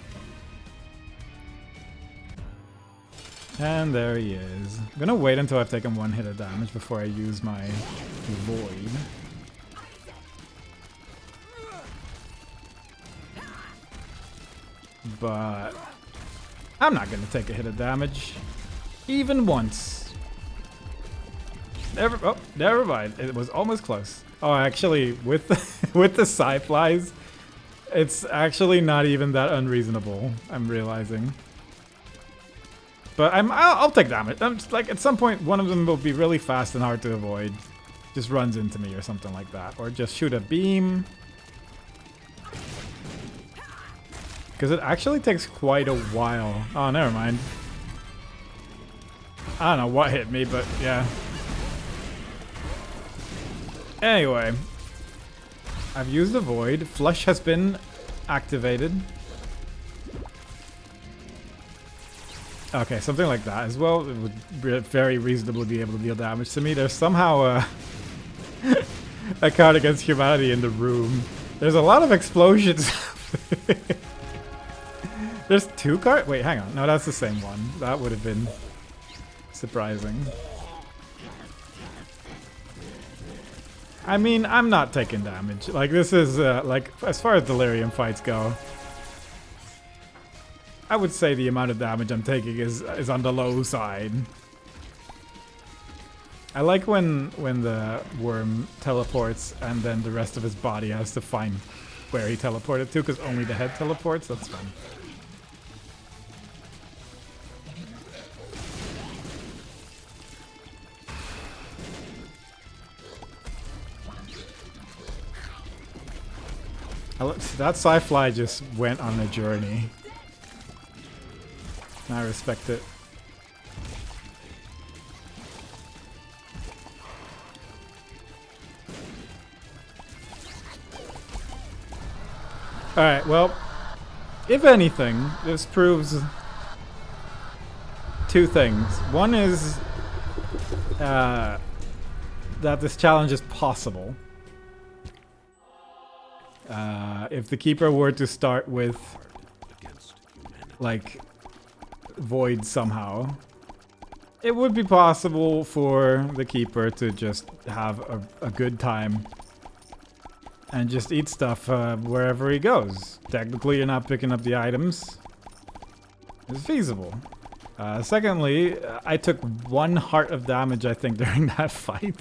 And there he is. I'm gonna wait until I've taken one hit of damage before I use my void. But I'm not gonna take a hit of damage, even once. Never mind. It was almost close. Oh, actually, with the, with the sci-flies, it's actually not even that unreasonable. I'm realizing. But I'll take damage. I'm just like, at some point, one of them will be really fast and hard to avoid. Just runs into me or something like that, or just shoot a beam. Because it actually takes quite a while. Oh, never mind. I don't know what hit me, but yeah. Anyway. I've used the void. Flush has been activated. Okay, something like that as well. It would very reasonably be able to deal damage to me. There's somehow a card against humanity in the room. There's a lot of explosions. There's two cards? Wait, hang on. No, that's the same one. That would have been surprising. I mean, I'm not taking damage. Like, this is, like, as far as delirium fights go, I would say the amount of damage I'm taking is on the low side. I like when the worm teleports and then the rest of his body has to find where he teleported to, because only the head teleports. That's fun. That sci-fly just went on a journey. I respect it. Alright, well, if anything, this proves two things. One is that this challenge is possible. If the keeper were to start with, like, void somehow, it would be possible for the keeper to just have a good time and just eat stuff wherever he goes. Technically, you're not picking up the items. It's feasible. Secondly, I took 1 heart of damage, I think, during that fight.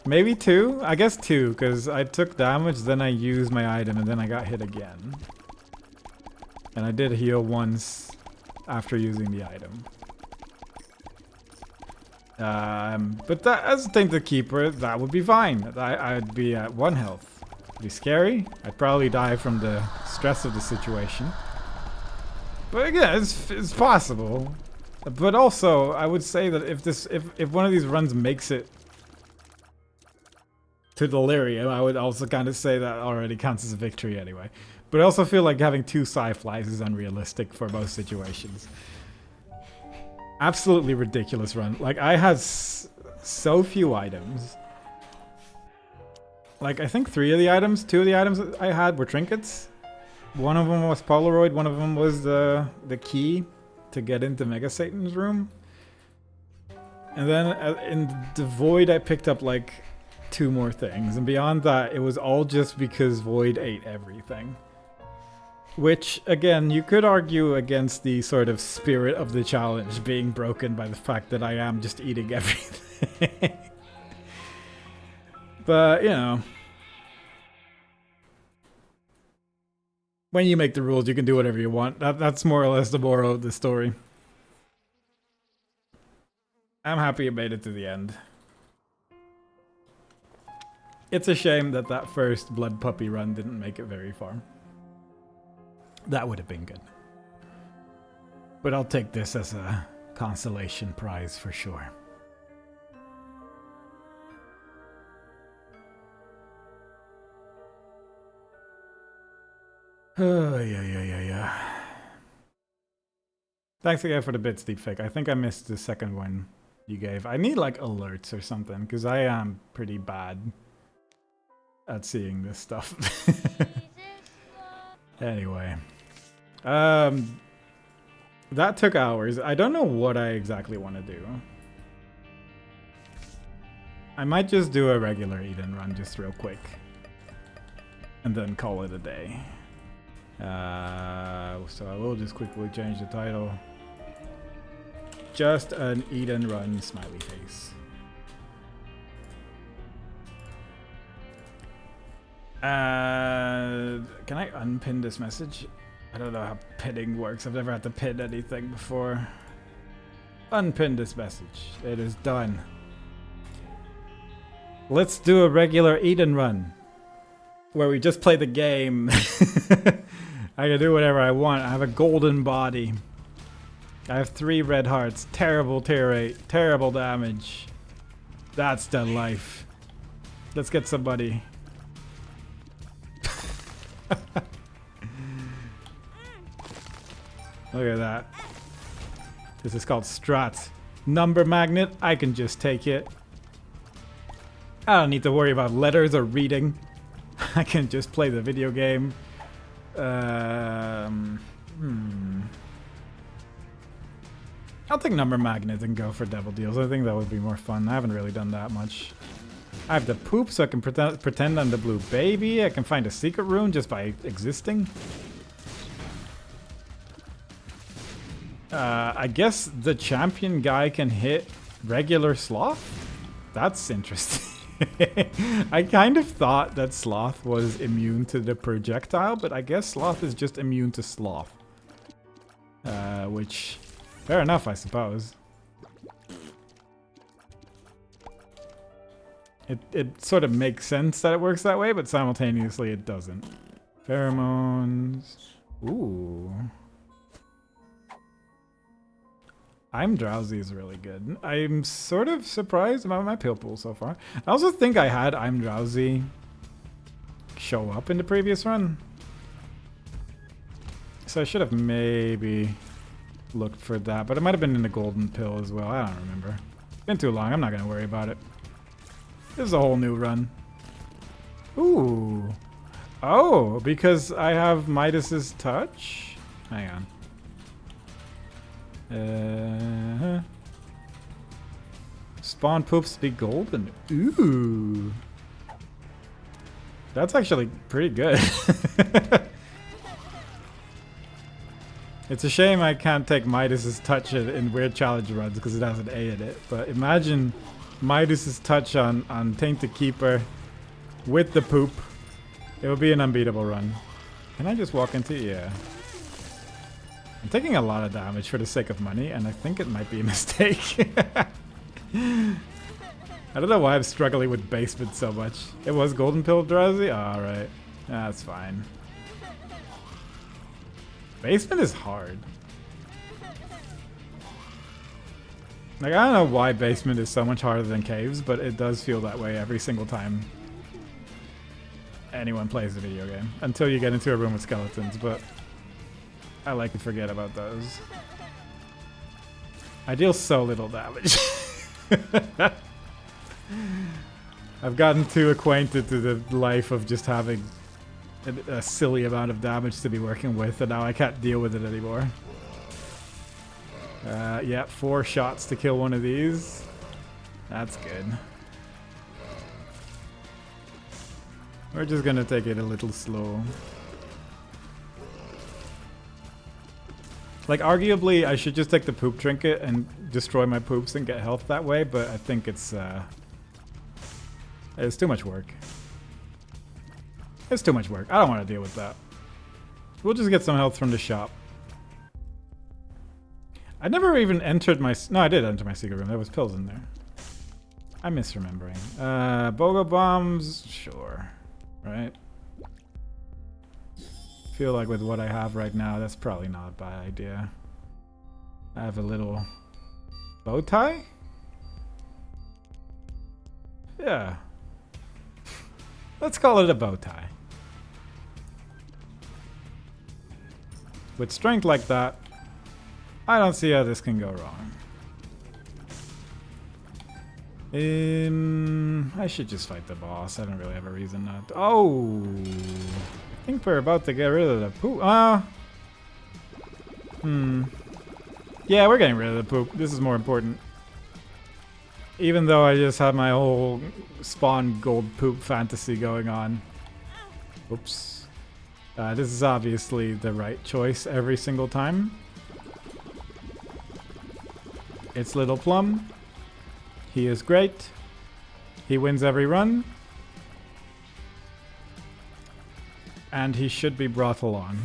Maybe 2? I guess 2, because I took damage, then I used my item, and then I got hit again. And I did heal once after using the item. But that, as a thing to keeper, that would be fine. I'd be at 1 health. It'd be scary. I'd probably die from the stress of the situation. But again, it's possible. But also, I would say that if one of these runs makes it to delirium, I would also kind of say that already counts as a victory anyway. But I also feel like having 2 sci-flies is unrealistic for most situations. Absolutely ridiculous run. Like, I had so few items. Like, I think 2 of the items I had were trinkets. One of them was Polaroid, one of them was the key to get into Mega Satan's room. And then in the Void I picked up like 2 more things, and beyond that it was all just because Void ate everything. Which, again, you could argue against the sort of spirit of the challenge being broken by the fact that I am just eating everything. But, you know, when you make the rules, you can do whatever you want. That's more or less the moral of the story. I'm happy it made it to the end. It's a shame that that first Blood Puppy run didn't make it very far. That would have been good. But I'll take this as a consolation prize for sure. Oh, yeah. Thanks again for the bits, Deepfake. I think I missed the second one you gave. I need like alerts or something because I am pretty bad at seeing this stuff. Anyway, that took hours. I don't know what I exactly want to do. I might just do a regular eat and run just real quick and then call it a day. So I will just quickly change the title. Just an eat and run smiley face. Can I unpin this message? I don't know how pinning works. I've never had to pin anything before. Unpin this message. It is done. Let's do a regular eat and run where we just play the game. I can do whatever I want. I have a golden body. I have 3 red hearts. Terrible tear rate. Terrible damage. That's the life. Let's get somebody. Look at that. This is called Strat. Number magnet. I can just take it. I don't need to worry about letters or reading. I can just play the video game. I'll take number magnet and go for devil deals. I think that would be more fun. I haven't really done that much. I have the poop, so I can pretend I'm the blue baby. I can find a secret room just by existing. I guess the champion guy can hit regular sloth? That's interesting. I kind of thought that sloth was immune to the projectile, but I guess sloth is just immune to sloth. Which, fair enough, I suppose. It sort of makes sense that it works that way, but simultaneously it doesn't. Pheromones. Ooh. I'm Drowsy is really good. I'm sort of surprised about my pill pool so far. I also think I had I'm Drowsy show up in the previous run. So I should have maybe looked for that, but it might have been in the golden pill as well. I don't remember. Been too long. I'm not going to worry about it. This is a whole new run. Ooh. Oh, because I have Midas's touch? Hang on. Spawn poops be golden. Ooh. That's actually pretty good. It's a shame I can't take Midas's touch in weird challenge runs because it has an A in it. But imagine Midas's touch on Tainted Keeper with the poop. It would be an unbeatable run. Can I just walk into? Yeah. I'm taking a lot of damage for the sake of money, and I think it might be a mistake. I don't know why I'm struggling with basement so much. It was golden pill drowsy? Alright. That's fine. Basement is hard. Like, I don't know why basement is so much harder than caves, but it does feel that way every single time anyone plays a video game. Until you get into a room with skeletons, but I like to forget about those. I deal so little damage. I've gotten too acquainted to the life of just having a silly amount of damage to be working with, and now I can't deal with it anymore. Yeah, 4 shots to kill one of these. That's good. We're just gonna take it a little slow. Like, arguably, I should just take the poop trinket and destroy my poops and get health that way, but I think it's too much work. It's too much work. I don't want to deal with that. We'll just get some health from the shop. I never even entered my... No, I did enter my secret room. There was pills in there. I'm misremembering. Bogo bombs? Sure. Right? Feel like with what I have right now, that's probably not a bad idea. I have a little bow tie? Yeah. Let's call it a bow tie. With strength like that, I don't see how this can go wrong. I should just fight the boss. I don't really have a reason not to. Oh! I think we're about to get rid of the poop. Yeah, we're getting rid of the poop. This is more important. Even though I just had my whole spawn gold poop fantasy going on. Oops. This is obviously the right choice every single time. It's Little Plum. He is great. He wins every run. And he should be brought along.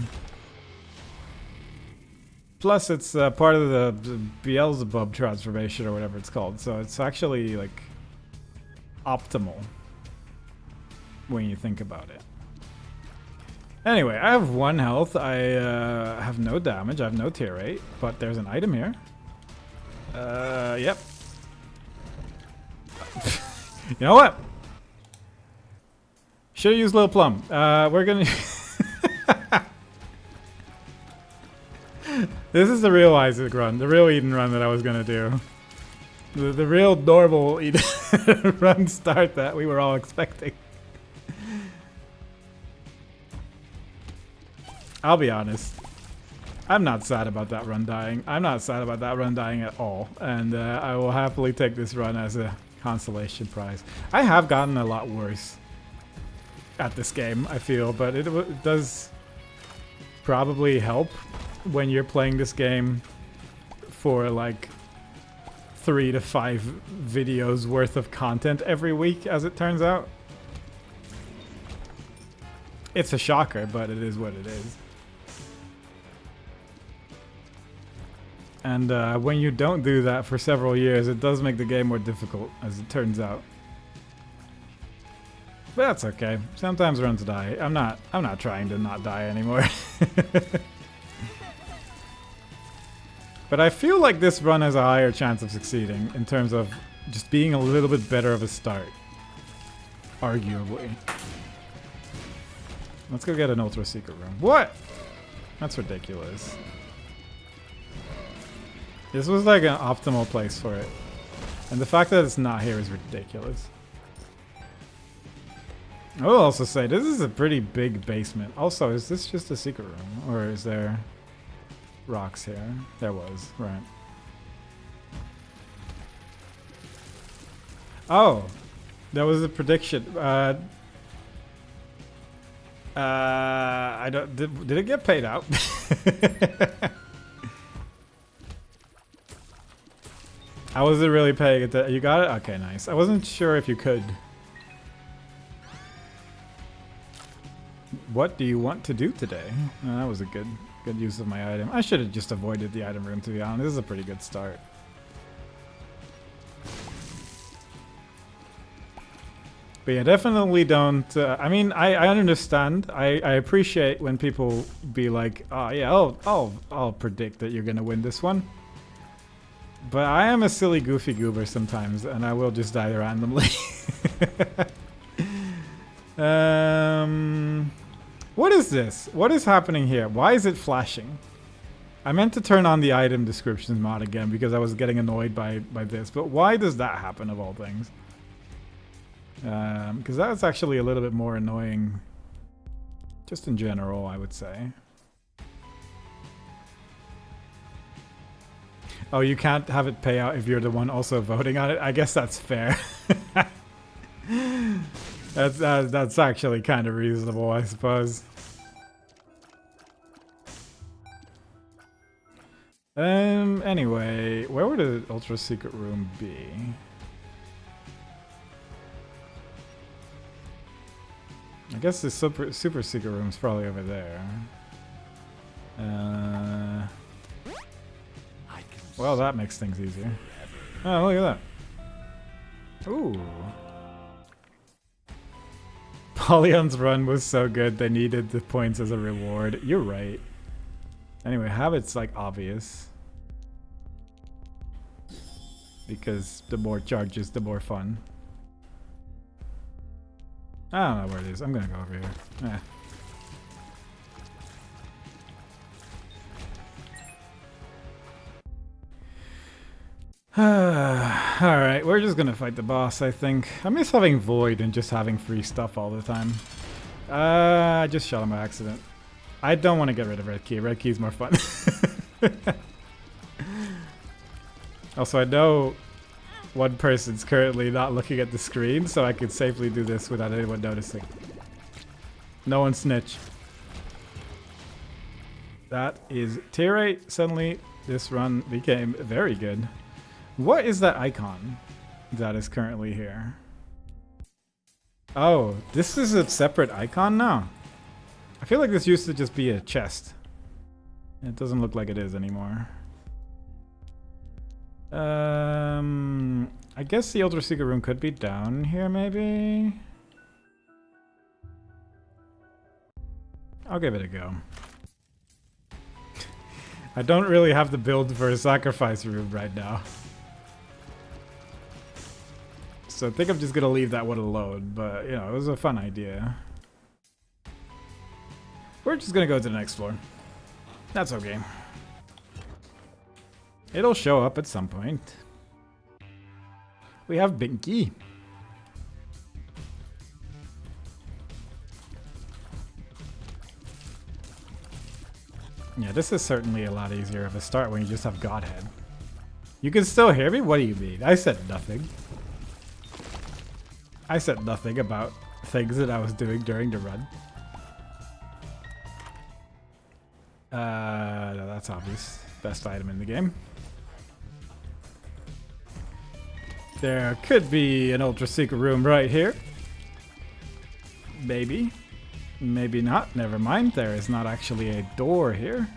Plus, it's part of the Beelzebub transformation or whatever it's called. So it's actually, like, optimal when you think about it. Anyway, I have 1 health. I have no damage. I have no tear rate. But there's an item here. Yep. You know what? Should've used Lil Plum. We're gonna... This is the real Isaac run. The real Eden run that I was gonna do. The real normal Eden run start that we were all expecting. I'll be honest. I'm not sad about that run dying. I'm not sad about that run dying at all. And I will happily take this run as a consolation prize. I have gotten a lot worse at this game, I feel, but it does probably help when you're playing this game for like 3 to 5 videos worth of content every week, as it turns out. It's a shocker, but it is what it is. And when you don't do that for several years, it does make the game more difficult, as it turns out. But that's okay. Sometimes runs die. I'm not trying to not die anymore. But I feel like this run has a higher chance of succeeding in terms of just being a little bit better of a start. Arguably. Let's go get an ultra secret room. What? That's ridiculous. This was like an optimal place for it. And the fact that it's not here is ridiculous. I will also say, this is a pretty big basement. Also, is this just a secret room? Or is there rocks here? There was, right. Oh! That was a prediction. I don't... Did it get paid out? I wasn't really paying attention. You got it? Okay, nice. I wasn't sure if you could. What do you want to do today? Oh, that was a good use of my item. I should have just avoided the item room, to be honest. This is a pretty good start. But yeah, definitely don't... I mean, I understand. I appreciate when people be like, oh yeah, I'll predict that you're gonna win this one. But I am a silly goofy goober sometimes, and I will just die randomly. What is this? What is happening here? Why is it flashing? I meant to turn on the item descriptions mod again because I was getting annoyed by this, but why does that happen of all things? Because that's actually a little bit more annoying, just in general, I would say. Oh, you can't have it pay out if you're the one also voting on it? I guess that's fair. That's actually kind of reasonable, I suppose. Anyway, where would the ultra secret room be? I guess the super secret room's probably over there. Well, that makes things easier. Oh, look at that. Ooh. Apollyon's run was so good, they needed the points as a reward. You're right. Anyway, habit's like obvious. Because the more charges, the more fun. I don't know where it is. I'm gonna go over here. Alright, we're just gonna fight the boss, I think. I miss having Void and just having free stuff all the time. I just shot him by accident. I don't want to get rid of Red Key. Red Key's more fun. Also, I know one person's currently not looking at the screen, so I can safely do this without anyone noticing. No one snitch. That is tier 8. Suddenly, this run became very good. What is that icon that is currently here? Oh, this is a separate icon now? I feel like this used to just be a chest. It doesn't look like it is anymore. I guess the Ultra Secret Room could be down here, maybe? I'll give it a go. I don't really have the build for a sacrifice room right now. So I think I'm just gonna leave that one alone, but you know, it was a fun idea. We're just gonna go to the next floor. That's okay. It'll show up at some point. We have Binky. Yeah, this is certainly a lot easier of a start when you just have Godhead. You can still hear me? What do you mean? I said nothing. I said nothing about things that I was doing during the run. No, that's obvious. Best item in the game. There could be an ultra secret room right here. Maybe. Maybe not. Never mind. There is not actually a door here.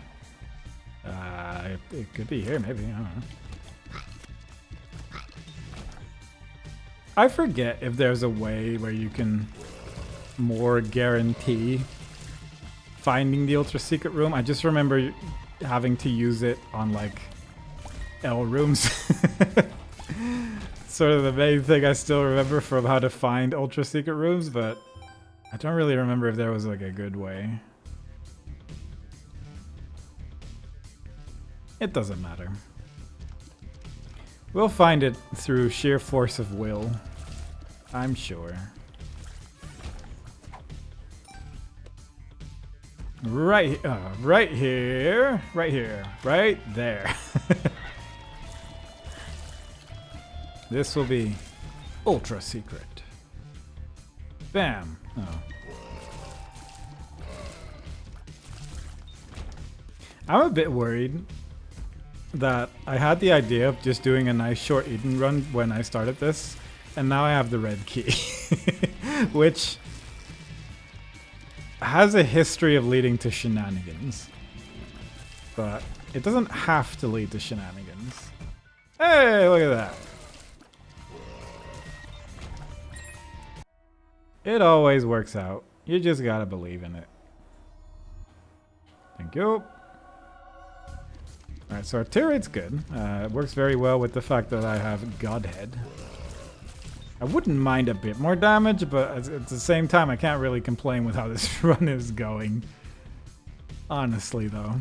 It could be here, maybe. I don't know. I forget if there's a way where you can more guarantee finding the ultra secret room. I just remember having to use it on like L rooms. Sort of the main thing I still remember from how to find ultra secret rooms, but I don't really remember if there was like a good way. It doesn't matter. We'll find it through sheer force of will, I'm sure. Right here, right there. This will be ultra secret. Bam. Oh. I'm a bit worried that I had the idea of just doing a nice short Eden run when I started this, and now I have the red key, which has a history of leading to shenanigans, but it doesn't have to lead to shenanigans. Hey, look at that. It always works out. You just gotta believe in it. Thank you. Alright, so our tier rate's good. It works very well with the fact that I have Godhead. I wouldn't mind a bit more damage, but at the same time, I can't really complain with how this run is going. Honestly, though.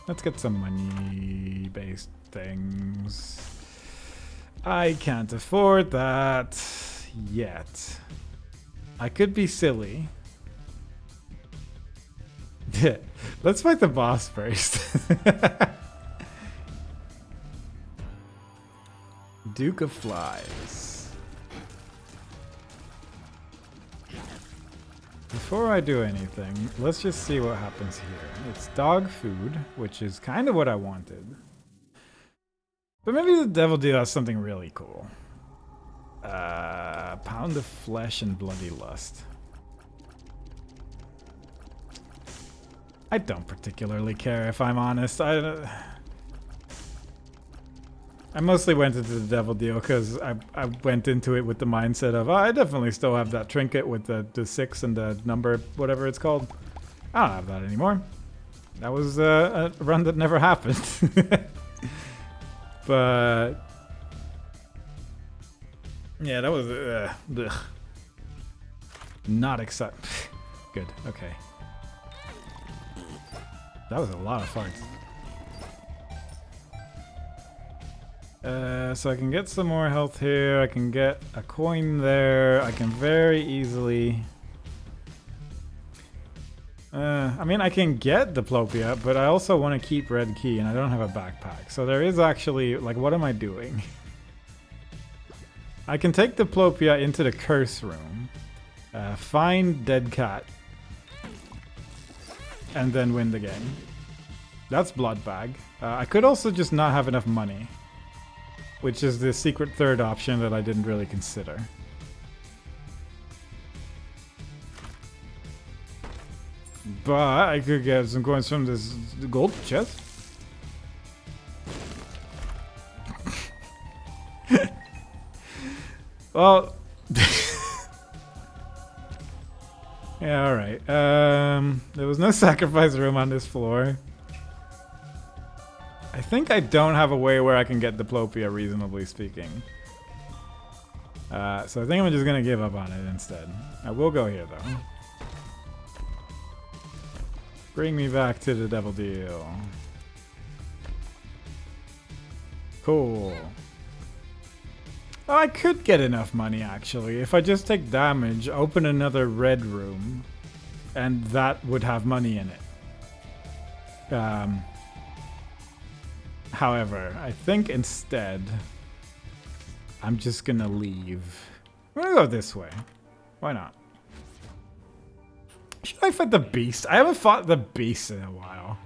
Let's get some money-based things. I can't afford that yet. I could be silly. Let's fight the boss first. Duke of Flies. Before I do anything, let's just see what happens here. It's dog food, which is kind of what I wanted. But maybe the devil deal has something really cool. Pound of flesh and bloody lust. I don't particularly care, if I'm honest. I mostly went into the devil deal because I went into it with the mindset of, oh, I definitely still have that trinket with the 6 and the number, whatever it's called. I don't have that anymore. That was a run that never happened. But yeah, that was not exciting. Good, okay. That was a lot of farts. So I can get some more health here. I can get a coin there. I can very easily... I mean, I can get Diplopia, but I also want to keep Red Key, and I don't have a backpack. So there is actually... Like, what am I doing? I can take Diplopia into the Curse Room. Find Dead Cat. And then win the game. That's Blood Bag. I could also just not have enough money. Which is the secret third option that I didn't really consider. But I could get some coins from this gold chest. Well... yeah, alright. There was no sacrifice room on this floor. I think I don't have a way where I can get Diplopia, reasonably speaking. So I think I'm just gonna give up on it instead. I will go here, though. Bring me back to the Devil Deal. Cool. Oh, I could get enough money, actually. If I just take damage, open another red room, and that would have money in it. However, I think instead, I'm just gonna leave. I'm gonna go this way. Why not? Should I fight the beast? I haven't fought the beast in a while.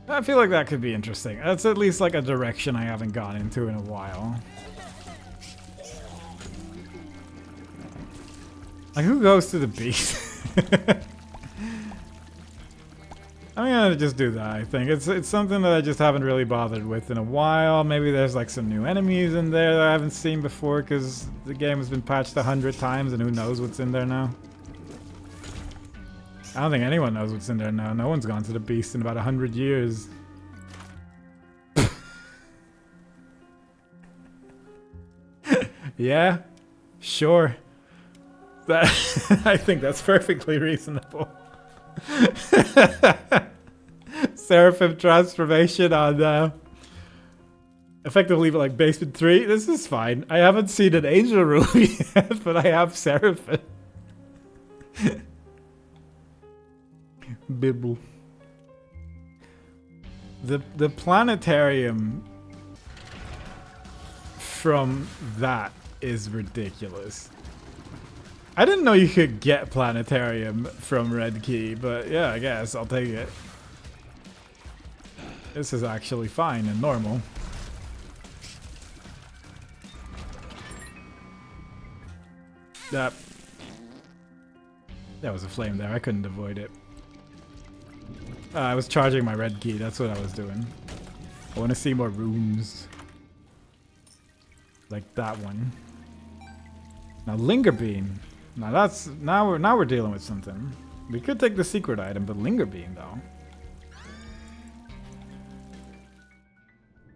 I feel like that could be interesting. That's at least like a direction I haven't gone into in a while. Like, who goes to the beast? I'm gonna just do that, I think. It's something that I just haven't really bothered with in a while. Maybe there's like some new enemies in there that I haven't seen before because the game has been patched 100 times and who knows what's in there now. I don't think anyone knows what's in there now. No one's gone to the beast in about 100 years. Yeah, sure. That I think that's perfectly reasonable. Seraphim transformation on effectively like basement 3. This is fine. I haven't seen an angel room yet, but I have Seraphim. Bibble. The planetarium from that is ridiculous. I didn't know you could get planetarium from Red Key, but yeah, I guess I'll take it. This is actually fine and normal. That was a flame there. I couldn't avoid it. I was charging my red key. That's what I was doing. I want to see more rooms. Like that one. Now Linger Beam. Now we're dealing with something. We could take the secret item, but Linger Beam though.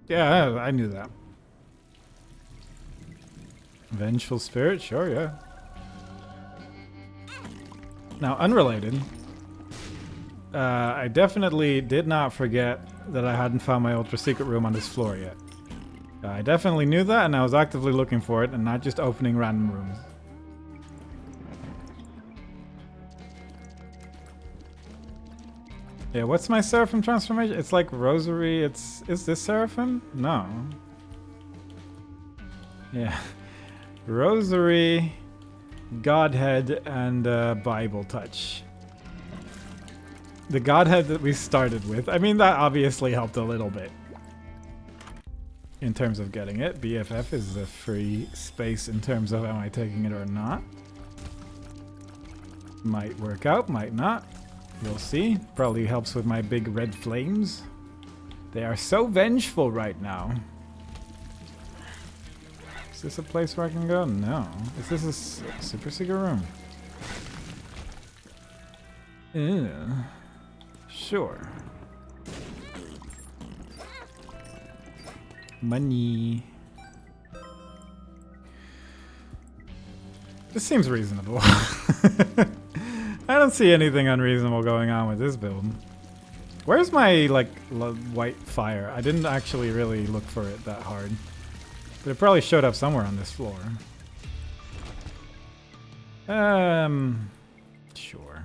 Yeah, I knew that. Vengeful Spirit, sure, yeah. Now, unrelated. I definitely did not forget that I hadn't found my ultra secret room on this floor yet. I definitely knew that, and I was actively looking for it, and not just opening random rooms. Yeah, what's my Seraphim transformation? It's like Rosary. Is this Seraphim? No. Yeah. Rosary, Godhead, and Bible Touch. The Godhead that we started with. I mean, that obviously helped a little bit. In terms of getting it. BFF is a free space in terms of am I taking it or not. Might work out, might not. We'll see. Probably helps with my big red flames. They are so vengeful right now. Is this a place where I can go? No. Is this a super secret room? Yeah. Sure. Money. This seems reasonable. I don't see anything unreasonable going on with this build. Where's my, like, white fire? I didn't actually really look for it that hard. But it probably showed up somewhere on this floor. Sure.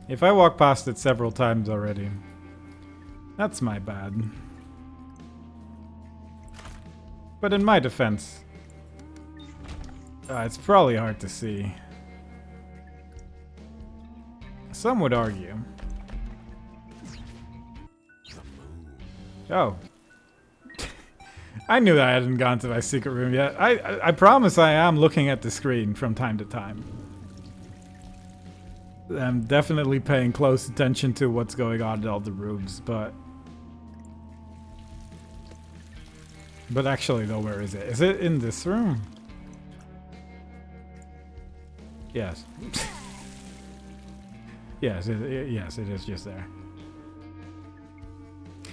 If I walk past it several times already, that's my bad. But in my defense, it's probably hard to see. Some would argue. Oh. I knew that I hadn't gone to my secret room yet. I promise I am looking at the screen from time to time. I'm definitely paying close attention to what's going on in all the rooms, but actually though, where is it? Is it in this room? Yes. Yes, yes, it is just there.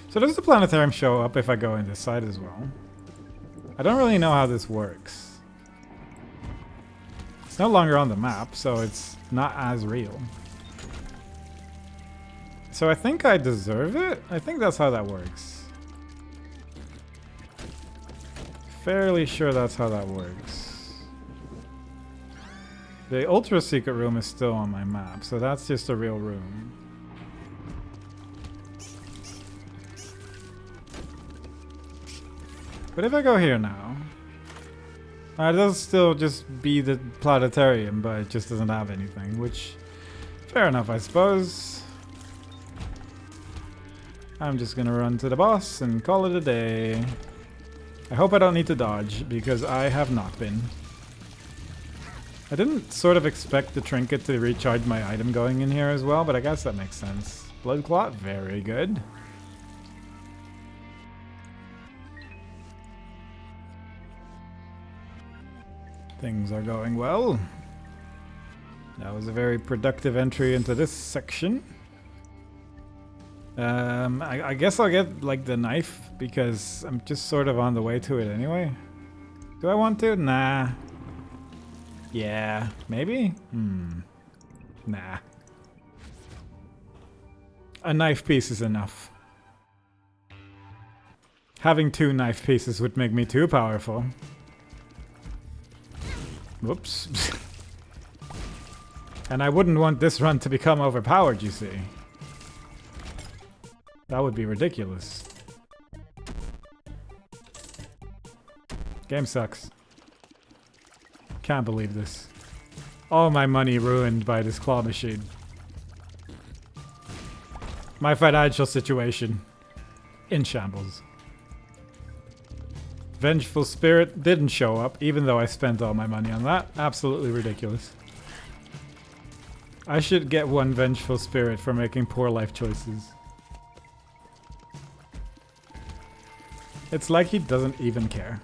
So does the planetarium show up if I go in this side as well? I don't really know how this works. It's no longer on the map, so it's not as real. So I think I deserve it? I think that's how that works. Fairly sure that's how that works. The ultra secret room is still on my map, so that's just a real room. But if I go here now, it does still just be the planetarium, but it just doesn't have anything, which, fair enough, I suppose. I'm just gonna run to the boss and call it a day. I hope I don't need to dodge, because I have not been. I didn't sort of expect the trinket to recharge my item going in here as well, but I guess that makes sense. Blood clot, very good. Things are going well. That was a very productive entry into this section. I guess I'll get like the knife because I'm just sort of on the way to it anyway. Do I want to? Nah. Yeah, maybe? Nah. A knife piece is enough. Having 2 knife pieces would make me too powerful. Whoops. And I wouldn't want this run to become overpowered, you see. That would be ridiculous. Game sucks. Can't believe this. All my money ruined by this claw machine. My financial situation in shambles. Vengeful Spirit didn't show up, even though I spent all my money on that. Absolutely ridiculous. I should get 1 Vengeful Spirit for making poor life choices. It's like he doesn't even care.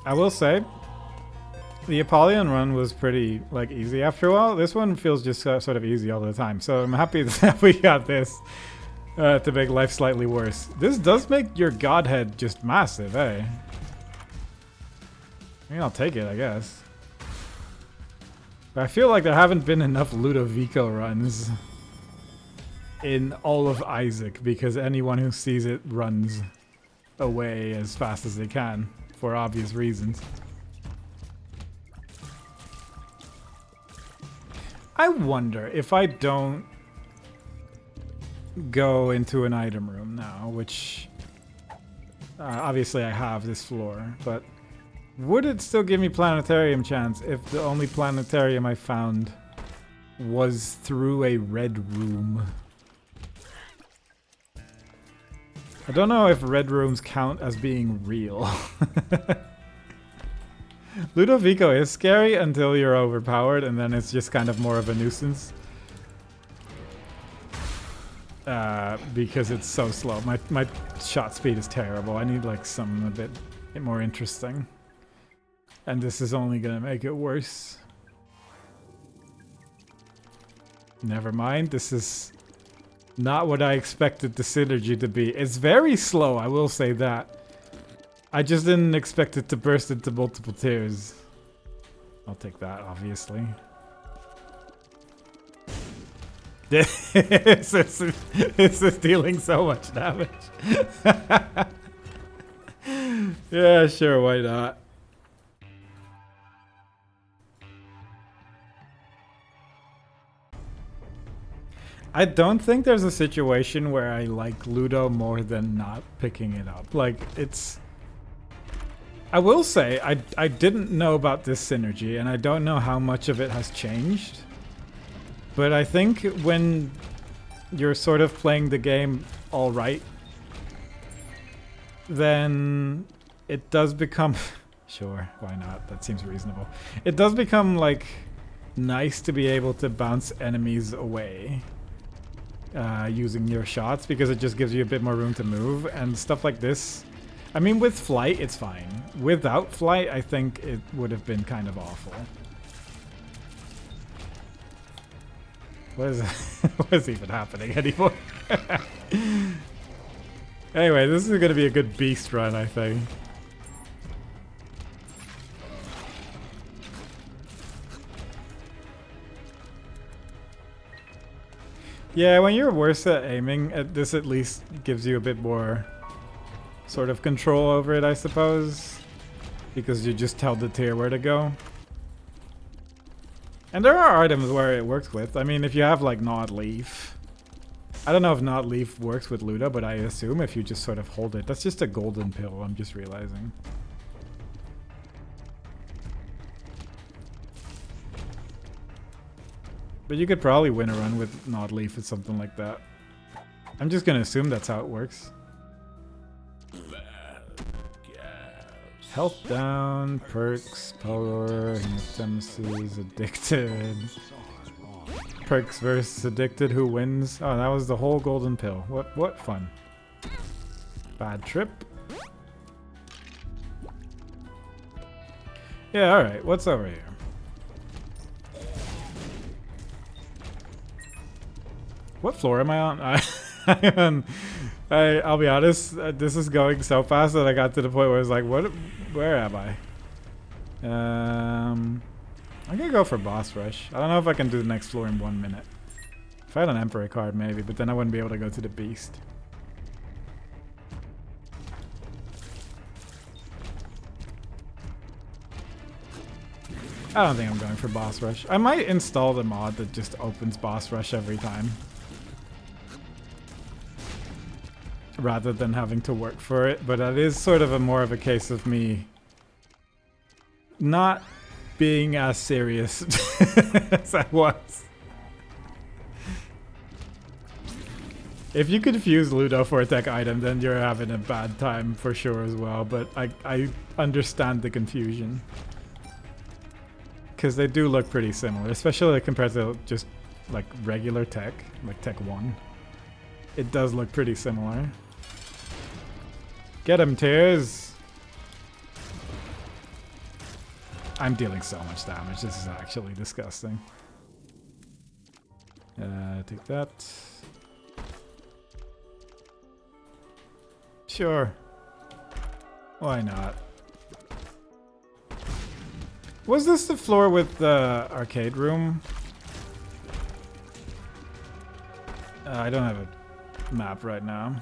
I will say, the Apollyon run was pretty, like, easy after a while. This one feels just sort of easy all the time. So I'm happy that we got this to make life slightly worse. This does make your godhead just massive, eh? I mean, I'll take it, I guess. But I feel like there haven't been enough Ludovico runs in all of Isaac because anyone who sees it runs away as fast as they can for obvious reasons. I wonder if I don't go into an item room now, which obviously I have this floor, but would it still give me planetarium chance if the only planetarium I found was through a red room? I don't know if red rooms count as being real. Ludovico is scary until you're overpowered, and then it's just kind of more of a nuisance. Because it's so slow. My shot speed is terrible. I need like something a bit more interesting. And this is only gonna make it worse. Never mind, this is Not what I expected the synergy to be. It's very slow, I will say that. I just didn't expect it to burst into multiple tiers. I'll take that, obviously. This is dealing so much damage. Yeah, sure, why not? I don't think there's a situation where I like Ludo more than not picking it up. Like, it's... I will say, I didn't know about this synergy, and I don't know how much of it has changed. But I think when you're sort of playing the game alright, then it does become... Sure, why not? That seems reasonable. It does become, like, nice to be able to bounce enemies away using your shots, because it just gives you a bit more room to move, and stuff like this. I mean, with flight, it's fine. Without flight, I think it would have been kind of awful. What is what is even happening anymore? Anyway, this is going to be a good beast run, I think. Yeah, when you're worse at aiming, this at least gives you a bit more sort of control over it, I suppose. Because you just tell the tier where to go. And there are items where it works with. I mean, if you have like Gnawed Leaf. I don't know if Gnawed Leaf works with Ludo, but I assume if you just sort of hold it. That's just a golden pill, I'm just realizing. But you could probably win a run with Gnawed Leaf with something like that. I'm just gonna assume that's how it works. Health down, perks, power, nemesis, addicted. Perks versus addicted, who wins? Oh, that was the whole golden pill. What fun. Bad trip. Yeah, alright, what's over here? What floor am I on? I'll be honest, this is going so fast that I got to the point where it's like, where am I? I'm gonna go for boss rush. I don't know if I can do the next floor in 1 minute. If I had an Emperor card, maybe, but then I wouldn't be able to go to the beast. I don't think I'm going for boss rush. I might install the mod that just opens boss rush every time, rather than having to work for it, but that is sort of a more of a case of me not being as serious as I was. If you confuse Ludo for a tech item, then you're having a bad time for sure as well, but I understand the confusion. Because they do look pretty similar, especially compared to just like regular tech, like Tech 1. It does look pretty similar. Get him, Tears! I'm dealing so much damage, this is actually disgusting. Take that. Sure. Why not? Was this the floor with the arcade room? I don't have a map right now.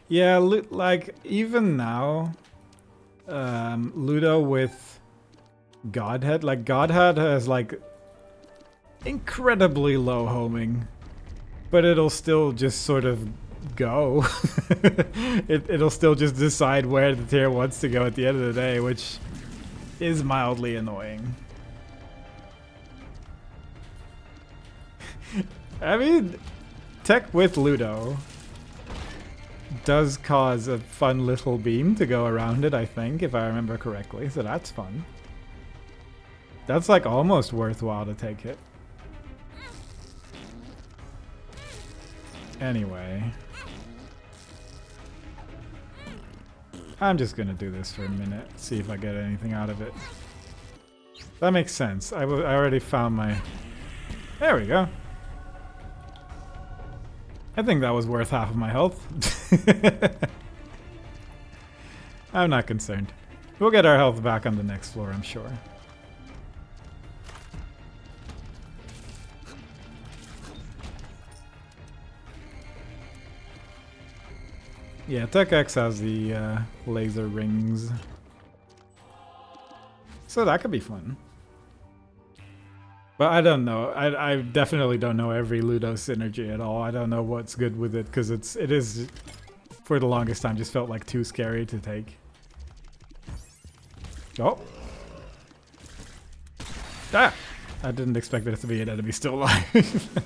Yeah, like, even now, Ludo with Godhead, like, Godhead has, like, incredibly low homing, but it'll still just sort of go. It'll still just decide where the tier wants to go at the end of the day, which is mildly annoying. I mean, tech with Ludo does cause a fun little beam to go around it, I think, if I remember correctly, so that's fun. That's like almost worthwhile to take it. Anyway. I'm just gonna do this for a minute, see if I get anything out of it. That makes sense. I already found my There we go. I think that was worth half of my health. I'm not concerned. We'll get our health back on the next floor, I'm sure. Yeah, Tech X has the laser rings. So that could be fun. But I don't know. I definitely don't know every Ludo synergy at all. I don't know what's good with it because it is for the longest time just felt like too scary to take. Oh. Ah! I didn't expect there to be an enemy still alive.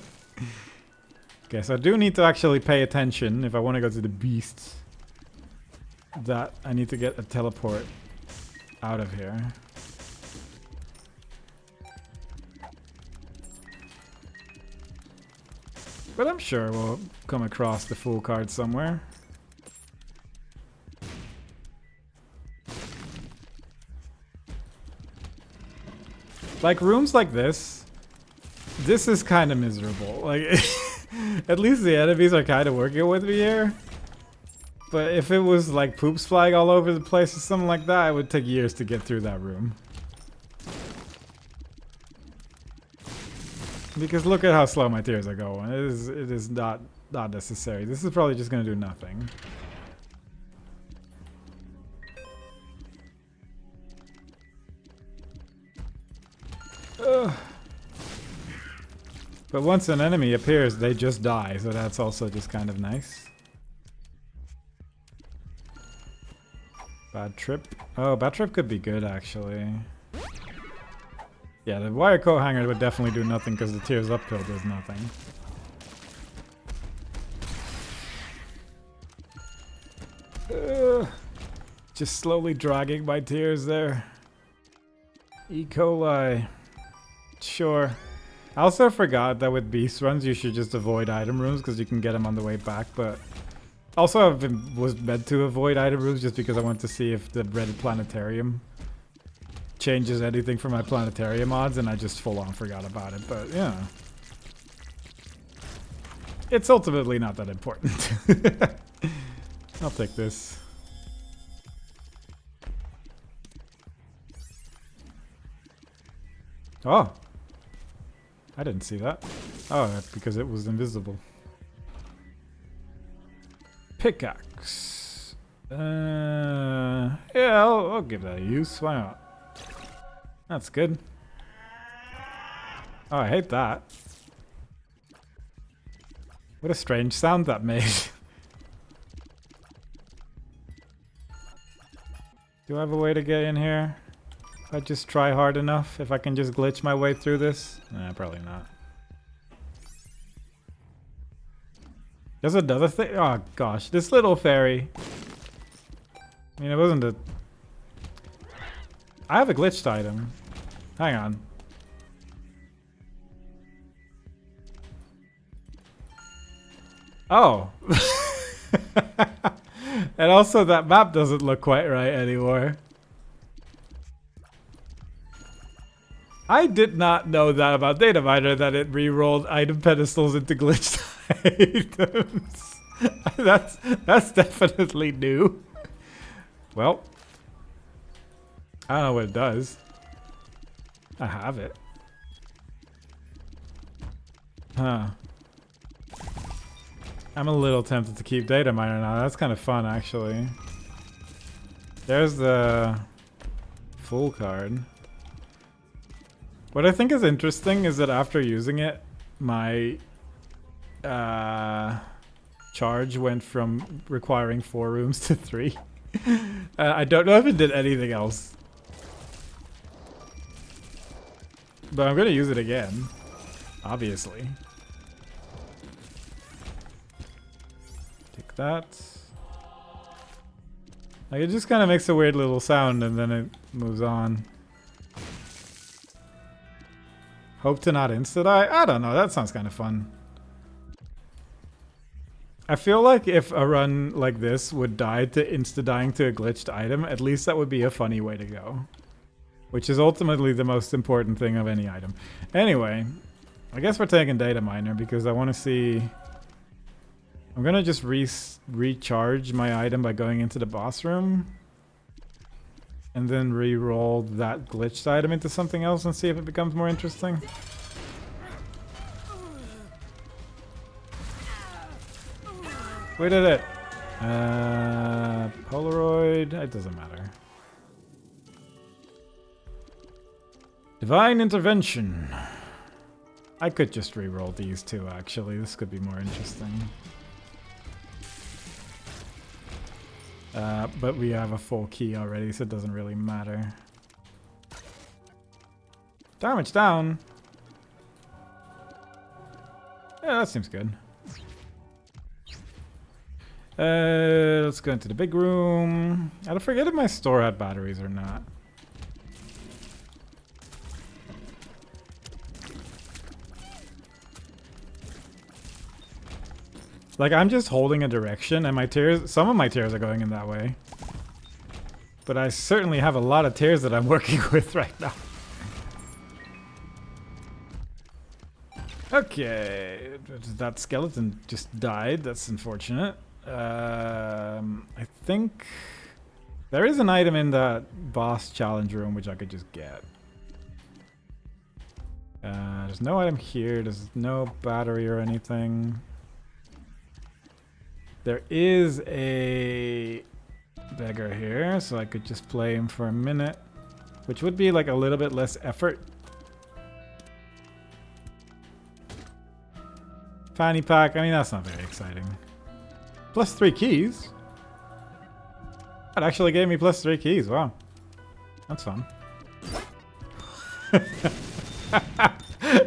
Okay, so I do need to actually pay attention if I want to go to the beasts. That I need to get a teleport out of here. But I'm sure we'll come across the full card somewhere. Like rooms like this is kind of miserable. Like, at least the enemies are kind of working with me here. But if it was like poops flying all over the place or something like that, it would take years to get through that room. Because look at how slow my tears are going. It is not necessary. This is probably just gonna do nothing. Ugh. But once an enemy appears, they just die, so that's also just kind of nice. Bad trip. Oh, bad trip could be good actually. Yeah, the wire coat hanger would definitely do nothing because the tears uphill does nothing. Just slowly dragging my tears there. E. coli. Sure. I also forgot that with beast runs you should just avoid item rooms because you can get them on the way back, but also was meant to avoid item rooms just because I want to see if the red planetarium changes anything for my planetarium odds, and I just full on forgot about it, but yeah. It's ultimately not that important. I'll take this. Oh. I didn't see that. Oh, that's because it was invisible. Pickaxe. Yeah, I'll give that a use. Why not? That's good. Oh, I hate that. What a strange sound that made. Do I have a way to get in here? If I just try hard enough? If I can just glitch my way through this? Nah, probably not. There's another thing. Oh gosh, this little fairy. I mean, it wasn't a... I have a glitched item. Hang on. Oh. And also that map doesn't look quite right anymore. I did not know that about Data Miner, that it re-rolled item pedestals into glitched items. That's definitely new. Well, I don't know what it does. I have it. Huh. I'm a little tempted to keep Data Miner now. That's kind of fun, actually. There's the full card. What I think is interesting is that after using it, my charge went from requiring 4 rooms to 3. I don't know if it did anything else. But I'm going to use it again. Obviously. Take that. Like, it just kind of makes a weird little sound and then it moves on. Hope to not insta-die? I don't know, that sounds kind of fun. I feel like if a run like this would die to insta-dying to a glitched item, at least that would be a funny way to go. Which is ultimately the most important thing of any item. Anyway, I guess we're taking data miner because I want to see. I'm gonna just recharge my item by going into the boss room. And then re-roll that glitched item into something else and see if it becomes more interesting. We did it! Polaroid, it doesn't matter. Divine Intervention. I could just re-roll these two actually, this could be more interesting. But we have a full key already, so it doesn't really matter. Damage down! Yeah, that seems good. Let's go into the big room. I forget if my store had batteries or not. Like, I'm just holding a direction, and my tears, some of my tears are going in that way. But I certainly have a lot of tears that I'm working with right now. Okay, that skeleton just died. That's unfortunate. I think there is an item in the boss challenge room which I could just get. There's no item here. There's no battery or anything. There is a beggar here, so I could just play him for a minute, which would be like a little bit less effort. Fanny pack, I mean, that's not very exciting. Plus 3 keys? That actually gave me plus 3 keys, wow. That's fun.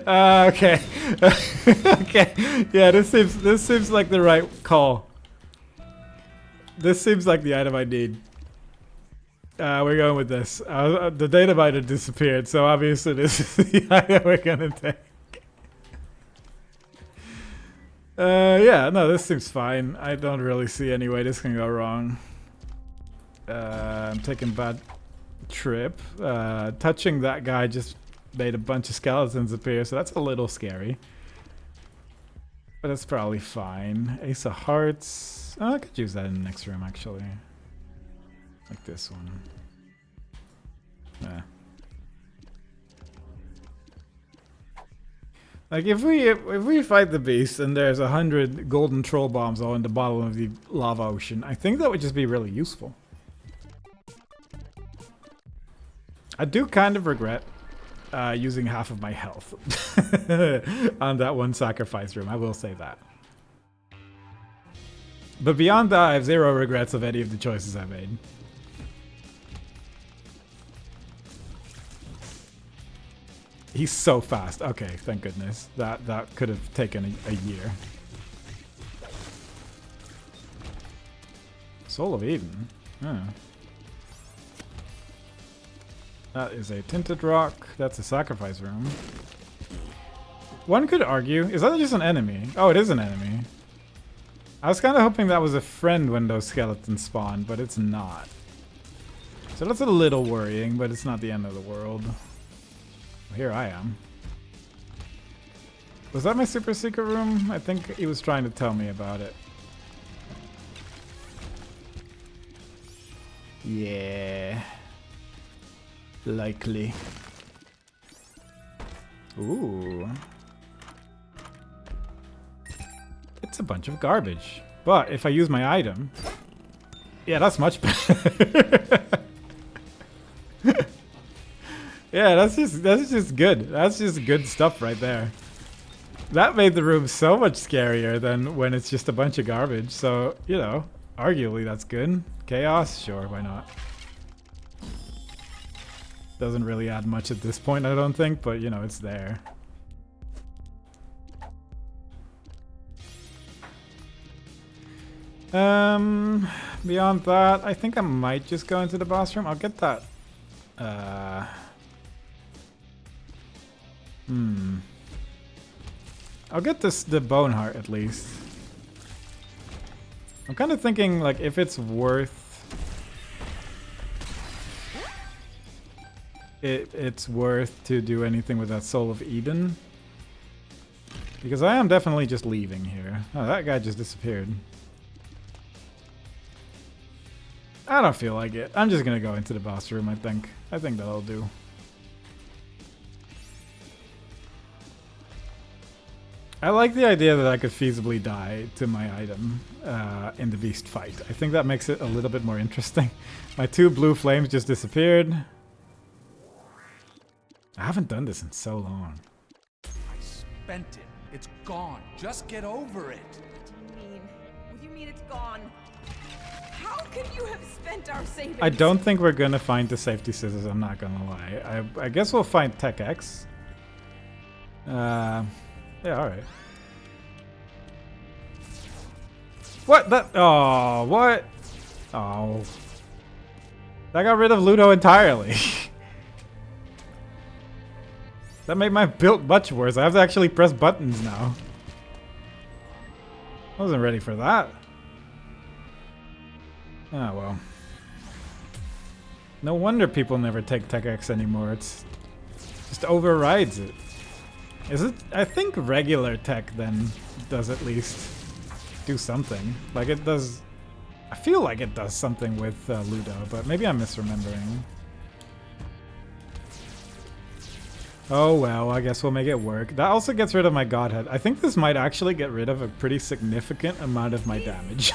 Okay. Okay. Yeah, this seems like the right call. This seems like the item I need. We're going with this. The data miner disappeared, so obviously this is the item we're gonna take. Yeah, no, this seems fine. I don't really see any way this can go wrong. I'm taking bad trip. Touching that guy just made a bunch of skeletons appear, so that's a little scary. But it's probably fine. Ace of Hearts. Oh, I could use that in the next room, actually. Like this one. Yeah. Like if we fight the beast and there's 100 golden troll bombs all in the bottom of the lava ocean, I think that would just be really useful. I do kind of regret using half of my health on that one sacrifice room. I will say that. But beyond that, I have zero regrets of any of the choices I made. He's so fast. Okay, thank goodness. That could have taken a year. Soul of Eden. Huh. That is a tinted rock. That's a sacrifice room. One could argue, is that just an enemy? Oh, it is an enemy. I was kind of hoping that was a friend when those skeletons spawned, but it's not. So that's a little worrying, but it's not the end of the world. Here I am. Was that my super secret room? I think he was trying to tell me about it. Yeah. Likely. Ooh. It's a bunch of garbage. But if I use my item... Yeah, that's much better. Yeah, that's just good. That's just good stuff right there. That made the room so much scarier than when it's just a bunch of garbage. So, you know, arguably that's good. Chaos? Sure, why not? Doesn't really add much at this point, I don't think, but you know, it's there. Beyond that, I think I might just go into the boss room. I'll get that. I'll get the bone heart at least. I'm kind of thinking like if it's worth it's worth to do anything with that Soul of Eden. Because I am definitely just leaving here. Oh, that guy just disappeared. I don't feel like it. I'm just gonna go into the boss room, I think. I think that'll do. I like the idea that I could feasibly die to my item in the beast fight. I think that makes it a little bit more interesting. My 2 blue flames just disappeared. I haven't done this in so long. I spent it. It's gone. Just get over it. What do you mean? What do you mean it's gone? How can you have spent our savings? I don't think we're gonna find the safety scissors, I'm not gonna lie. I guess we'll find Tech X. Yeah, alright. What? That? Oh, what? Oh. That got rid of Ludo entirely. That made my build much worse. I have to actually press buttons now. I wasn't ready for that. Oh well. No wonder people never take Tech X anymore. It's just overrides it. Is it? I think regular tech then does at least do something. Like it does. I feel like it does something with Ludo, but maybe I'm misremembering. Oh well, I guess we'll make it work. That also gets rid of my Godhead. I think this might actually get rid of a pretty significant amount of my damage.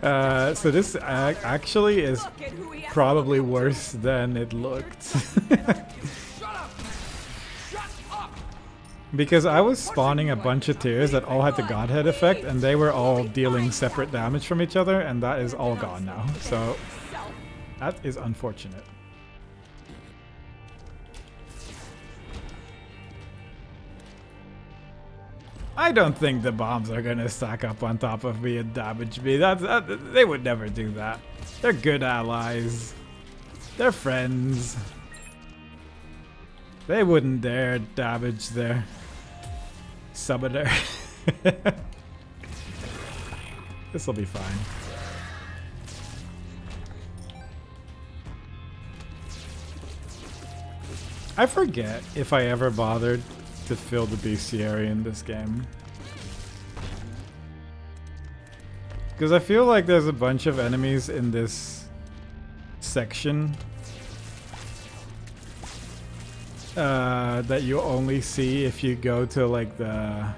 So this actually is probably worse than it looked. Because I was spawning a bunch of tiers that all had the Godhead effect, and they were all dealing separate damage from each other, and that is all gone now. So that is unfortunate. I don't think the bombs are gonna stack up on top of me and damage me. They would never do that. They're good allies. They're friends. They wouldn't dare damage their summoner. This'll be fine. I forget if I ever bothered to fill the bestiary in this game. Because I feel like there's a bunch of enemies in this section that you only see if you go to like the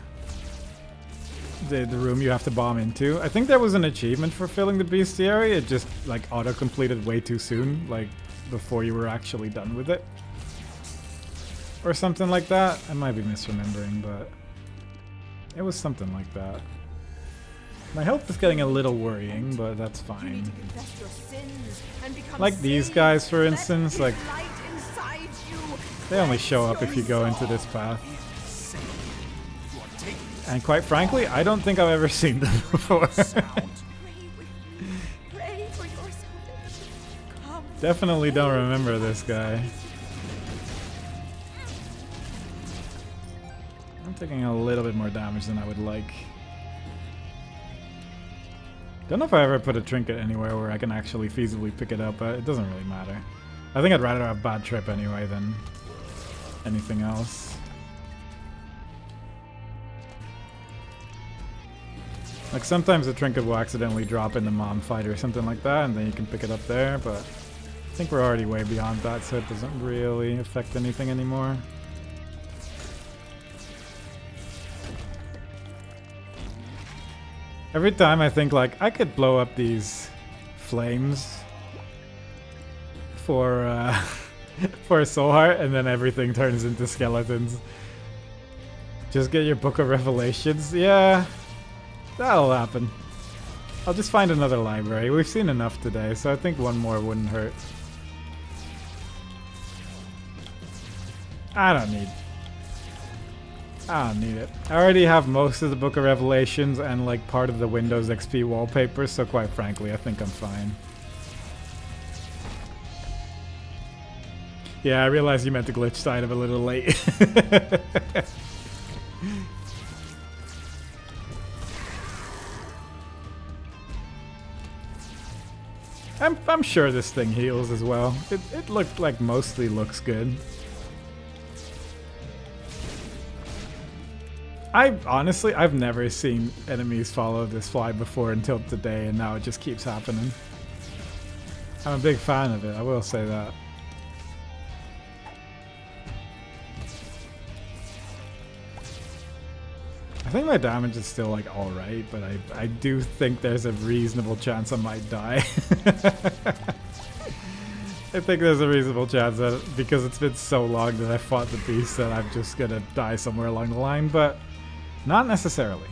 room you have to bomb into. I think there was an achievement for filling the bestiary. It just like auto-completed way too soon, like before you were actually done with it. Or something like that. I might be misremembering, but it was something like that. My health is getting a little worrying, but that's fine. Like these guys, for instance, like they only show up if you go into this path. And quite frankly, I don't think I've ever seen them before. Definitely don't remember this guy. I'm taking a little bit more damage than I would like. Don't know if I ever put a trinket anywhere where I can actually feasibly pick it up, but it doesn't really matter. I think I'd rather have bad trip anyway than anything else. Like sometimes the trinket will accidentally drop in the mom fight or something like that, and then you can pick it up there, but I think we're already way beyond that, so it doesn't really affect anything anymore. Every time I think like I could blow up these flames for for a soul heart, and then everything turns into skeletons. Just get your Book of Revelations. Yeah, that'll happen. I'll just find another library. We've seen enough today, so I think one more wouldn't hurt. I don't need it. I already have most of the Book of Revelations and like part of the Windows XP wallpaper, so quite frankly, I think I'm fine. Yeah, I realized you meant the glitch side of a little late. I'm sure this thing heals as well. It looked like mostly looks good. I've never seen enemies follow this fly before until today, and now it just keeps happening. I'm a big fan of it, I will say that. I think my damage is still like alright, but I do think there's a reasonable chance I might die. I think there's a reasonable chance that because it's been so long that I fought the beast that I'm just gonna die somewhere along the line, but not necessarily.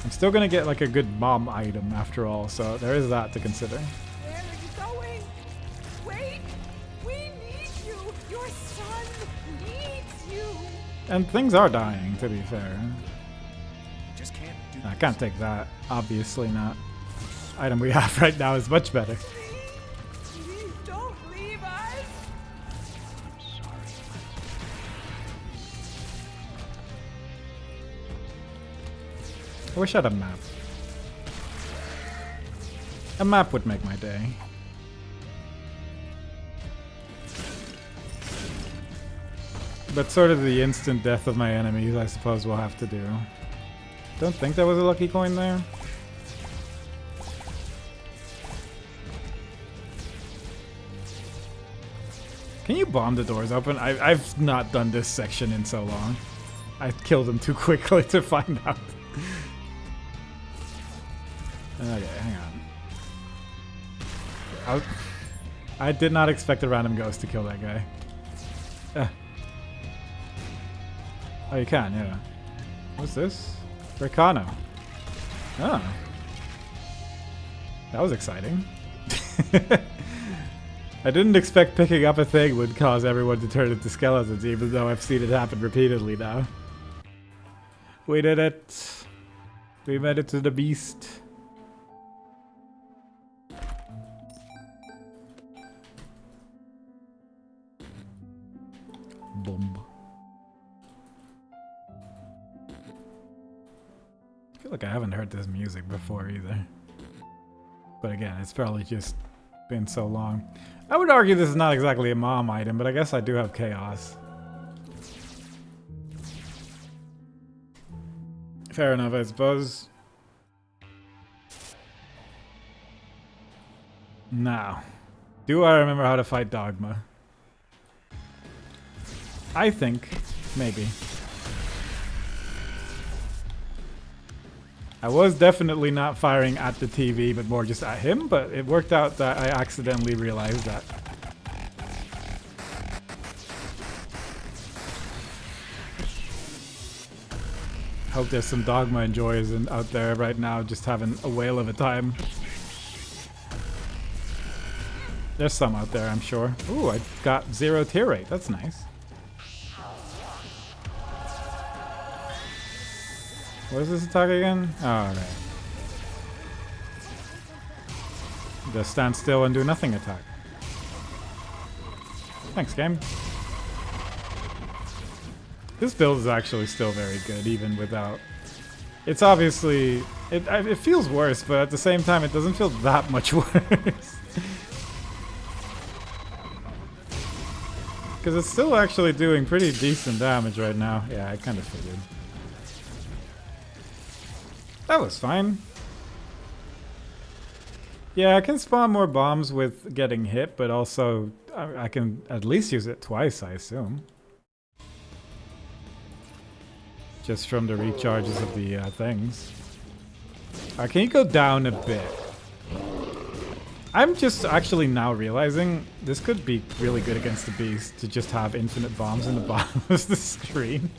I'm still gonna get like a good bomb item after all, so there is that to consider. Where are you going? Wait! We need you! Your son needs you! And things are dying, to be fair. Just can't do I can't take that. Obviously not. Item we have right now is much better. Please don't leave us! I wish I had a map. A map would make my day. But sort of the instant death of my enemies, I suppose we'll have to do. Don't think there was a lucky coin there. Can you bomb the doors open? I've not done this section in so long. I killed him too quickly to find out. Okay, hang on. I did not expect a random ghost to kill that guy. Oh, you can, yeah. What's this? Recano. Oh. That was exciting. I didn't expect picking up a thing would cause everyone to turn into skeletons, even though I've seen it happen repeatedly now. We did it. We made it to the beast. Boom. I feel like I haven't heard this music before either. But again, it's probably just been so long. I would argue this is not exactly a mom item, but I guess I do have chaos. Fair enough, I suppose. Now, do I remember how to fight Dogma? I think, maybe. I was definitely not firing at the TV, but more just at him, but it worked out that I accidentally realized that. Hope there's some Dogma enjoyers out there right now just having a whale of a time. There's some out there, I'm sure. Ooh, I got 0 tear rate. That's nice. What is this attack again? Oh, okay. The stand still and do nothing attack. Thanks, game. This build is actually still very good, even without... It's obviously... It feels worse, but at the same time, it doesn't feel that much worse. Because it's still actually doing pretty decent damage right now. Yeah, I kind of figured. That was fine. Yeah, I can spawn more bombs with getting hit, but also I can at least use it twice, I assume. Just from the recharges of the things. Can you go down a bit? I'm just actually now realizing this could be really good against the beast to just have infinite bombs in the bottom of the screen.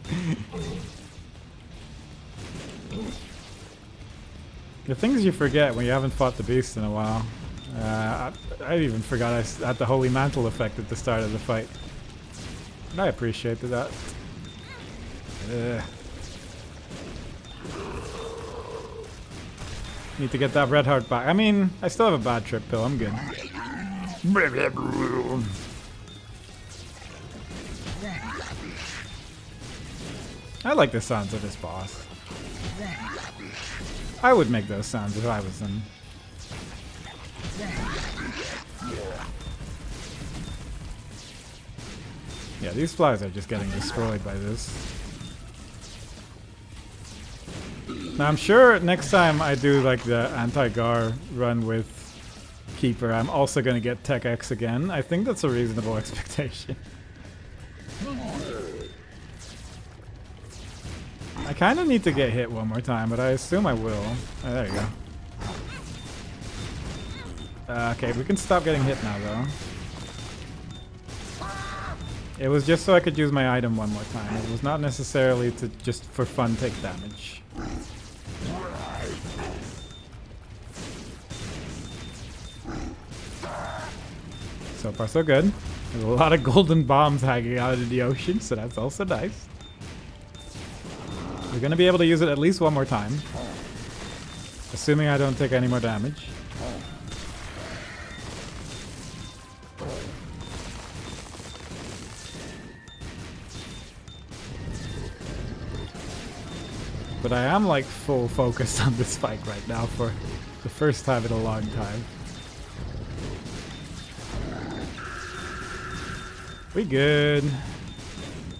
The things you forget when you haven't fought the beast in a while. I even forgot I had the Holy Mantle effect at the start of the fight. And I appreciated that. Need to get that red heart back. I mean, I still have a bad trip pill. I'm good. I like the sounds of this boss. I would make those sounds if I was them. Yeah, these flies are just getting destroyed by this. Now I'm sure next time I do like the anti-GAR run with Keeper, I'm also gonna get Tech X again. I think that's a reasonable expectation. I kinda need to get hit one more time, but I assume I will. Oh, there you go. Okay, we can stop getting hit now though. It was just so I could use my item one more time. It was not necessarily to just for fun take damage. So far so good. There's a lot of golden bombs hanging out in the ocean, so that's also nice. We're gonna be able to use it at least one more time. Assuming I don't take any more damage. But I am like full focused on this fight right now for the first time in a long time. We good.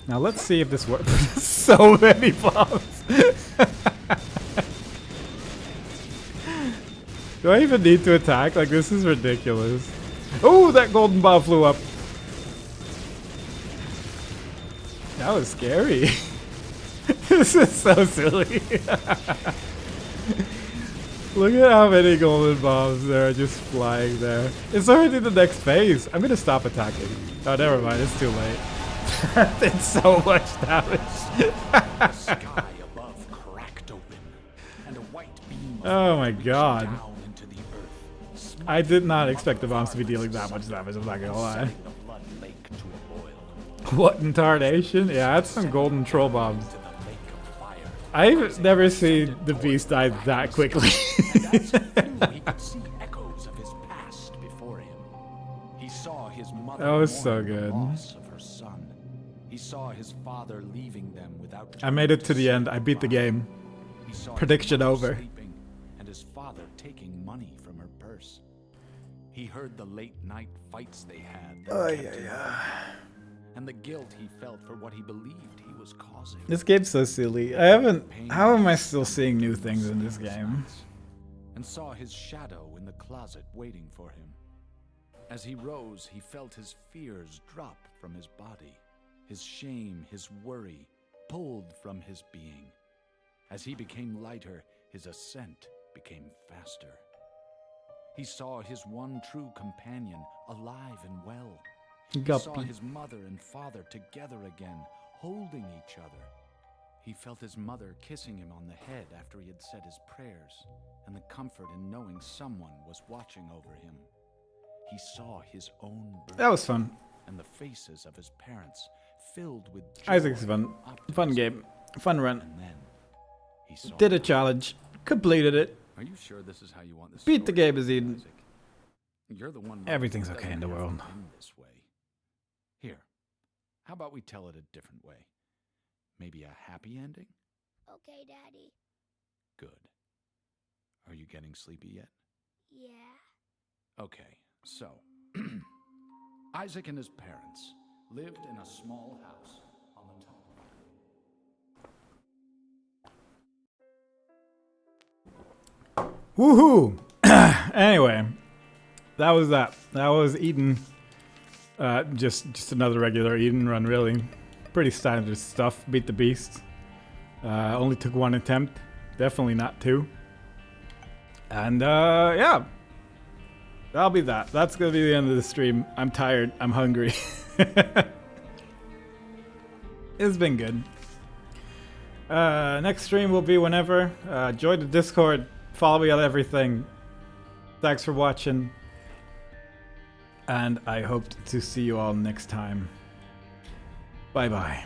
Now let's see if this works. So many bombs. Do I even need to attack? Like, this is ridiculous. Oh, that golden bomb flew up. That was scary. This is so silly. Look at how many golden bombs there are just flying there. It's already the next phase. I'm gonna stop attacking. Oh, never mind. It's too late. That did so much damage. The sky above cracked open, and a white beam Oh my god. down into the earth. I did not expect the bombs to be dealing that much damage, I'm not gonna lie. Setting the blood lake to a boil. What in tarnation? Yeah, that's some golden troll bombs. To the lake of fire. I've never seen the beast die that quickly. And as he flew, he could see echoes of his past before him. He saw his mother That was so mourn the good. loss of her son. He saw his father leaving them without. I made it to the end. I beat the game. He saw Prediction his mother over. sleeping and his father taking money from her purse. He heard the late night fights they had. that kept him up, and the guilt he felt for what he believed he was causing. This game's so silly. I haven't... How am I still seeing new things in this game? And saw his shadow in the closet waiting for him. As he rose, he felt his fears drop from his body. His shame, his worry, pulled from his being. As he became lighter, his ascent became faster. He saw his one true companion alive and well. He saw Guppy. his mother and father together again, holding each other. He felt his mother kissing him on the head after he had said his prayers, and the comfort in knowing someone was watching over him. He saw his own birth That was fun. and the faces of his parents filled with joy Isaac's fun. and Fun optimism. game. Fun run. And then he saw Did a challenge. Completed it. Are you sure this is how you want this? Beat the story game, to Aziz. end, Isaac? You're the one. Everything's that okay in doesn't the have world. to end this way. Here, how about we tell it a different way? Maybe a happy ending? Okay, Daddy. Good. Are you getting sleepy yet? Yeah. Okay, so Isaac and his parents lived in a small house on the top. Woohoo! Anyway, that was that. That was Eden. Just another regular Eden run, really. Pretty standard stuff. Beat the beast. Only took one attempt. Definitely not two. And yeah. That'll be that. That's gonna be the end of the stream. I'm tired. I'm hungry. It's been good. Next stream will be whenever. Join the Discord. Follow me on everything. Thanks for watching. And I hope to see you all next time. Bye bye.